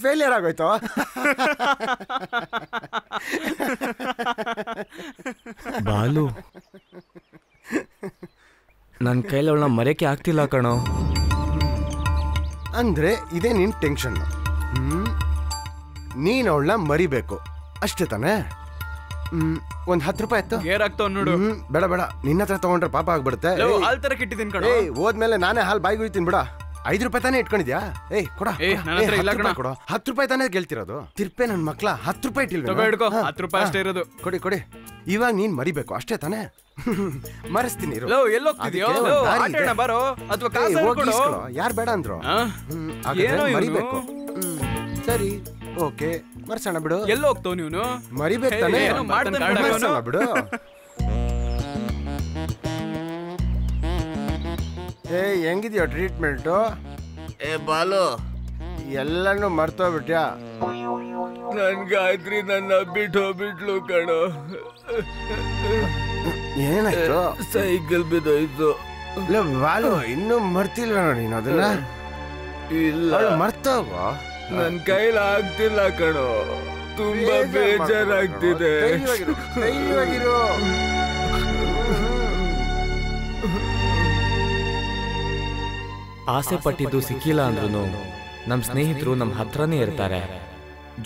Failure ಆಗೋಯ್ತು. ಬಾಲು, ನನ್ನ ಕೈಲಿ ಅವಳನ್ನ ಮರೆಯಕ್ಕೆ ಆಗ್ತಿಲ್ಲ ಕಣೋ. ಅಂದ್ರೆ ಇದೇ ನಿನ್ ಟೆನ್ಷನ್. ನೀನ್ ಅವಳನ್ನ ಮರಿಬೇಕು ಅಷ್ಟೇ ತಾನೆ? ಒಂದ್ 10 ರೂಪಾಯಿ ಆಯ್ತು. ನೋಡು. ಬೇಡ ಬೇಡ, ನಿನ್ನ ಹತ್ರ ತಗೊಂಡ್ರೆ ಪಾಪ ಆಗ್ಬಿಡುತ್ತೆ. ಹಾಲ್ ತರ ಕೆಟ್ಟಿದ್ದೀನಿ ಕಣ. ಹೋದ್ಮೇಲೆ ನಾನೇ ಹಾಲ್ ಬಾಯಿಗೆ ಉಳಿತೀನಿ ಬಿಡ. 5 ರೂಪಾಯಿ ತಾನೇ ಇಟ್ಕೊಂಡಿದ್ಯಾ? ಕೊಡ, 10 ರೂಪಾಯಿ ತಾನೇ ಗೆಲ್ತಿರೋದು. ತಿರ್ಪೆ ನನ್ ಮಕ್ಳ 10 ರೂಪಾಯಿ ಇಟ್ಟಿಲ್ವ? 10 ರೂಪಾಯಿ ಅಷ್ಟೇ ಇರೋದು. ಕೊಡಿ. ಇವಾಗ ನೀನ್ ಮರಿಬೇಕು ಅಷ್ಟೇ ತಾನೇ? ಮರೆಸ್ತೀನಿ. ಯಾರು ಬೇಡ ಅಂದ್ರು? ಮರಿಬೇಕು. ಸರಿ, ಓಕೆ, ಮರ್ಸೋಣ ಬಿಡು. ಎಲ್ಲ ಹೋಗ್ತಾವ ನೀನು? ಮರಿಬೇಕು ತಾನೇ? ಬಿಡು. ಹೆಂಗಿದ್ಯೋ ಟ್ರೀಟ್ಮೆಂಟು? ಬಾಲು, ಎಲ್ಲಾನು ಮರ್ತೋಗ್ಬಿಟ್ಯಾ? ನನ್ ಗಾಯತ್ರಿ ನನ್ನ ಬಿಟ್ಟೋಗ್ಬಿಟ್ಲು ಕಣೋ. ಏನಾಯ್ತು? ಸೈಕಲ್ ಬಿದ್ದೋಯ್ತು. ಬಾಲು, ಇನ್ನೂ ಮರ್ತಿಲ್ವ ನೋಡಿ ಅದನ್ನ? ಇಲ್ಲ, ಮರ್ತೋಗ. ನನ್ ಕೈಲಿ ಆಗ್ತಿಲ್ಲ ಕಣೋ, ತುಂಬಾ ಬೇಜಾರಾಗ್ತಿದೆ. ಆಸೆ ಪಟ್ಟಿದ್ದು ಸಿಕ್ಕಿಲ್ಲ ಅಂದ್ರೂ ನಮ್ಮ ಸ್ನೇಹಿತರು ನಮ್ಮ ಹತ್ರನೇ ಇರ್ತಾರೆ.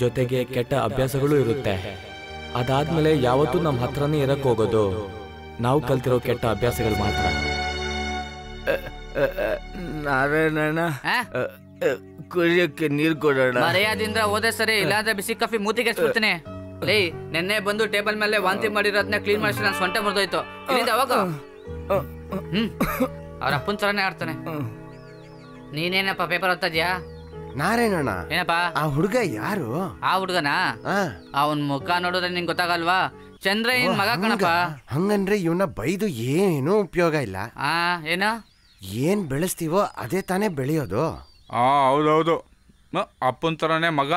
ಜೊತೆಗೆ ಕೆಟ್ಟ ಅಭ್ಯಾಸಗಳು ಇರುತ್ತೆ. ಅದಾದ್ಮೇಲೆ ಯಾವತ್ತೂ ನಮ್ಮ ಹತ್ರನೇ ಇರಕ್ ಹೋಗೋದು ನಾವು ಕಲ್ತಿರೋ ಕೆಟ್ಟ ಅಭ್ಯಾಸಗಳು ಮಾತ್ರ. ನಾರಾಯಣ, ಕುಡಿಯಕ್ಕೆ ನೀರ್ ಕೊಡೋಣ. ಮರ್ಯಾದಿಂದ ಹೋದೆ ಸರಿ, ಇಲ್ಲಾಂದ್ರೆ ಬಿಸಿ ಕಾಫಿ ಮೂತಿಗೆ ಹಚ್ಬಿಡ್ತೀನಿ. ಲೇ, ನೆನ್ನೆ ಬಂದು ಟೇಬಲ್ ಮೇಲೆ ವಾಂತಿ ಮಾಡಿರೋದನ್ನ ಕ್ಲೀನ್ ಮಾಡಿಸಿ ನಾನು ಸೊಂಟ ಮುರಿದೋಯ್ತು. ಇಲ್ಲಿಂದ ಅವಾಗ ಅವ್ರ ಅಪ್ಪನ ತರನೇ ಆಡ್ತಾನೆ. ನೀನೇನಪ್ಪ ಪೇಪರ್ ಓದ್ತಾ ಇದ್ಯಾ? ನಾರಾಯಣಣ್ಣ, ಏನಪ್ಪಾ ಆ ಹುಡುಗ ಯಾರು? ಆ ಹುಡುಗನಾ? ಅವನ್ ಮುಖ ನೋಡಿದ್ರೆ ನಿಂಗೆ ಗೊತ್ತಾಗಲ್ವಾ? ಚಂದ್ರಯ್ಯನ್ ಮಗ ಕಣಪ್ಪ. ಹಂಗಂದ್ರೆ ಇವನ್ನ ಬೈದು ಏನು ಉಪಯೋಗ ಇಲ್ಲ. ಏನ? ಏನ್ ಬೆಳೆಸ್ತೀವೋ ಅದೇ ತಾನೇ ಬೆಳೆಯೋದು. ಹೌದೌದು, ಅಪ್ಪನ ತರನೇ ಮಗ.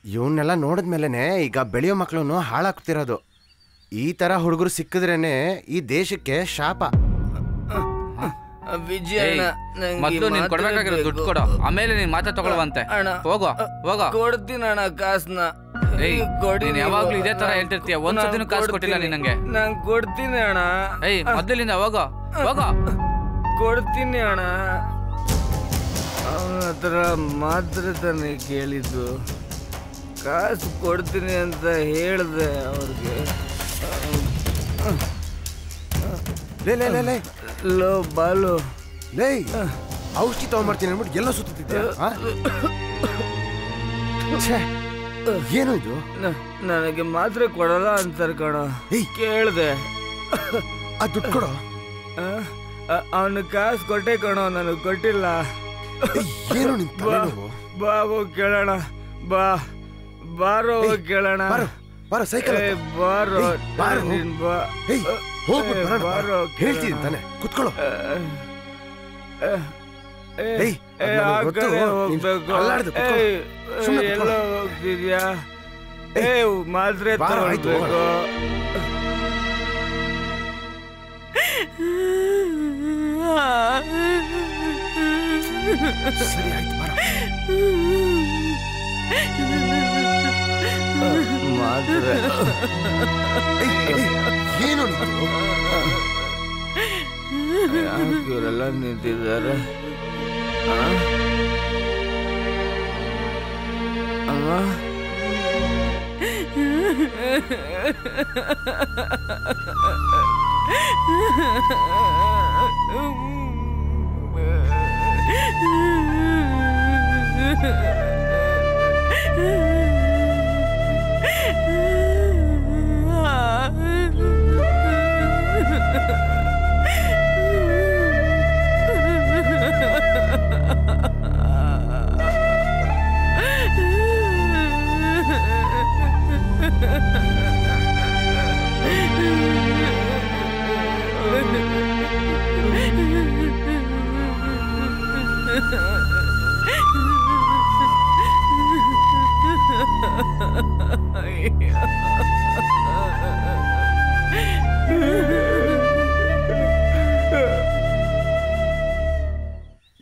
ಇವನ್ನೆಲ್ಲ ನೋಡಿದ್ಮೇಲೆನೆ ಈಗ ಬೆಳೆಯೋ ಮಕ್ಳು ಹಾಳಾಗ್ತಿರೋದು. ಈ ತರ ಹುಡುಗರು ಸಿಕ್ಕಿದ್ರೇನೆ ಈ ದೇಶಕ್ಕೆ ಶಾಪ. ಮೊದ್ಲು ನೀನ್ ಕೊಡ್ಬೇಕಾಗಿರೋ ದುಡ್ಡು ಕೊಡು, ಆಮೇಲೆ ನೀನ್ ಮಾತಾ ತಗೊಳ್ಳುವಂತೆ. ಹೋಗೋ. ಕೊಡ್ತೀನಿ ಅಣ್ಣ ಕಾಸನ್ನ. ನೀನ್ ಯಾವಾಗ್ಲೂ ಇದೇ ತರ ಹೇಳ್ತಿರ್ತೀಯ, ಒಂದ್ಸತಿನೂ ಕಾಸು ಕೊಟ್ಟಿಲ್ಲ ನೀನ್ ನಂಗೆ. ನಾನ್ ಕೊಡ್ತೀನಿ ಅಣ್ಣ. ಮೊದ್ಲಿಂದ ಹೋಗೋ. ಕೊಡ್ತೀನಿ ಅಣ್ಣ. ಅವನ ಹತ್ರ ಮಾತ್ರ ತಾನೇ ಕೇಳಿದ್ದು, ಕಾಸು ಕೊಡ್ತೀನಿ ಅಂತ ಹೇಳ್ದೆ ಅವ್ರಿಗೆ. ಲೋ ಬಾಲು, ಲೇ ಔಷಧಿ ತಗೊಂಡ್ಬರ್ತೀನಿ ಅಂದ್ಬಿಟ್ಟು ಎಲ್ಲ ಸುತ್ತಿದ್ದೆ. ಏನು ಇದು? ನನಗೆ ಮಾತ್ರೆ ಕೊಡಲ್ಲ ಅಂತಾರೆ ಕಣ. ಕೇಳ್ದೆ, ಆ ದುಡ್ಡು ಕೊಡೋ. ಅವನು ಕಾಸು ಕೊಟ್ಟೆ ಕಣೋ, ನನಗೆ ಕೊಟ್ಟಿಲ್ಲ. ಏನು ಬಾಬು ಕೇಳೋಣ. ಬಾರೋ ಕೇಳೋಣ. ಬಾರೋ, ಸೈಕಲ್ ಬಾರೋ. ಬಾರೋ, ಹೇಳ್ತೀನಿ ತಾನೆ, ಕುತ್ಕೊಳ್ಳೋ. ಎಲ್ಲ ಹೋಗ್ತಿದ್ಯಾ? ಮಾತ್ರೆ ತಗೊಳ್ಬೇಕು. ಸರಿ ಆಯ್ತು, ಬಾರ. ಮಾತ್ರೆ ಏನು? ಇವರೆಲ್ಲ ನಿಂತಿದ್ದಾರೆ. ಅಮ್ಮ,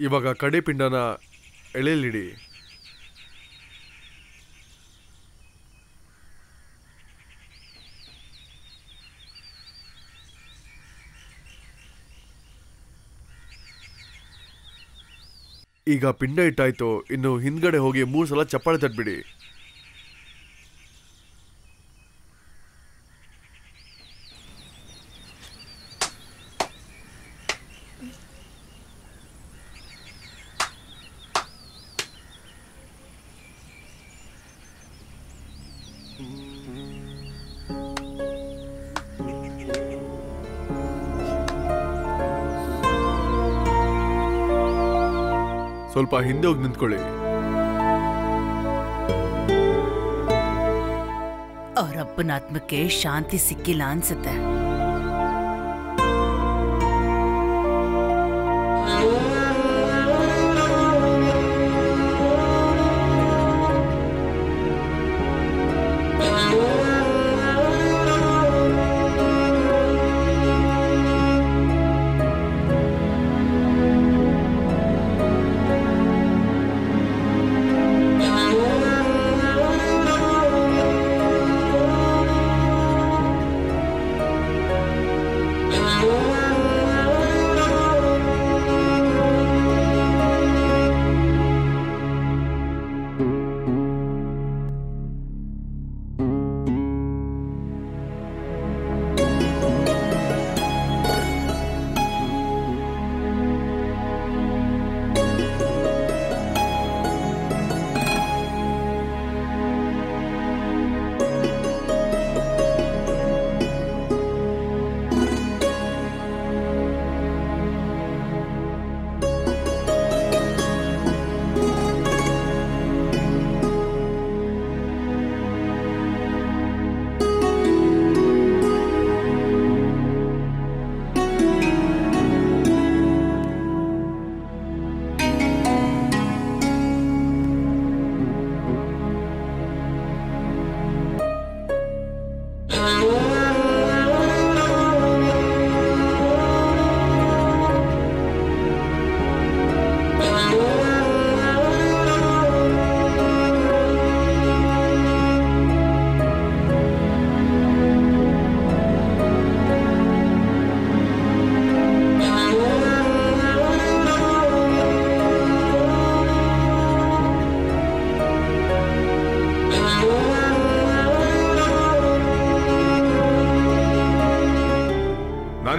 ಇವಾಗ ಕಡೆ ಪಿಂಡನ ಎಳೆಲಿಡಿ. ಈಗ ಪಿಂಡ ಇಟ್ಟಾಯ್ತು, ಇನ್ನು ಹಿಂದ್ಗಡೆ ಹೋಗಿ 3 ಸಲ ಚಪ್ಪಾಳೆ ತಟ್ಬಿಡಿ. ಸ್ವಲ್ಪ ಹಿಂದೆ ಹೋಗಿ ನಿಂತ್ಕೊಳ್ಳಿ. ಅವರಪ್ಪನ ಆತ್ಮಕ್ಕೆ ಶಾಂತಿ ಸಿಕ್ಕಿಲ್ಲ ಅನ್ಸುತ್ತೆ.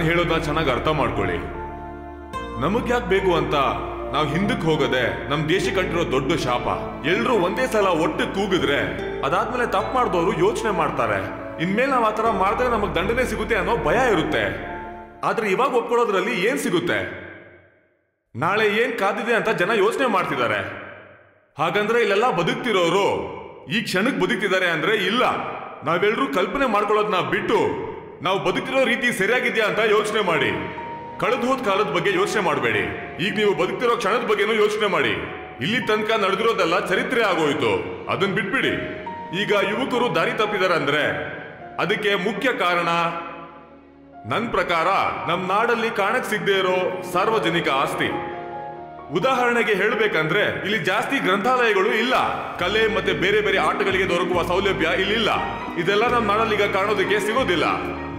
ಹೇಳೋದನ್ನ ಚೆನ್ನಾಗಿ ಅರ್ಥ ಮಾಡ್ಕೊಳ್ಳಿ. ನಮಗ್ ಯಾಕೆ ಬೇಕು ಅಂತ ನಾವು ಹಿಂದಕ್ಕೆ ಹೋಗದೆ ನಮ್ ದೇಶಕ್ಕೆ ಅಂಟಿರೋ ದೊಡ್ಡ ಶಾಪ. ಎಲ್ರು ಒಂದೇ ಸಲ ಒಟ್ಟು ಕೂಗಿದ್ರೆ ಅದಾದ್ಮೇಲೆ ತಪ್ಪು ಮಾಡಿದವರು ಯೋಚನೆ ಮಾಡ್ತಾರೆ, ಇನ್ಮೇಲೆ ನಾವ್ ಆತರ ಮಾಡಿದ್ರೆ ನಮಗ್ ದಂಡನೆ ಸಿಗುತ್ತೆ ಅನ್ನೋ ಭಯ ಇರುತ್ತೆ. ಆದ್ರೆ ಇವಾಗ ಒಪ್ಕೊಳ್ಳೋದ್ರಲ್ಲಿ ಏನ್ ಸಿಗುತ್ತೆ? ನಾಳೆ ಏನ್ ಕಾದಿದೆ ಅಂತ ಜನ ಯೋಚನೆ ಮಾಡ್ತಿದ್ದಾರೆ. ಹಾಗಂದ್ರೆ ಇಲ್ಲೆಲ್ಲ ಬದುಕ್ತಿರೋರು ಈ ಕ್ಷಣಕ್ಕೆ ಬದುಕ್ತಿದ್ದಾರೆ ಅಂದ್ರೆ ಇಲ್ಲ. ನಾವೆಲ್ಲರೂ ಕಲ್ಪನೆ ಮಾಡ್ಕೊಳ್ಳೋದನ್ನ ಬಿಟ್ಟು ನಾವು ಬದುಕಿರೋ ರೀತಿ ಸರಿಯಾಗಿದ್ಯಾ ಅಂತ ಯೋಚನೆ ಮಾಡಿ. ಕಳೆದು ಹೋದ ಕಾಲದ ಬಗ್ಗೆ ಯೋಚನೆ ಮಾಡಬೇಡಿ. ಈಗ ನೀವು ಬದುಕ್ತಿರೋ ಕ್ಷಣದ ಬಗ್ಗೆನೂ ಯೋಚನೆ ಮಾಡಿ. ಇಲ್ಲಿ ತನಕ ನಡೆದಿರೋದೆಲ್ಲ ಚರಿತ್ರೆ ಆಗೋಯ್ತು, ಅದನ್ನ ಬಿಟ್ಬಿಡಿ. ಈಗ ಯುವಕರು ದಾರಿ ತಪ್ಪಿದಾರೆ ಅಂದ್ರೆ ಅದಕ್ಕೆ ಮುಖ್ಯ ಕಾರಣ ನನ್ನ ಪ್ರಕಾರ ನಮ್ಮ ನಾಡಲ್ಲಿ ಕಾಣಕ್ ಸಿಗದೆ ಇರೋ ಸಾರ್ವಜನಿಕ ಆಸ್ತಿ. ಉದಾಹರಣೆಗೆ ಹೇಳಬೇಕಂದ್ರೆ ಇಲ್ಲಿ ಜಾಸ್ತಿ ಗ್ರಂಥಾಲಯಗಳು ಇಲ್ಲ, ಕಲೆ ಮತ್ತೆ ಬೇರೆ ಬೇರೆ ಆಟಗಳಿಗೆ ದೊರಕುವ ಸೌಲಭ್ಯ ಇಲ್ಲಿಲ್ಲ. ಇದೆಲ್ಲ ನಮ್ಮ ನಾಡಲ್ಲಿ ಈಗ ಕಾಣೋದಕ್ಕೆ ಸಿಗೋದಿಲ್ಲ.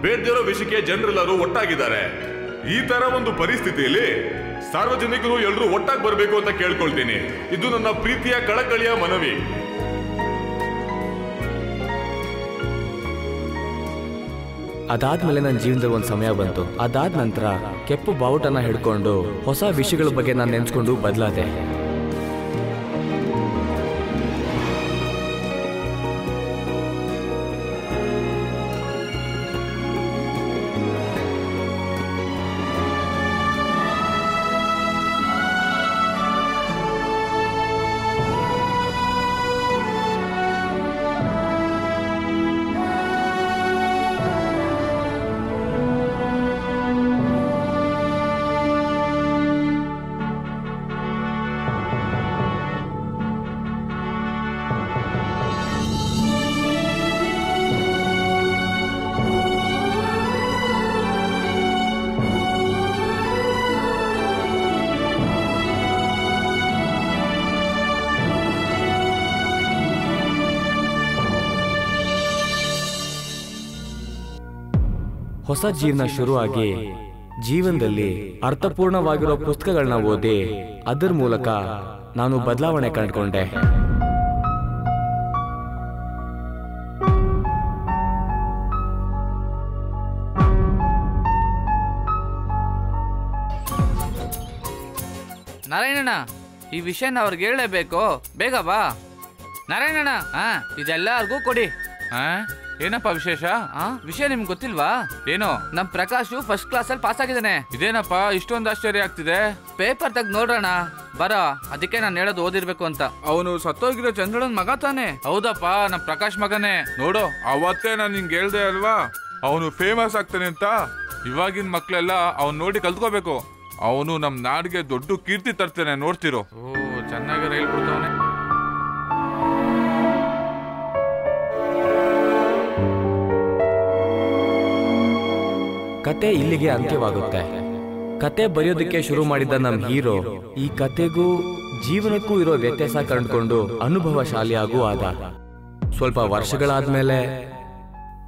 ಬೇಡ್ದಿರೋ ವಿಷಯಕ್ಕೆ ಜನರೆಲ್ಲರೂ ಒಟ್ಟಾಗಿದ್ದಾರೆ. ಈ ತರ ಒಂದು ಪರಿಸ್ಥಿತಿಯಲ್ಲಿ ಸಾರ್ವಜನಿಕರು ಎಲ್ಲರೂ ಒಟ್ಟಾಗಿ ಬರಬೇಕು ಅಂತ ಕೇಳ್ಕೊಳ್ತೀನಿ. ಇದು ನನ್ನ ಪ್ರೀತಿಯ ಕಳಕಳಿಯ ಮನವಿ. ಅದಾದ್ಮೇಲೆ ನನ್ನ ಜೀವನದಲ್ಲಿ ಒಂದು ಸಮಯ ಬಂತು. ಅದಾದ ನಂತರ ಕೆಂಪು ಬಾವುಟನ ಹಿಡ್ಕೊಂಡು ಹೊಸ ವಿಷಯಗಳ ಬಗ್ಗೆ ನಾನು ನೆನ್ಸ್ಕೊಂಡು ಬದಲಾದೆ. ಹೊಸ ಜೀವನ ಶುರುವಾಗಿ ಜೀವನದಲ್ಲಿ ಅರ್ಥಪೂರ್ಣವಾಗಿರೋ ಪುಸ್ತಕಗಳನ್ನ ಓದಿ ಅದರ ಮೂಲಕ ನಾನು ಬದಲಾವಣೆ ಕಂಡುಕೊಂಡೆ. ನಾರಾಯಣಣ್ಣ, ಈ ವಿಷಯನ ಅವ್ರಿಗೆ ಹೇಳಲೇಬೇಕು, ಬೇಗ ಬಾ. ನಾರಾಯಣಣ್ಣ, ಇದೆಲ್ಲರಿಗೂ ಕೊಡಿ. ಏನಪ್ಪ ವಿಶೇಷ? ವಿಷಯ ನಿಮ್ಗೆ ಗೊತ್ತಿಲ್ವಾ? ಏನು? ನಮ್ ಪ್ರಕಾಶ್ ಫಸ್ಟ್ ಕ್ಲಾಸ್ ಅಲ್ಲಿ ಪಾಸ್ ಆಗಿದ್ದಾನೆ. ಇದೇನಪ್ಪ ಇಷ್ಟೊಂದು ಆಶ್ಚರ್ಯ ಆಗ್ತಿದೆ? ಪೇಪರ್ ತೆಗ್ದು ನೋಡ್ರಣ ಬರೋ, ಅದಕ್ಕೆ ನಾನು ಹೇಳೋದು ಓದಿರ್ಬೇಕು ಅಂತ. ಅವನು ಸತ್ತೋಗಿರೋ ಚಂದ್ರಳನ್ ಮಗ ತಾನೆ? ಹೌದಪ್ಪ, ನಮ್ ಪ್ರಕಾಶ್ ಮಗನೇ. ನೋಡು, ಅವತ್ತೇ ನಾನು ನಿಂಗೆ ಹೇಳ್ದೆ ಅಲ್ವಾ ಅವನು ಫೇಮಸ್ ಆಗ್ತಾನೆ ಅಂತ. ಇವಾಗಿನ ಮಕ್ಳೆಲ್ಲ ಅವ್ನ್ ನೋಡಿ ಕಲ್ತ್ಕೋಬೇಕು. ಅವನು ನಮ್ ನಾಡಿಗೆ ದೊಡ್ಡ ಕೀರ್ತಿ ತರ್ತೇನೆ, ನೋಡ್ತಿರೋ. ಓ, ಚೆನ್ನಾಗಿ ಹೇಳ್ಬಿಡ್ತಾವನೆ. ಕತೆ ಇಲ್ಲಿಗೆ ಅಂತ್ಯವಾಗುತ್ತೆ. ಕತೆ ಬರೆಯೋದಕ್ಕೆ ಶುರು ಮಾಡಿದ ನಮ್ಮ ಹೀರೋ ಈ ಕತೆಗೂ ಜೀವನಕ್ಕೂ ಇರೋ ವ್ಯತ್ಯಾಸ ಕಂಡುಕೊಂಡು ಅನುಭವಶಾಲಿಯಾಗೂ ಆದ. ಸ್ವಲ್ಪ ವರ್ಷಗಳಾದ್ಮೇಲೆ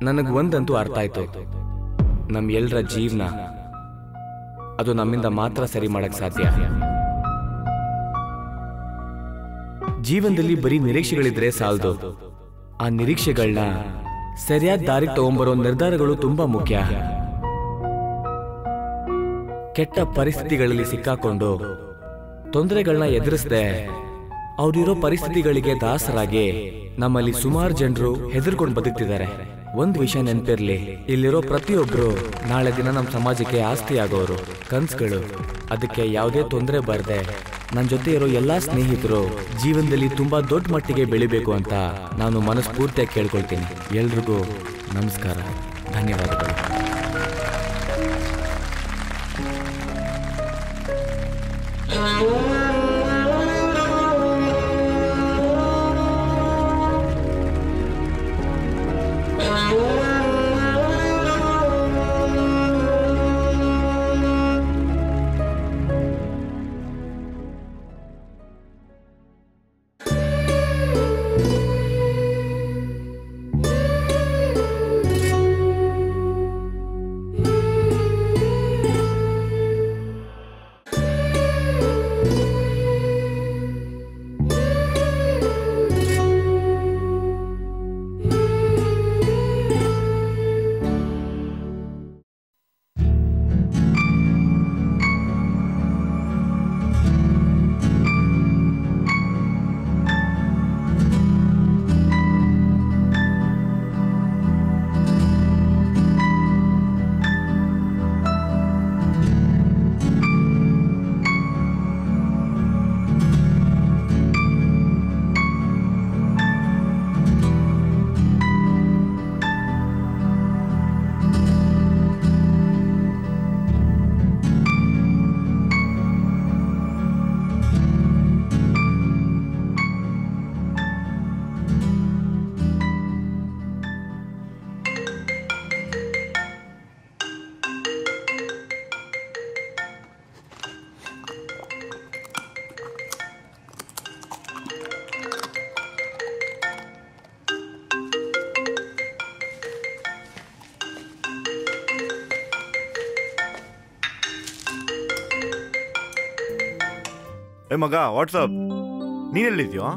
ನನಗೆ ಒಂದಂತೂ ಅರ್ಥ ಆಯ್ತು, ನಮ್ಮ ಎಲ್ಲರ ಜೀವನ ಅದು ನಮ್ಮಿಂದ ಮಾತ್ರ ಸರಿ ಮಾಡಕ್ ಸಾಧ್ಯ. ಜೀವನದಲ್ಲಿ ಬರೀ ನಿರೀಕ್ಷೆಗಳಿದ್ರೆ ಸಾಲದು, ಆ ನಿರೀಕ್ಷೆಗಳನ್ನ ಸರಿಯಾದ ದಾರಿಗೆ ತಗೊಂಬರೋ ನಿರ್ಧಾರಗಳು ತುಂಬಾ ಮುಖ್ಯ. ಕೆಟ್ಟ ಪರಿಸ್ಥಿತಿಗಳಲ್ಲಿ ಸಿಕ್ಕಾಕೊಂಡು ತೊಂದರೆಗಳನ್ನ ಎದುರಿಸದೆ ಅವ್ರಿರೋ ಪರಿಸ್ಥಿತಿಗಳಿಗೆ ದಾಸರಾಗಿ ನಮ್ಮಲ್ಲಿ ಸುಮಾರು ಜನರು ಹೆದರ್ಕೊಂಡು ಬದುಕ್ತಿದ್ದಾರೆ. ಒಂದ್ ವಿಷಯ ನೆನಪಿರ್ಲಿ, ಇಲ್ಲಿರೋ ಪ್ರತಿಯೊಬ್ರು ನಾಳೆ ದಿನ ನಮ್ಮ ಸಮಾಜಕ್ಕೆ ಆಸ್ತಿ ಆಗೋರು. ಕನ್ಸುಗಳು, ಅದಕ್ಕೆ ಯಾವುದೇ ತೊಂದರೆ ಬರದೆ ನನ್ನ ಜೊತೆ ಇರೋ ಎಲ್ಲಾ ಸ್ನೇಹಿತರು ಜೀವನದಲ್ಲಿ ತುಂಬಾ ದೊಡ್ಡ ಮಟ್ಟಿಗೆ ಬೆಳಿಬೇಕು ಅಂತ ನಾನು ಮನಸ್ಫೂರ್ತಿಯಾಗಿ ಕೇಳ್ಕೊಳ್ತೀನಿ. ಎಲ್ರಿಗೂ ನಮಸ್ಕಾರ, ಧನ್ಯವಾದಗಳು. ಏ ಮಗ, ವಾಟ್ಸಪ್, ನೀನೆಲ್ಲಿದ್ಯೋ?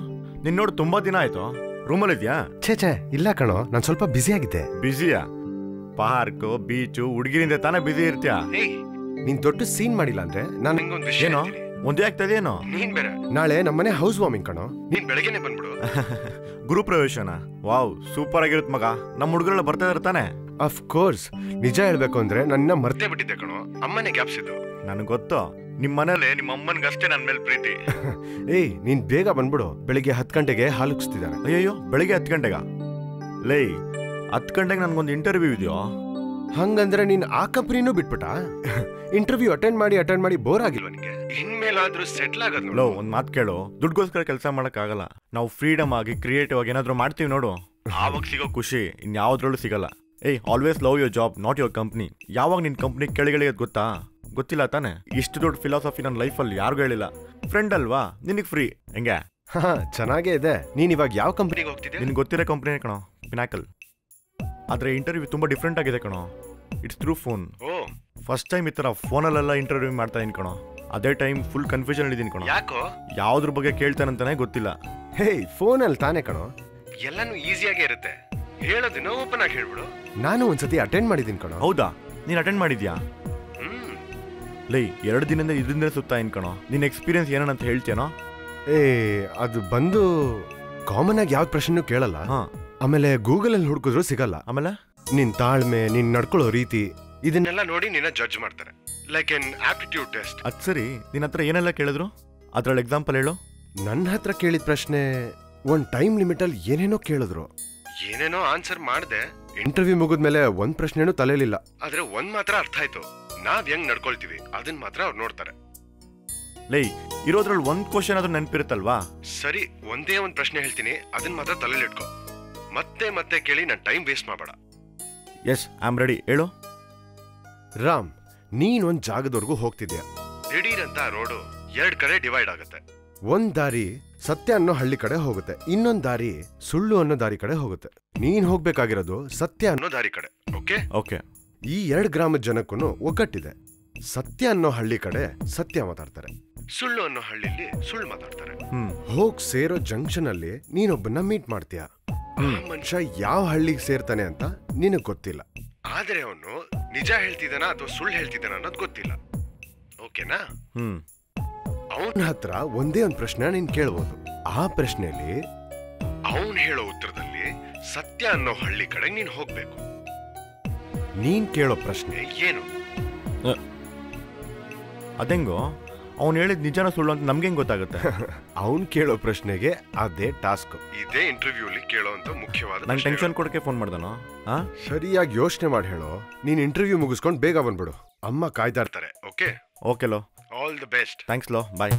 ನಿನ್ನ ನೋಡಿ ತುಂಬಾ ದಿನ ಆಯ್ತು. ರೂಮಲ್ಲಿದ್ಯಾ? ಛೇ ಇಲ್ಲ ಕಣೋ, ನಾನು ಸ್ವಲ್ಪ ಬ್ಯುಸಿ ಆಗಿದ್ದೆ. ಬ್ಯುಸಿಯಾ? ಪಾರ್ಕ್, ಬೀಚು, ಹುಡುಗಿರಿಂದ ತಾನೇ ಬ್ಯುಸಿ ಇರ್ತೀಯಾ? ನೀನ್ ದೊಡ್ಡ ಸೀನ್ ಮಾಡಿಲ್ಲ ಅಂದ್ರೆ ನಾನು ಏನೋ ಒಂದೇ ಆಗ್ತದೇನೋ? ನಾಳೆ ನಮ್ಮನೆ ಹೌಸ್ ವಾರ್ಮಿಂಗ್ ಕಣೋ, ನೀನ್ ಬೆಳಗ್ಗೆನೆ ಬಂದ್ಬಿಡು. ಗುರುಪ್ರವೇಶನ? ವಾವ್, ಸೂಪರ್ ಆಗಿರುತ್ತೆ ಮಗ. ನಮ್ಮ ಹುಡುಗರೆಲ್ಲ ಬರ್ತಾ ಇರ್ತಾನೆ. Of course. ನಿಜ ಹೇಳ್ಬೇಕು ಅಂದ್ರೆ ನನ್ನ ಮರ್ತೇ ಬಿಟ್ಟಿದ್ದೆ ಕಣೋ, ಅಮ್ಮನೇ ಗ್ಯಾಪ್ಸಿದ್ದು. ನನಗೆ ಗೊತ್ತು, ನಿಮ್ಮ ಮನೇಲಿ ನಿಮ್ಮ ಅಮ್ಮನಿಗಷ್ಟೇ ನನ್ನ ಮೇಲೆ ಪ್ರೀತಿ. ಏಯ್, ನೀನ್ ಬೇಗ ಬಂದ್ಬಿಡು, ಬೆಳಿಗ್ಗೆ 10 ಗಂಟೆಗೆ ಹಾಲು ಉಕ್ಸ್ತಿದ್ದಾರೆ. ಅಯ್ಯಯ್ಯೋ, ಬೆಳಿಗ್ಗೆ 10 ಗಂಟೆಗ? ಲೇ, 10 ಗಂಟೆಗೆ ನನ್ಗೊಂದು ಇಂಟರ್ವ್ಯೂ ಇದೆಯೋ? ಹಂಗಂದ್ರೆ ನೀನ್ ಆ ಕಂಪ್ನಿನೂ ಬಿಟ್ಬಿಟ್ಟ? ಇಂಟರ್ವ್ಯೂ ಅಟೆಂಡ್ ಮಾಡಿ ಬೋರ್ ಆಗಿಲ್ವ ನಿಂಗೆ? ಇನ್ಮೇಲಾದ್ರೂ ಸೆಟ್ಲ್ ಆಗೋದು. ಲೋ, ಒಂದ್ ಮಾತು ಕೇಳು, ದುಡ್ಗೋಸ್ಕರ ಕೆಲಸ ಮಾಡಕ್ ಆಗಲ್ಲ. ನಾವು ಫ್ರೀಡಮ್ ಆಗಿ ಕ್ರಿಯೇಟಿವ್ ಆಗಿ ಏನಾದ್ರು ಮಾಡ್ತೀವಿ ನೋಡು, ಆವಾಗ ಸಿಗೋ ಖುಷಿ ಇನ್ಯಾವ್ದ್ರಲ್ಲೂ ಸಿಗಲ್ಲ. ಏಯ್, always love your job, not your company. ಯಾವಾಗ ನಿನ್ ಕಂಪ್ನಿ ಕೆಳಗಡೆ ಗೊತ್ತಾ? ಗೊತ್ತಿಲ್ಲ ತಾನೆ? ಇಷ್ಟು ದೊಡ್ಡ ಫಿಲಾಸಫಿ ನನ್ನ ಲೈಫಲ್ಲಿ ಯಾರಿಗೂ ಹೇಳಿಲ್ಲ. ಫ್ರೆಂಡ್ ಅಲ್ವಾ, ನಿನಗೆ ಫ್ರೀ. ಹೆಂಗೆ? ಚೆನ್ನಾಗೇ ಇದೆ. ನೀನ್ ಇವಾಗ ಯಾವ ಕಂಪ್ನಿಗೆ ಹೋಗ್ತಿದ್ದೆ? ನಿನ್ಗೆ ಗೊತ್ತಿರೋ ಕಂಪ್ನಿ ಕಣೋ, ಪಿನಾಕಲ್. ಆದ್ರೆ ಇಂಟರ್ವ್ಯೂ ತುಂಬಾ ಡಿಫ್ರೆಂಟ್ ಆಗಿದೆ ಕಣೋ. It's through phone. First time ಈ ಥರ ಫೋನಲ್ಲೆಲ್ಲ ಇಂಟರ್ವ್ಯೂ ಮಾಡ್ತಾ ಇದ್ದೀನಿ ಕಣೋ. ಅದೇ ಟೈಮ್ ಫುಲ್ ಕನ್ಫ್ಯೂಷನ್ ಇದ್ದೀನಿ ಕಣೋ. ಯಾಕೋ? ಯಾವುದ್ರ ಬಗ್ಗೆ ಕೇಳ್ತಾನಂತಾನೆ ಗೊತ್ತಿಲ್ಲ. ಹೇ, ಫೋನಲ್ಲಿ ತಾನೇ ಕಣೋ, ಎಲ್ಲಾನು ಈಸಿಯಾಗೇ ಇರುತ್ತೆ. ಹೇಳೋದಿನ ಓಪನ್ ಆಗಿ ಹೇಳ್ಬಿಡು. ನಾನು ಒಂದ್ಸತಿ ಅಟೆಂಡ್ ಮಾಡಿದ್ದೀನಿ ಕಣೋ. ಹೌದಾ? ನೀನು ಅಟೆಂಡ್ ಮಾಡಿದ್ಯಾ? ಲೈ 2 ದಿನದಿಂದ ಇದರಿಂದ ಸುತ್ತಾ ಇನ್ ಕಣೋ. ನಿನ್ನ ಎಕ್ಸ್ಪೀರಿಯನ್ಸ್ ಏನಂತ ಹೇಳ್ತೀಯನೋ? ಅದು ಬಂದು ಕಾಮನ್ ಆಗಿ ಯಾವ ಪ್ರಶ್ನೆ ಕೇಳಲ್ಲ. ಆಮೇಲೆ ಗೂಗಲ್ ಅಲ್ಲಿ ಹುಡುಕಿದ್ರು ಸಿಗಲ್ಲ. ಆಮೇಲೆ ನಿನ್ ತಾಳ್ಮೆ, ನಿನ್ ನಡ್ಕೊಳ್ಳೋ ರೀತಿ, ಇದನ್ನೆಲ್ಲ ನೋಡಿ ನಿನ್ನ ಜಡ್ಜ್ ಮಾಡ್ತಾರೆ. Like an aptitude test. ಅದ್ ಸರಿ, ನಿನ್ನ ಹತ್ರ ಏನೆಲ್ಲ ಕೇಳಿದ್ರು? ಅದ್ರಲ್ಲಿ ಎಕ್ಸಾಂಪಲ್ ಹೇಳು. ನನ್ನ ಹತ್ರ ಕೇಳಿದ ಪ್ರಶ್ನೆ ಒಂದ್ ಟೈಮ್ ಲಿಮಿಟ್ ಅಲ್ಲಿ ಏನೇನೋ ಕೇಳಿದ್ರು. ಏನೇನೋ ಆನ್ಸರ್ ಮಾಡ್ದೆ. ಇಂಟರ್ವ್ಯೂ ಮುಗಿದ್ಮೇಲೆ ಒಂದ್ ಪ್ರಶ್ನೆನೂ ತಲೆಲಿಲ್ಲ. ಆದ್ರೆ ಒಂದ್ ಮಾತ್ರ ಅರ್ಥ ಆಯ್ತು, ನಾವ್ ಹೆಂಗ್ ನಡ್ಕೊಳ್ತೀವಿ ಅದನ್ ಮಾತ್ರ ಅವ್ರು ನೋಡ್ತಾರೆ. ಲೈ ಇರೋದ್ರಲ್ಲಿ ಒಂದ್ ಕ್ವಶನ್ ಆದ್ರೂ ನೆನಪಿರುತ್ತಲ್ವಾ? ಸರಿ, ಒಂದೇ ಒಂದ್ ಪ್ರಶ್ನೆ ಹೇಳ್ತೀನಿ, ಅದನ್ ಮಾತ್ರ ತಲೆಲಿ ಇಟ್ಕೋ. ಮತ್ತೆ ಮತ್ತೆ ಕೇಳಿ ನನ್ ಟೈಮ್ ವೇಸ್ಟ್ ಮಾಡಬೇಡ. Yes, I am ready. ಹೇಳು. ರಾಮ್, ನೀನ್ ಒಂದ್ ಜಾಗದವರೆಗೂ ಹೋಗ್ತಿದ್ಯಾ. ದಿಢೀರ್ ಅಂತ ರೋಡು 2 ಕಡೆ ಡಿವೈಡ್ ಆಗುತ್ತೆ. ಒಂದ್ ದಾರಿ ಸತ್ಯ ಅನ್ನೋ ಹಳ್ಳಿ ಕಡೆ ಹೋಗುತ್ತೆ, ಇನ್ನೊಂದ್ ದಾರಿ ಸುಳ್ಳು ಅನ್ನೋ ದಾರಿ ಕಡೆ ಹೋಗುತ್ತೆ. ನೀನ್ ಹೋಗ್ಬೇಕಾಗಿರೋದು ಸತ್ಯ ಅನ್ನೋ ದಾರಿ ಕಡೆ. Okay okay. ಈ 2 ಗ್ರಾಮದ ಜನಕ್ಕೂ ಒಗ್ಗಟ್ಟಿದೆ. ಸತ್ಯ ಅನ್ನೋ ಹಳ್ಳಿ ಕಡೆ ಸತ್ಯ ಮಾತಾಡ್ತಾರೆ, ಸುಳ್ಳು ಅನ್ನೋ ಹಳ್ಳಿಲಿ ಸುಳ್ಳು ಮಾತಾಡ್ತಾರೆ. ಹೋಗ್ ಸೇರೋ ಜಂಕ್ಷನ್ ಅಲ್ಲಿ ನೀನೊಬ್ಬನ ಮೀಟ್ ಮಾಡ್ತೀಯ. ಮನುಷ್ಯ ಯಾವ ಹಳ್ಳಿಗೆ ಸೇರ್ತಾನೆ ಅಂತ ನಿನಗ್ ಗೊತ್ತಿಲ್ಲ, ಆದ್ರೆ ಅವನು ನಿಜ ಹೇಳ್ತಿದ್ದಾನ ಅಥವಾ ಸುಳ್ಳು ಹೇಳ್ತಿದ್ದಾನ ಅನ್ನೋದು ಗೊತ್ತಿಲ್ಲ. ಓಕೆನಾ? ಅವನ ಹತ್ರ ಒಂದೇ ಒಂದ್ ಪ್ರಶ್ನೆ ನೀನ್ ಕೇಳ್ಬೋದು. ಆ ಪ್ರಶ್ನೆಯಲ್ಲಿ ಅವನ್ ಹೇಳೋ ಉತ್ತರದಲ್ಲಿ ಸತ್ಯ ಅನ್ನೋ ಹಳ್ಳಿ ಕಡೆ ನೀನ್ ಹೋಗ್ಬೇಕು. ನೀನ್ ಕೇಳೋ ಪ್ರಶ್ನೆ ಏನು? ಅದೆಂಗೋ ಅವ್ನು ಹೇಳಿದ್ ನಿಜಾನ ಸುಳ್ಳು ಅಂತ ನಮ್ಗೆ ಹೆಂಗ್ ಗೊತ್ತಾಗುತ್ತೆ? ಅವ್ನ್ ಕೇಳೋ ಪ್ರಶ್ನೆಗೆ ಅದೇ ಟಾಸ್ಕ್. ಇದೇ ಇಂಟರ್ವ್ಯೂ ಅಲ್ಲಿ ಕೇಳೋ ಅಂತ ಮುಖ್ಯವಾದ. ನಂಗೆ ಟೆನ್ಷನ್ ಕೊಡಕ್ಕೆ ಫೋನ್ ಮಾಡ್ದಾನೋ? ಸರಿಯಾಗಿ ಯೋಚನೆ ಮಾಡಿ ಹೇಳೋ. ನೀನ್ ಇಂಟರ್ವ್ಯೂ ಮುಗಿಸ್ಕೊಂಡು ಬೇಗ ಬಂದ್ಬಿಡು, ಅಮ್ಮ ಕಾಯ್ತಾ ಇರ್ತಾರೆ. ಓಕೆ ಓಕೆ ಲೋ. All the best. ಥ್ಯಾಂಕ್ಸ್ ಲೋ, ಬಾಯ್.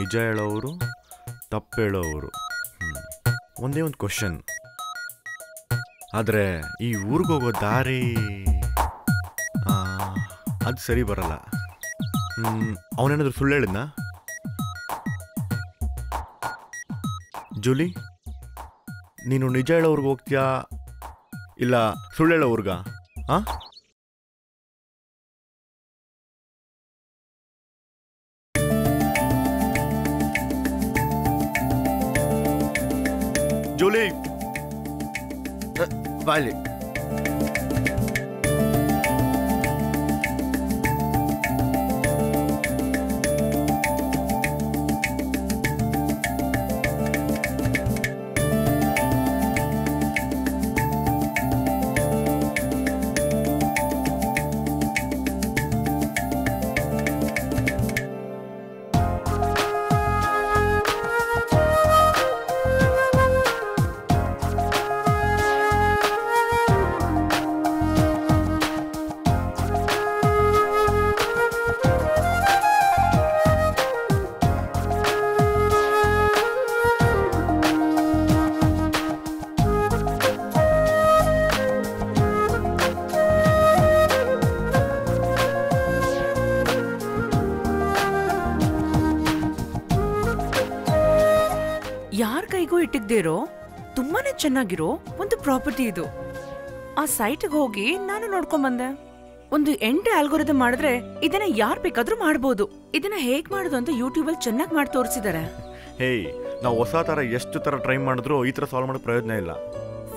ನಿಜ ಹೇಳೋರು, ತಪ್ಪು ಹೇಳೋರು. ಒಂದೇ ಒಂದು ಕ್ವಶನ್, ಆದರೆ ಈ ಊರಿಗೋಗೋ ದಾರಿ ಅದು ಸರಿ ಬರಲ್ಲ. ಅವನೇನಾದ್ರು ಸುಳ್ಳು ಹೇಳಿದ್ನಾ? ಜೂಲಿ, ನೀನು ನಿಜ ಹೇಳೋರ್ಗೆ ಹೋಗ್ತೀಯಾ ಇಲ್ಲ ಸುಳ್ಳು ಹೇಳೋರ್ಗ? ಜೂಲಿ ಬಾಲಿ. ಯಾರ ಕೈಗೂ ಇಟ್ಟಿದ್ದೇರೋ ತುಂಬಾನೇ ಚೆನ್ನಾಗಿರೋ ಒಂದು ಪ್ರಾಪರ್ಟಿ ಇದು. ಆ ಸೈಟ್ಗೆ ಹೋಗಿ ನಾನು ನೋಡ್ಕೊಂಡ್ ಬಂದೆ. ಒಂದು ಆಲ್ಗೋರಿದಮ್ ಮಾಡಿದ್ರೆ ಇದನ್ನ ಯಾರ್ ಬೇಕಾದ್ರೂ ಮಾಡ್ಬೋದು. ಇದನ್ನ ಹೇಗ್ ಮಾಡೋದು ಅಂತ ಯೂಟ್ಯೂಬ್ ಅಲ್ಲಿ ಚೆನ್ನಾಗಿ ಮಾಡಿ ತೋರಿಸಿದ್ದಾರೆ. ಹೇಯ್, ನಾವು ಹೊಸ ತರ ಎಷ್ಟು ತರ ಟ್ರೈ ಮಾಡಿದ್ರು ಈ ತರ ಸಾಲ್ವ್ ಮಾಡೋ ಪ್ರಯೋಜನ ಇಲ್ಲ.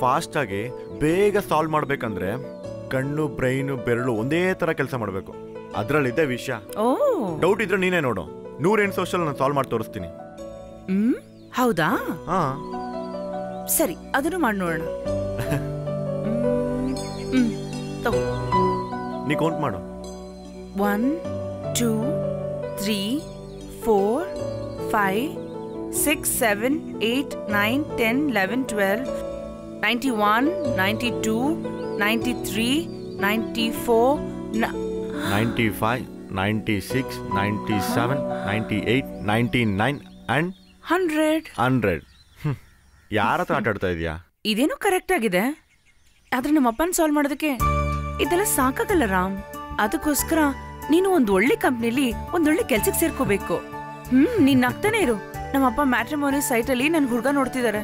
ಫಾಸ್ಟ್ ಆಗಿ ಬೇಗ ಸಾಲ್ವ್ ಮಾಡ್ಬೇಕಂದ್ರೆ ಕಣ್ಣು, ಬ್ರೈನು, ಬೆರಳು ಒಂದೇ ತರ ಕೆಲಸ ಮಾಡ್ಬೇಕು. ಅದ್ರಲ್ಲಿದೆ ವಿಷಯ. ಡೌಟ್ ಇದ್ರೆ ನೀನೇ ನೋಡು, 100 ಸೋಷಲ್ ನಾನು ಸಾಲ್ವ್ ಮಾಡಿ ತೋರಿಸ್ತೀನಿ. ಹೌದಾ? ಸರಿ, ಅದನ್ನು ಮಾಡಿ ನೋಡೋಣ. ನೀ ಕೌಂಟ್ ಮಾಡು. 1 2 3 4 5 6 7 8 9 10 11 12 91 92 93 94 95 96 97 98 99 and 100. ಯಾರ ಹತ್ರ ಆಟ ಆಡ್ತಾ ಇದೀಯಾ? ಇದೇನು ಕರೆಕ್ಟ್ ಆಗಿದೆ, ಆದ್ರೆ ನಮ್ಮ ಅಪ್ಪನ ಸಾಲ್ವ್ ಮಾಡೋದಕ್ಕೆ ಇದೆಲ್ಲ ಸಾಕಾಗಲ್ಲ ರಾಮ್. ಅದಕ್ಕೋಸ್ಕರ ನೀನು ಒಂದು ಒಳ್ಳೆ ಕಂಪ್ನಿಲಿ ಒಂದೊಳ್ಳೆ ಕೆಲ್ಸಕ್ಕೆ ಸೇರ್ಕೋಬೇಕು. ನೀನ್ ನಗ್ತಾನೆ ಇರು. ನಮ್ಮಪ್ಪ ಮ್ಯಾಟ್ರಿಮೋನಿ ಸೈಟ್ ಅಲ್ಲಿ ನನ್ ಹುಡುಗ ನೋಡ್ತಿದ್ದಾರೆ.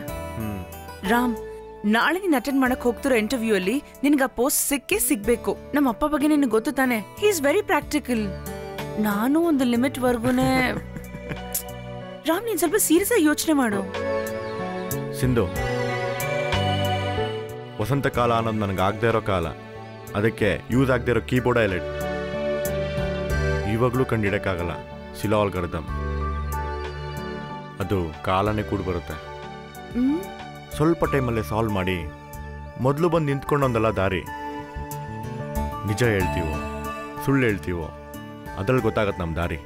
ರಾಮ್, ನಾಳೆ ನೀನ್ ಅಟೆಂಡ್ ಮಾಡಕ್ ಹೋಗ್ತಿರೋ ಇಂಟರ್ವ್ಯೂ ಅಲ್ಲಿ ನಿನ್ಗೆ ಆ ಪೋಸ್ಟ್ ಸಿಗ್ಬೇಕು. ನಮ್ಮ ಅಪ್ಪ ಬಗ್ಗೆ ನಿನ್ಗೆ ಗೊತ್ತು ತಾನೆ, ಹಿ ಇಸ್ ವೆರಿ ಪ್ರಾಕ್ಟಿಕಲ್. ನಾನು ಒಂದು ಲಿಮಿಟ್ ವರ್ಗೂನೇ. ರಾಮ್, ನೀನ್ ಸ್ವಲ್ಪ ಸೀರಿಯಸ್ ಆಗಿ ಯೋಚನೆ ಮಾಡು. ಸಿಂಧು, ವಸಂತ ಕಾಲ ಅನ್ನೋದು ನನಗೆ ಆಗದೆ ಇರೋ ಕಾಲ, ಅದಕ್ಕೆ ಯೂಸ್ ಆಗದೆ ಇರೋ ಕೀಬೋರ್ಡ್ ಹೈಲೈಟ್ ಇವಾಗಲೂ ಕಂಡಿಡಕ್ಕಾಗಲ್ಲ. ಸಿಲೋ ಆಲ್ಗರಿದಮ್ ಅದು ಕಾಲನೇ ಕೂಡ ಬರುತ್ತೆ. ಸ್ವಲ್ಪ ಟೈಮಲ್ಲೇ ಸಾಲ್ವ್ ಮಾಡಿ ಮೊದಲು ಬಂದು ನಿಂತ್ಕೊಂಡೊಂದಲ್ಲ ದಾರಿ. ನಿಜ ಹೇಳ್ತೀವೋ ಸುಳ್ಳು ಹೇಳ್ತೀವೋ ಅದ್ರಲ್ಲಿ ಗೊತ್ತಾಗತ್ತೆ ನಮ್ಮ ದಾರಿ.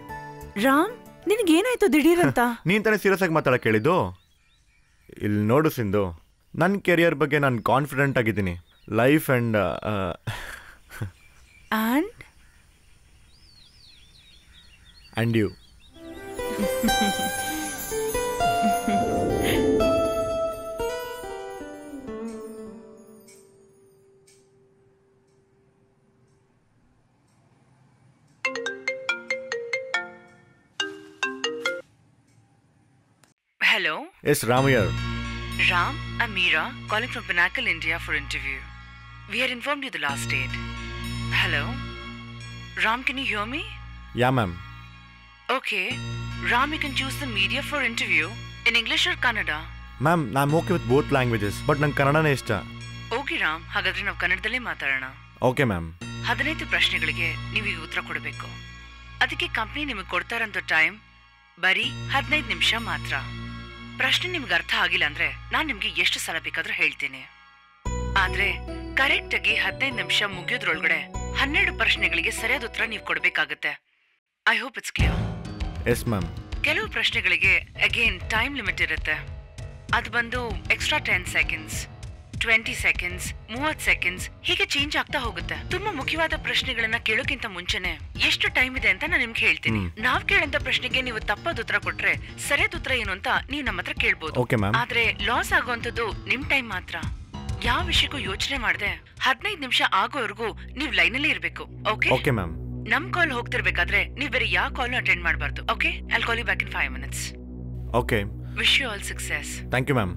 ರಾಮ್, ನಿನಗೇನಾಯ್ತು ದಿಢೀರಂತ? ನೀನ್ ತಾನೇ ಸೀರಿಯಸ್ ಆಗಿ ಮಾತಾಡಕ್ಕೆ ಹೇಳಿದ್ದು. ಇಲ್ಲಿ ನೋಡು ಸಿಂಧು, ನನ್ನ ಕೆರಿಯರ್ ಬಗ್ಗೆ ನಾನು ಕಾನ್ಫಿಡೆಂಟ್ ಆಗಿದ್ದೀನಿ. Life and and you. Hello? Yes, Ram here. Ram, I'm Meera, calling from Pinnacle, India for interview. We had informed you the last date. Hello? Ram, can you hear me? Yeah, ma'am. Okay. Ram, you can choose the media for interview in English or Kannada. Ma'am, I'm okay with both languages, but ನಂಗೆ ಕನ್ನಡನೇ ಇಷ್ಟ. Okay, Ram. ಹಾಗಾದ್ರೆ ನಾವು ಕನ್ನಡದಲ್ಲೇ ಮಾತಾಡೋಣ. Okay, ma'am. 15 ಪ್ರಶ್ನೆಗಳಿಗೆ ನೀವು ಈಗ ಉತ್ತರ ಕೊಡಬೇಕು. ಅದಕ್ಕೆ ಕಂಪ್ನಿ ನಿಮಗೆ ಕೊಡ್ತಾರಂತ ಟೈಮ್ ಬರೀ 15 ನಿಮಿಷ ಮಾತ್ರ. ಪ್ರಶ್ನೆ ನಿಮ್ಗೆ ಅರ್ಥ ಆಗಿಲ್ಲ ಅಂದ್ರೆ ನಾನ್ ನಿಮ್ಗೆ ಎಷ್ಟು ಸಲ ಬೇಕಾದ್ರೂ ಹೇಳ್ತೀನಿ. ಆದ್ರೆ ಕರೆಕ್ಟ್ ಆಗಿ 15 ನಿಮಿಷ ಮುಗಿಯೋದ್ರೊಳಗಡೆ 12 ಪ್ರಶ್ನೆಗಳಿಗೆ ಸರಿಯಾದ ಉತ್ತರ ನೀವು ಕೊಡ್ಬೇಕಾಗತ್ತೆ. I hope it's clear. Yes ma'am. ಕೆಲವು ಪ್ರಶ್ನೆಗಳಿಗೆ ಅಗೇನ್ ಟೈಮ್ ಲಿಮಿಟ್ ಇರುತ್ತೆ. ಅದು ಬಂದು ಎಕ್ಸ್ಟ್ರಾ 10 ಸೆಕೆಂಡ್ಸ್, 20 ಸೆಕೆಂಡ್ಸ್, 30 ಸೆಕೆಂಡ್ಸ್ ಹೀಗೆ ಚೇಂಜ್ ಆಗ್ತಾ ಹೋಗುತ್ತೆ. ತುಂಬಾ ಮುಖ್ಯವಾದ ಪ್ರಶ್ನೆಗಳನ್ನ ಕೇಳೋಕ್ಕಿಂತ ಮುಂಚೆನೆ ಎಷ್ಟು ಟೈಮ್ ಇದೆ ಅಂತ ನಾನು ನಿಮ್ಗೆ ಹೇಳ್ತೀನಿ. ನಾವ್ ಕೇಳಂತ ಪ್ರಶ್ನೆಗೆ ನೀವು ತಪ್ಪಾದ ಉತ್ತರ ಕೊಟ್ರೆ ಸರಿಯಾದ ಉತ್ತರ ಏನು ಅಂತ ನೀವು ನಮ್ಮ ಹತ್ರ ಕೇಳ್ಬೋದು. ಆದ್ರೆ ಲಾಸ್ ಆಗುವಂತದ್ದು ನಿಮ್ ಟೈಮ್ ಮಾತ್ರ. ಯಾವ ವಿಷಯಕ್ಕೂ ಯೋಚನೆ ಮಾಡದೆ 15 ನಿಮಿಷ ಆಗೋವರೆಗೂ ನೀವ್ ಲೈನಲ್ಲಿ ಇರ್ಬೇಕು. Okay ma'am. ನಮ್ ಕಾಲ್ ಹೋಗ್ತಿರ್ಬೇಕಾದ್ರೆ ನೀವ್ ಬೇರೆ ಯಾವ ಕಾಲ್ ಅಟೆಂಡ್ ಮಾಡಬಾರ್ದು. Okay, I'll call you back in 5 minutes. Okay. Wish you all success. Thank you ma'am.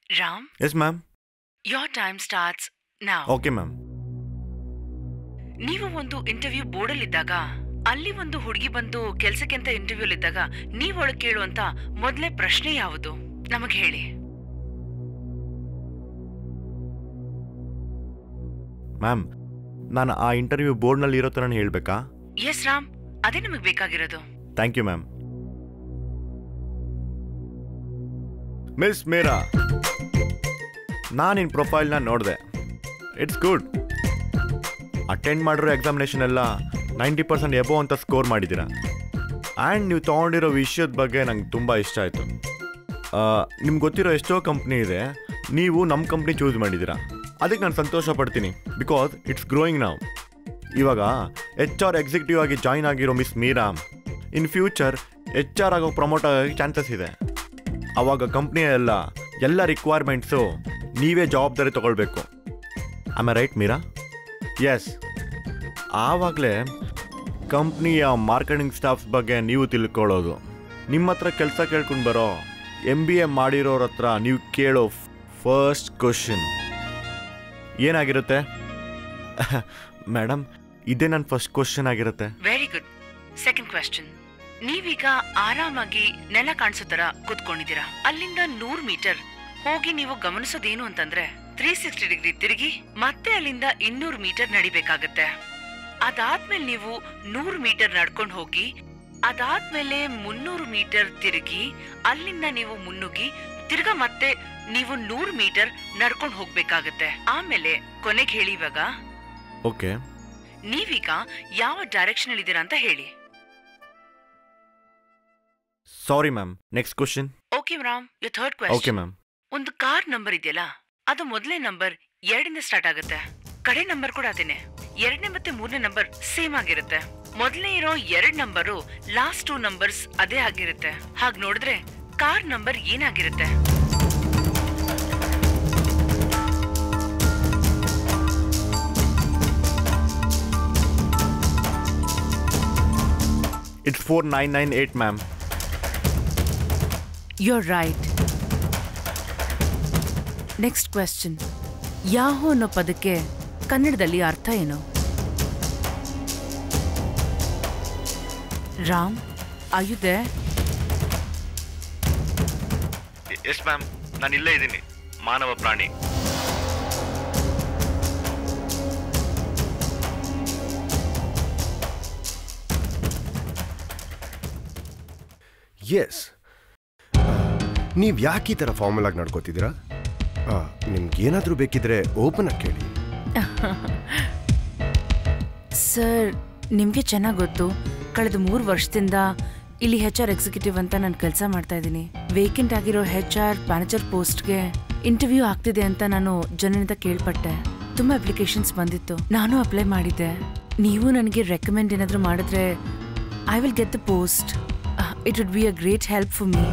Ram? Yes, ma'am. Your time starts now. Okay, ma'am. ನೀವು ಒಂದು ಇಂಟರ್ವ್ಯೂ ಬೋರ್ಡಲ್ಲಿ ಇದ್ದಾಗ ಅಲ್ಲಿ ಒಂದು ಹುಡುಗಿ ಬಂದು ಕೆಲ್ಸಕ್ಕೆ ಅಂತ ಇಂಟರ್ವ್ಯೂ ಇದ್ದಾಗ ನೀವ್ ಒಳಗೆ ಕೇಳುವಂತ ಮೊದಲೇ ಪ್ರಶ್ನೆ ಯಾವುದು ನಮಗೆ ಹೇಳಿ. ಮ್ಯಾಮ್, ನಾನು ಆ ಇಂಟರ್ವ್ಯೂ ಬೋರ್ಡ್ನಲ್ಲಿ ಇರೋ ಥರ ಹೇಳ್ಬೇಕಾ? ಎಸ್ ರಾಮ್, ಅದೇ ನಮಗೆ ಬೇಕಾಗಿರೋದು. Thank you ma'am. Miss Meera, ನಾನು ನಿನ್ನ ಪ್ರೊಫೈಲ್ನ ನೋಡಿದೆ. It's good. ಅಟೆಂಡ್ ಮಾಡಿರೋ ಎಕ್ಸಾಮಿನೇಷನ್ ಎಲ್ಲ 90% ಎಬೋ ಅಂತ ಸ್ಕೋರ್ ಮಾಡಿದ್ದೀರಾ. ಆ್ಯಂಡ್ ನೀವು ತೊಗೊಂಡಿರೋ ವಿಷಯದ ಬಗ್ಗೆ ನಂಗೆ ತುಂಬ ಇಷ್ಟ ಆಯಿತು. ನಿಮ್ಗೆ ಗೊತ್ತಿರೋ ಎಷ್ಟೋ ಕಂಪ್ನಿ ಇದೆ, ನೀವು ನಮ್ಮ ಕಂಪ್ನಿ ಚೂಸ್ ಮಾಡಿದ್ದೀರಾ. ಅದಕ್ಕೆ ನಾನು ಸಂತೋಷ ಪಡ್ತೀನಿ. ಬಿಕಾಸ್ ಇಟ್ಸ್ ಗ್ರೋಯಿಂಗ್ ನಾವು. ಇವಾಗ HR ಎಕ್ಸಿಕ್ಯೂಟಿವ್ ಆಗಿ ಜಾಯ್ನ್ ಆಗಿರೋ miss Meera in future HR ಆಗೋ ಪ್ರಮೋಟ್ ಆಗೋಕ್ಕೆ ಚಾನ್ಸಸ್ ಇದೆ. ಆವಾಗ ಕಂಪ್ನಿಯ ಎಲ್ಲ ರಿಕ್ವೈರ್ಮೆಂಟ್ಸು ನೀವೇ ಜವಾಬ್ದಾರಿ ತೊಗೊಳ್ಬೇಕು. Am I right Meera? Yes. ಆವಾಗಲೇ ಕಂಪ್ನಿಯ ಮಾರ್ಕೆಟಿಂಗ್ ಸ್ಟಾಫ್ಸ್ ಬಗ್ಗೆ ನೀವು ತಿಳ್ಕೊಳ್ಳೋದು. ನಿಮ್ಮ ಹತ್ರ ಕೆಲಸ ಕೇಳ್ಕೊಂಡು ಬರೋ MBA ಮಾಡಿರೋರ ಹತ್ರ ನೀವು ಕೇಳೋ ಫಸ್ಟ್ ಕ್ವಶನ್ ಏನಾಗಿರುತ್ತೆ? ಮೇಡಮ್, ಇದೇ ನನ್ನ ಫಸ್ಟ್ ಕ್ವಶನ್ ಆಗಿರುತ್ತೆ. Very good. Second question. ನೀವೀಗ ಆರಾಮಾಗಿ ನೆಲ ಕಾಣಿಸೋ ತರ ಕೂತ್ಕೊಂಡಿದ್ದೀರಾ. ಅಲ್ಲಿಂದ 100 ಮೀಟರ್ ಹೋಗಿ ನೀವು ಗಮನಿಸೋದೇನು ಅಂತಂದ್ರೆ 360 ಡಿಗ್ರಿ ತಿರುಗಿ ಮತ್ತೆ ಅಲ್ಲಿಂದ 200 ಮೀಟರ್ ನಡಿಬೇಕಾಗತ್ತೆ. ಅದಾದ್ಮೇಲೆ ನೀವು 100 ಮೀಟರ್ ನಡ್ಕೊಂಡು ಹೋಗಿ ಅದಾದ್ಮೇಲೆ 300 ಮೀಟರ್ ತಿರುಗಿ ಅಲ್ಲಿಂದ ನೀವು ಮುನ್ನುಗ್ಗಿ ತಿರ್ಗಾ ಮತ್ತೆ ನೀವು 100 ಮೀಟರ್ ನಡ್ಕೊಂಡು ಹೋಗ್ಬೇಕಾಗತ್ತೆ. ಆಮೇಲೆ ಕೊನೆಗೆ ಹೇಳಿ ಇವಾಗ. ಓಕೆ. ನೀವೀಗ ಯಾವ ಡೈರೆಕ್ಷನ್ ಅಲ್ಲಿ ಇದ್ದೀರಾ ಅಂತ ಹೇಳಿ. ಸಾರಿ ma'am, next question. Okay Ram, your third question. Okay ma'am. ಒಂದು ಕಾರ್ ನಂಬರ್ ಇದೆಯಲ್ಲ, ಅದು ಮೊದಲನೇ ನಂಬರ್ 2 ಸ್ಟಾರ್ಟ್ ಆಗುತ್ತೆ. ಕಡೆ ನಂಬರ್ ಕೂಡ ಅದೇನೆ. 2ನೇ ಮತ್ತೆ 3ನೇ ನಂಬರ್ ಸೇಮ್ ಆಗಿರುತ್ತೆ. ಮೊದಲನೇ ಇರೋ 2 ನಂಬರು ಲಾಸ್ಟ್ 2 ನಂಬರ್ಸ್ ಅದೇ ಆಗಿರುತ್ತೆ. ಹಾಗ್ ನೋಡಿದ್ರೆ ಕಾರ್ ನಂಬರ್ ಏನಾಗಿರುತ್ತೆ? It's 4998, ma'am. You're right. Next question. ಯಾಹೋ ಅನ್ನೋ ಪದಕ್ಕೆ ಕನ್ನಡದಲ್ಲಿ ಅರ್ಥ ಏನು? Ram, are you there? Yes ma'am, ನಾನು ಇಲ್ಲೇ ಇದ್ದೀನಿ. ಮಾನವ ಪ್ರಾಣಿ. ಎಸ್. ನೀವ್ ಯಾಕೆ ಈ ಥರ ಫಾರ್ಮಲ್ ಆಗಿ ನಡ್ಕೋತಿದ್ದೀರಾ? ನಿಮ್ಗೇನಾದ್ರೂ ಬೇಕಿದ್ರೆ ಓಪನ್ ಆಗಿ ಕೇಳಿ. ಸರ್, ನಿಮಗೆ ಚೆನ್ನಾಗಿ ಗೊತ್ತು, ಕಳೆದ 3 ವರ್ಷದಿಂದ ಇಲ್ಲಿ HR ಎಕ್ಸಿಕ್ಯೂಟಿವ್ ಅಂತ ನಾನು ಕೆಲಸ ಮಾಡ್ತಾ ಇದ್ದೀನಿ. ವೇಕೆಂಟ್ ಆಗಿರೋ HR ಮ್ಯಾನೇಜರ್ ಪೋಸ್ಟ್ಗೆ ಇಂಟರ್ವ್ಯೂ ಆಗ್ತಿದೆ ಅಂತ ನಾನು ಜನರಿಂದ ಕೇಳ್ಪಟ್ಟೆ. ತುಂಬಾ ಅಪ್ಲಿಕೇಶನ್ಸ್ ಬಂದಿತ್ತು. ನಾನು ಅಪ್ಲೈ ಮಾಡಿದ್ದೆ. ನೀವು ನನಗೆ ರೆಕಮೆಂಡ್ ಏನಾದರೂ ಮಾಡಿದ್ರೆ I will get the post. It would be a great help for me.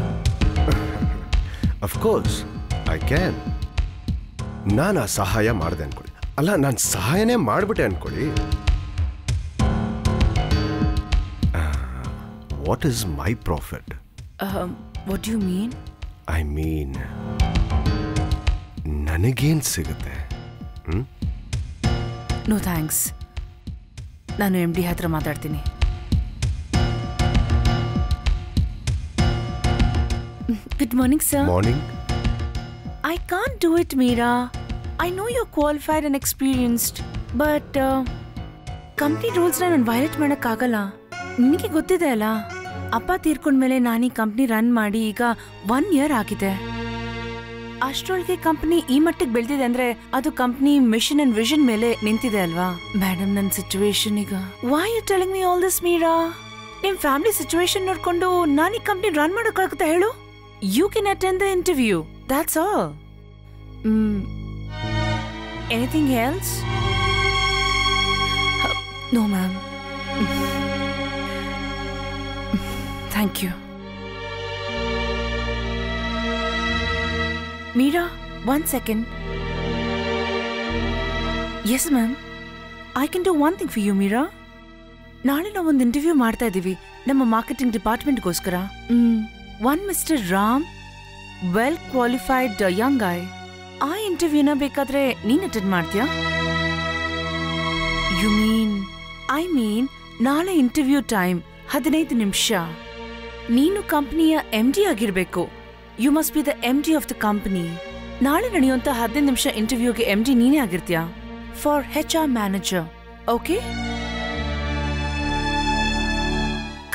Of course, I can. ನಾನು ಆ ಸಹಾಯ ಮಾಡಿದೆ ಅನ್ಕೊಳ್ಳಿ. ಅಲ್ಲ, ನಾನು ಸಹಾಯನೇ ಮಾಡಿಬಿಟ್ಟೆ ಅನ್ಕೊಳ್ಳಿ. What is my profit? What do you mean? I mean, ನನಗೇನು ಸಿಗುತ್ತೆ? No thanks. ನಾನು MD ಹತ್ರ ಮಾತಾಡ್ತೀನಿ. Good morning, sir. Morning. I can't do it, Meera. I know you're qualified and experienced, but company rules ನಾನು violate ಮಾಡೋಕ್ಕಾಗಲ್ಲ. ನಿನಗೆ ಗೊತ್ತಿದೆ ಅಲ್ಲ, ಅಪ್ಪ ತೀರ್ಕೊಂಡ್ಮೇಲೆ ನಾನು ಈ ಕಂಪ್ನಿ ರನ್ ಮಾಡಿ ಈಗ 1 year ಆಗಿದೆ. ಅಷ್ಟರೊಳಗೆ ಕಂಪ್ನಿ ಈ ಮಟ್ಟಿಗೆ ಬೆಳೆದಿದೆ ಅಂದ್ರೆ ಅದು ಕಂಪ್ನಿ ಮಿಷನ್ ಅಂಡ್ ವಿಷನ್ ಮೇಲೆ ನಿಂತಿದೆ ಅಲ್ವಾ? ಮೇಡಮ್, ನನ್ನ ಸಿಚುವೇಶನ್ ಈಗ. Why you telling me all this, Meera? ನಿಮ್ ಫ್ಯಾಮಿಲಿ ಸಿಚುವೇಶನ್ ನೋಡ್ಕೊಂಡು ನಾನು ಈ ಕಂಪ್ನಿ ರನ್ ಮಾಡೋಕ್ಕಾಗುತ್ತಾ ಹೇಳು? You can attend the interview. That's all. Anything else? No, ma'am. Thank you. Meera, 1 second. Yes, ma'am. I can do one thing for you, Meera. ನಾಳೆ ನಾವು ಒಂದು interview ಮಾಡ್ತಾ ಇದ್ದೀವಿ ನಮ್ಮ marketing ಡಿಪಾರ್ಟ್ಮೆಂಟ್ಗೋಸ್ಕರ. One Mr. Ram, well qualified young guy. ಆ ಇಂಟರ್ವ್ಯೂನ ಬೇಕಾದ್ರೆ ನೀನ್ attend ಮಾಡ್ತೀಯಾ? You mean, I mean, ನಾಳೆ ಇಂಟರ್ವ್ಯೂ ಟೈಮ್ 15 ನಿಮಿಷ. ನೀನು ಕಂಪನಿಯ MD ಆಗಿರ್ಬೇಕು. You must be the MD of the company. ನಾಳೆ ನಡೆಯುವಂತ 15 ನಿಮಿಷ ಇಂಟರ್ವ್ಯೂಗೆ MD ನೀನೇ ಆಗಿರ್ತೀಯಾ? For HR manager. Okay?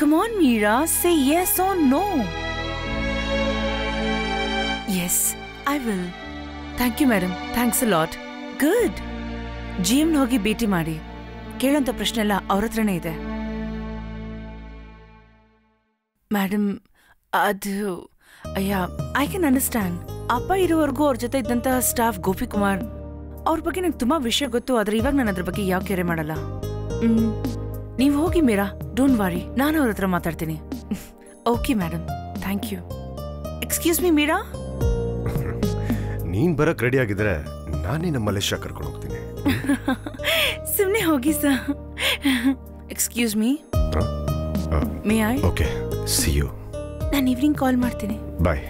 Come on, Meera, say yes or no. Yes, I will. Thank you, madam. Thanks a lot. Good. GM ಹೋಗಿ ಭೇಟಿ ಮಾಡಿ. ಕೇಳೋಂಥ ಪ್ರಶ್ನೆ ಎಲ್ಲ ಅವ್ರ ಹತ್ರನೇ ಇದೆ. ಮೇಡಮ್, ಅದು ಐ ಕ್ಯಾನ್ ಅಂಡರ್ಸ್ಟ್ಯಾಂಡ್. ಅಪ್ಪ ಇರೋವರೆಗೂ ಅವ್ರ ಜೊತೆ ಇದ್ದಂತಹ ಸ್ಟಾಫ್ ಗೋಪಿಕುಮಾರ್, ಅವ್ರ ಬಗ್ಗೆ ನಂಗೆ ತುಂಬಾ ವಿಷಯ ಗೊತ್ತು. ಆದ್ರೆ ಇವಾಗ ನಾನು ಅದ್ರ ಬಗ್ಗೆ ಯಾವ ಕೇರೆ ಮಾಡಲ್ಲ. ನೀವು ಹೋಗಿ ಮೀರಾ, ಡೋಂಟ್ ವರಿ, ನಾನು ಅವ್ರ ಹತ್ರ ಮಾತಾಡ್ತೀನಿ. Okay madam, thank you. Excuse me Meera. ನೀನ್ ಬರಕ್ ರೆಡಿ ಆಗಿದ್ರೆ ನಾನೇ ನಮ್ಮ ಮಲೇಷ್ಯಾ ಕರ್ಕೊಂಡು ಹೋಗ್ತೀನಿ. ಸುಮ್ಮನೆ ಹೋಗಿ sir. Excuse me, may I? Okay, see you. ನಾನು ಈವ್ನಿಂಗ್ ಕಾಲ್ ಮಾಡ್ತೀನಿ. Bye.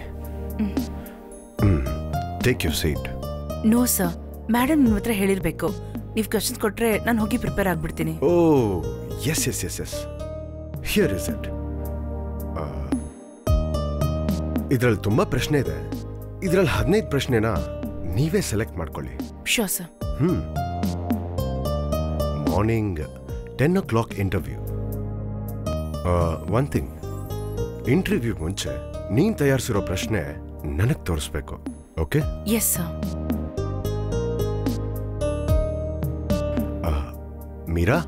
Take your seat. No sir, madam ನಿಮ್ಮ ಹತ್ರ ಹೇಳಿರ್ಬೇಕು. ನೀವು ಕ್ವಶನ್ಸ್ ಕೊಟ್ರೆ ನಾನು ಹೋಗಿ ಪ್ರಿಪೇರ್ ಆಗ್ಬಿಡ್ತೀನಿ. Oh yes yes yes yes, here is it. ಇದ್ರಲ್ಲಿ ತುಂಬಾ ಪ್ರಶ್ನೆ ಇದೆ. ಇದ್ರಲ್ಲಿ 15 ಪ್ರಶ್ನೆನ ನೀವೇ ಸೆಲೆಕ್ಟ್ ಮಾಡ್ಕೊಳ್ಳಿ. Sure sir. Morning 10 o'clock interview. One thing, interview ಮುಂಚೆ ನೀನ್ ತಯಾರಿಸಿರೋ ಪ್ರಶ್ನೆ ನನಗ್ ತೋರಿಸ್ಬೇಕು. Okay? Yes sir. Meera,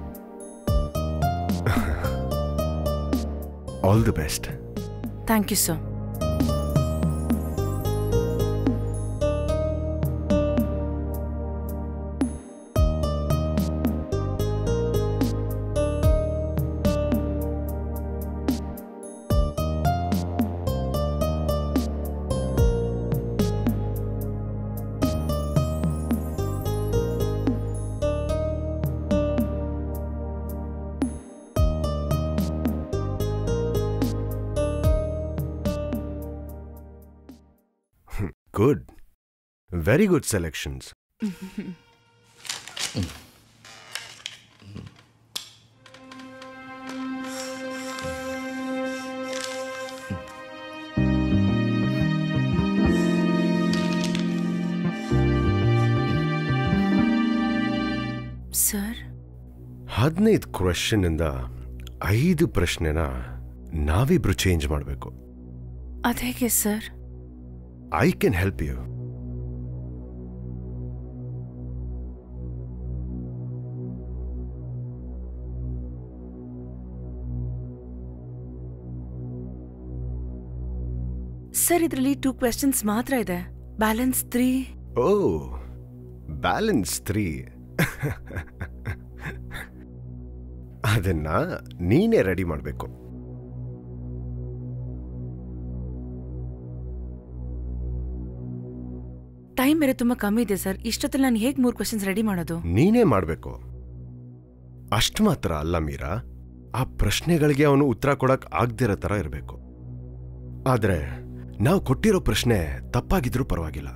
all the best. Thank you sir. Good, very good selections. Sir, 15 question ಇಂದ 5 ಪ್ರಶ್ನೆನ ನಾವಿಬ್ರು ಚೇಂಜ್ ಮಾಡಬೇಕು. ಅದೇಗೆ sir? I can help you. Sir, ಇದರಲ್ಲಿ 2 ಕ್ವೆಶ್ಚನ್ಸ್ ಮಾತ್ರ ಇದೆ. ಬ್ಯಾಲೆನ್ಸ್ 3. Oh, balance 3. ಅದನ್ನ ನೀನೇ ರೆಡಿ ಮಾಡಬೇಕು. ಟೈಮ್ ಬೇರೆ ತುಂಬಾ ಕಮ್ಮಿ ಇದೆ ಸರ್. ಇಷ್ಟೊತ್ತಲ್ಲಿ ನಾನು ಹೇಗೆ 3 ಕ್ವೆಶ್ಚನ್ಸ್ ರೆಡಿ ಮಾಡೋದು? ನೀನೇ ಮಾಡಬೇಕು. ಅಷ್ಟು ಮಾತ್ರ ಅಲ್ಲ ಮೀರಾ, ಆ ಪ್ರಶ್ನೆಗಳಿಗೆ ಅವನು ಉತ್ತರ ಕೊಡಕ್ ಆಗ್ದಿರೋ ತರ ಇರಬೇಕು. ಆದ್ರೆ ನಾವು ಕೊಟ್ಟಿರೋ ಪ್ರಶ್ನೆ ತಪ್ಪಾಗಿದ್ರೂ ಪರವಾಗಿಲ್ಲ.